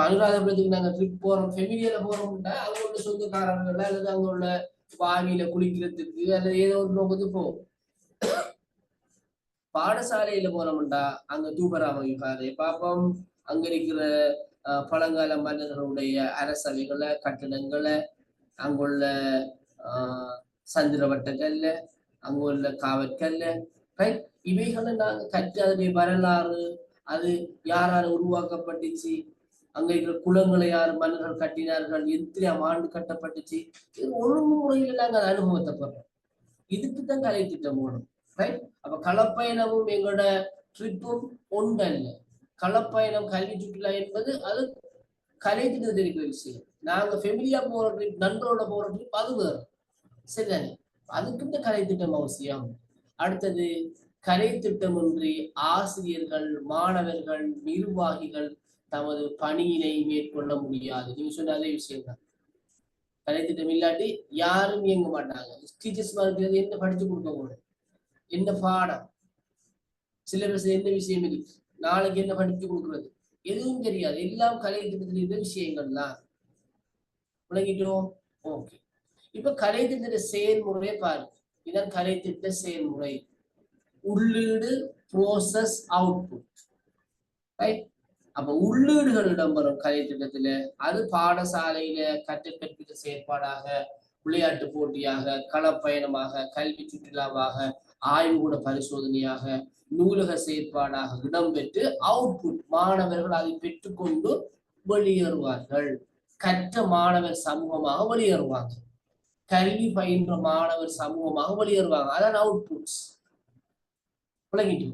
அனுராதபுரத்துக்கு நாங்க ட்ரிப் போறோம், ஃபெமிலியால போறோம்னா அங்க உள்ள சொந்தக்காரர்கள் அல்லது அங்க உள்ள வாவியில குளிக்கிறதுக்கு அல்லது ஏதோ ஒரு நோக்கத்துக்கு போவோம். பாடசாலையில போனோம்டா அங்க தூபராம விகாரை பார்ப்போம், அங்க இருக்கிற பழங்கால மன்னர்களுடைய அரசவைகளை, கட்டடங்களை, அங்குள்ள சந்திரவட்டங்கள்ல, அங்குள்ள காவற்கல்ல, இவைகளை நாங்க கற்று அதனுடைய வரலாறு, அது யாரால உருவாக்கப்பட்டுச்சு, அங்க இருக்கிற குளங்களை யார் மன்னர்கள் கட்டினார்கள், எத்தனையாம் ஆண்டு கட்டப்பட்டுச்சு, ஒழுங்கு முறையில நாங்க அந்த அனுபவத்தை பெறோம். இதுக்குத்தான் கலை திட்டம் போகணும். அப்ப களப்பயணமும் எங்களோட ட்ரிப்பும் ஒன்றல்ல. களப்பயணம் கல்வி சுற்றுலா என்பது அது கலை திட்டத்தில் இருக்கிற விஷயம். நாங்க ஃபெமிலியா போற ட்ரிப், நண்பரோட போற ட்ரிப் அது வேறு. சரிதானே? அதுக்கு இந்த கலை திட்டம் அவசியம். அடுத்தது கலை திட்டமின்றி ஆசிரியர்கள், மாணவர்கள், நிர்வாகிகள் தமது பணியினை மேற்கொள்ள முடியாது. நீங்க சொன்ன அதே விஷயம் தான். கலை திட்டம் இல்லாட்டி யாரும் இயங்க மாட்டாங்க. டீச்சர்ஸ் இருக்கிறது என்ன படிச்சு கொடுக்க போறோம், என்ன பாடம், சிலபஸ் என்ன விஷயம் இருக்கு, நாளைக்கு என்ன படிச்சு கொடுக்கறது, எதுவும் தெரியாது. எல்லாம் கலை திட்டத்தில் இருந்த விஷயங்கள் தான். விளங்கிட்டோம்? ஓகே. இப்ப கலை திட்ட செயல்முறையை பாருங்க. இதான் கலை திட்ட செயல்முறை. உள்ளீடு, ப்ரோசஸ், அவுட்புட். அப்ப உள்ளீடுகள் இடம்பெறும் கலை திட்டத்துல. அது பாடசாலையில கற்பித்த செயற்பாடாக, விளையாட்டு போட்டியாக, களப்பயணமாக, கல்வி சுற்றுலாவாக, ஆய்வுகூட பரிசோதனையாக, நூலக செயற்பாடாக இடம்பெற்று அவுட்புட் மாணவர்கள் அதை பெற்றுக்கொண்டு வெளியேறுவார்கள். கற்ற மாணவர் சமூகமாக வெளியேறுவாங்க, கல்வி பயின்ற மாணவர் சமூகமாக வெளியேறுவாங்க. அதான் அவுட்புட்ஸ். விளங்கிட்டு?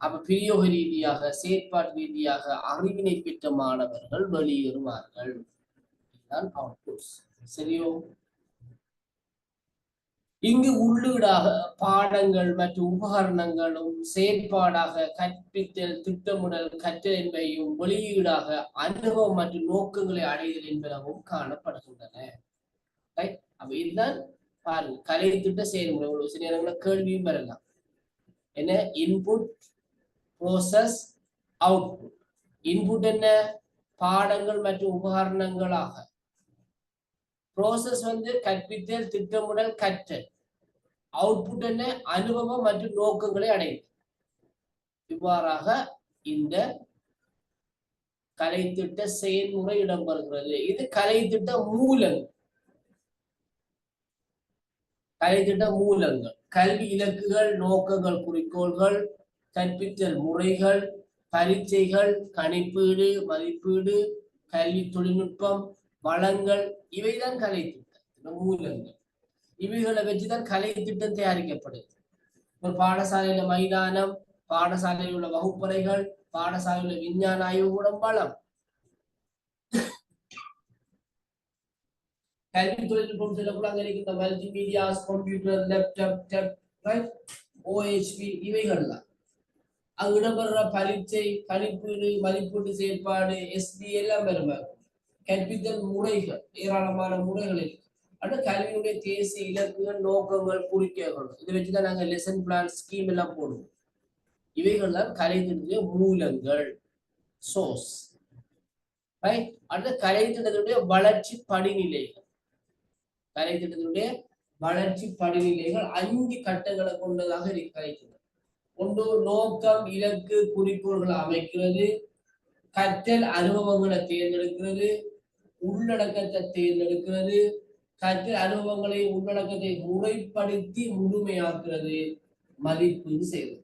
அப்ப பிரயோக ரீதியாக, செயற்பாட்டு ரீதியாக அறிவினை பெற்ற மாணவர்கள் வெளியேறுவார்கள். இதுதான் அவுட்புட்ஸ். சரியோ? இங்கு உள்ளீடாக பாடங்கள் மற்றும் உபகரணங்களும், செயற்பாடாக கற்பித்தல், திட்டமிடல், கற்றல் என்பதையும், வெளியீடாக அனுபவம் மற்றும் நோக்கங்களை அடைதல் என்பனவும் காணப்படுகின்றன. அப்ப இதுதான் பாருங்க கலை திட்ட செயல்முறை. ஒரு சில நேரங்களில் கேள்வியும் வரலாம். என்ன? Input, process, output. இன்புட் என்ன? பாடங்கள் மற்றும் உபகரணங்களாக. ப்ரோசஸ் வந்து கற்பித்தல், திட்டமிடல், கற்றல். அவுட்புட் என்ன? அனுபவம் மற்றும் நோக்கங்களை அடையும். இவ்வாறாக இந்த கலை திட்ட செயல்முறை இடம்பெறுகிறது. இது கலை திட்ட மூலங்கள். கலை திட்ட மூலங்கள்: கல்வி இலக்குகள், நோக்கங்கள், குறிக்கோள்கள், கற்பித்தல் முறைகள், பரீட்சைகள், கணிப்பீடு, மதிப்பீடு, கல்வி தொழில்நுட்பம், வளங்கள். இவைதான் கலை திட்ட மூலங்கள். இவைகளை வச்சுதான் கலை திட்டம் தயாரிக்கப்படுது. ஒரு பாடசாலையில மைதானம், பாடசாலையில் உள்ள வகுப்பறைகள், பாடசாலையில் உள்ள விஞ்ஞான ஆய்வுக்கூடம், வளம். கல்வி தொழில்நுட்பம் சொல்லக்கூட அங்க இருக்கின்ற மல்டிமீடியாஸ், கம்ப்யூட்டர், லேப்டாப், OHP இவைகள் தான். அங்கு இடம்பெற பரீட்சை, கணிப்பீடு, மதிப்பீட்டு செயற்பாடு, SD எல்லாம் பெறுவாங்க. கற்பித்தல் முறைகள் ஏராளமான முறைகள் இருக்கு. அடுத்து கல்வியினுடைய தேசிய இலக்குகள், நோக்கங்கள், குறிக்கோள்கள், இதை வச்சுதான் நாங்க லெசன் பிளான் ஸ்கீம் எல்லாம் போடுவோம். இவைகள் தான் கலைத்திட்டத்தினுடைய மூலங்கள், சோர்ஸ். அடுத்து கலைத்திட்டத்தினுடைய வளர்ச்சி படிநிலைகள். கலைத்திட்டத்தினுடைய வளர்ச்சி படிநிலைகள் 5 கட்டங்களை கொண்டதாக இருக்கு கலைத்திட்டம். ஒன்று நோக்கம், இலக்கு, குறிக்கோள்களை அமைக்கிறது, கற்றல் அனுபவங்களை தேர்ந்தெடுக்கிறது, உள்ளடக்கத்தை தேர்ந்தெடுக்கிறது, கற்றல் அனுபவங்களை உள்ளடக்கத்தை முறைப்படுத்தி முழுமையாக்குறது, மதிப்பீடு செய்வது.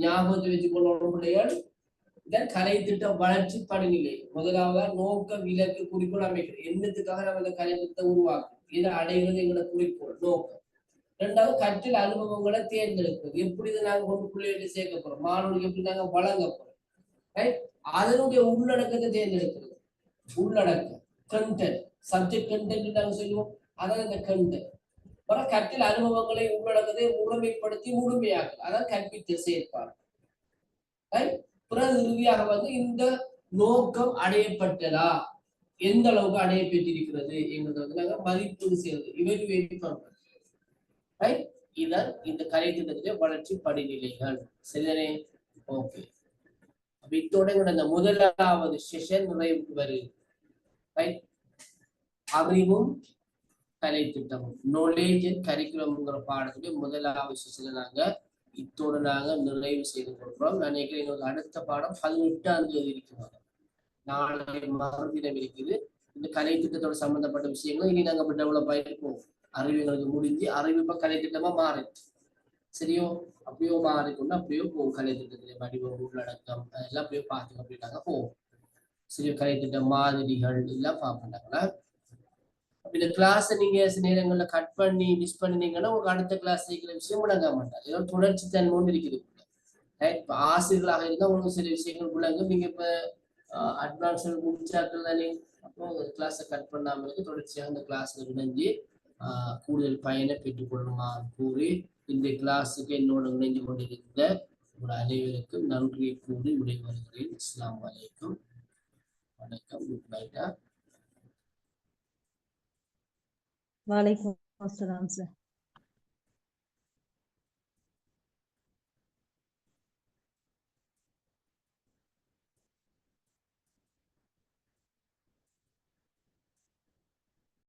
ஞாபகத்தை வச்சுக் கொள்ளணும் பிள்ளைகள். இதான் கலை திட்ட வளர்ச்சி படிநிலை. முதலாவது நோக்கம், இலக்கு, குறிக்கோள் அமைக்கிறது. என்னத்துக்காக நம்ம இந்த கலை திட்டத்தை உருவாக்குறோம், இதை அடைகிறது எங்களோட குறிக்கோள், நோக்கம். இரண்டாவது கற்றல் அனுபவங்களை தேர்ந்தெடுக்கிறது. எப்படி இதை நாங்க கொண்டு பிள்ளைகளை சேர்க்க போறோம், மாணவர்களுக்கு எப்படி நாங்க வழங்க போறோம். அதனுடைய உள்ளடக்கத்தை தேர்ந்தெடுக்கிறது. உள்ளடக்கம், கண்டென்ட், சப்ஜெக்ட் கண்டென்ட் நாங்க சொல்லுவோம், அதான் இந்த கண்டென்ட். அப்புறம் கற்றல் அனுபவங்களை உள்ளடக்கத்தை முழுமைப்படுத்தி முழுமையாக்குது, அதான் கற்பித்தல் செயற்பாடு. பிறகு இறுதியாக வந்து இந்த நோக்கம் அடையப்பட்டதா, எந்த அளவுக்கு அடையப்பட்டிருக்கிறது என்கிறத வந்து நாங்க மதிப்பீடு செய்யறது, இவெலுவேட் பண்றது. இதான் இந்த கலை திட்டத்திலே வளர்ச்சி படிநிலைகள். சரிதானே? ஓகே. இத்தோட இந்த முதலாவது செஷன் நிறைவுக்கு வருது. அறிவும் கலை திட்டமும், நாலேஜ் அண்ட் கரிக்குலம்ங்கிற பாடத்துடைய முதலாவது செஷனை நாங்க இத்தோடு நாங்க நிறைவு செய்து கொடுக்கிறோம். நான் நினைக்கிறேன் அடுத்த பாடம் 18ஆம் தேதி இருக்கிறோம். நாளை மறுதினம் இருக்குது. இந்த கலை திட்டத்தோட சம்பந்தப்பட்ட விஷயங்களும் இனி நாங்க டெவலப் ஆகிட்டு போவோம். அறிவுகளுக்கு முடிஞ்சு அறிவு இப்ப கலை திட்டமா மாறிடுச்சு. சரியோ? அப்படியோ மாறிக்கொண்டு அப்படியோ போகும். கலை திட்டத்திலே வடிவம், உள்ளடக்கம் அதெல்லாம் அப்படியே பார்த்து அப்படின்னாங்க போவோம். சரியோ? கலை திட்ட மாதிரிகள் எல்லாம் பார்ப்போம்னாங்களா. இந்த கிளாஸ் நீங்க சில நேரங்கள்ல கட் பண்ணி மிஸ் பண்ணினீங்கன்னா உங்களுக்கு அடுத்த கிளாஸ் இருக்கிற விஷயம் விளங்க மாட்டாங்க. ஏதோ தொடர்ச்சி தன்மை இருக்குது. இப்ப ஆசிரியர்களாக இருந்தா உங்களுக்கு சில விஷயங்கள் விளங்கும். நீங்க இப்ப அட்வான்ஸ் முடிச்சாக்கள் தானே, அப்போ கிளாஸை கட் பண்ணாம இருக்கு, தொடர்ச்சியாக அந்த கிளாஸ்ல இணைஞ்சு கூடுதல் பயனை பெற்றுக்கொள்ளுமா கூறி இந்த கிளாஸுக்கு என்னோட இணைஞ்சு கொண்டிருந்த ஒரு அனைவருக்கும் நன்றியை கூறி விடைபெறுகிறேன். அஸ்ஸலாமு அலைக்கும். வணக்கம். குட் நைட்டா.
வலைக்கும் அஸ்ஸலாம் சார்.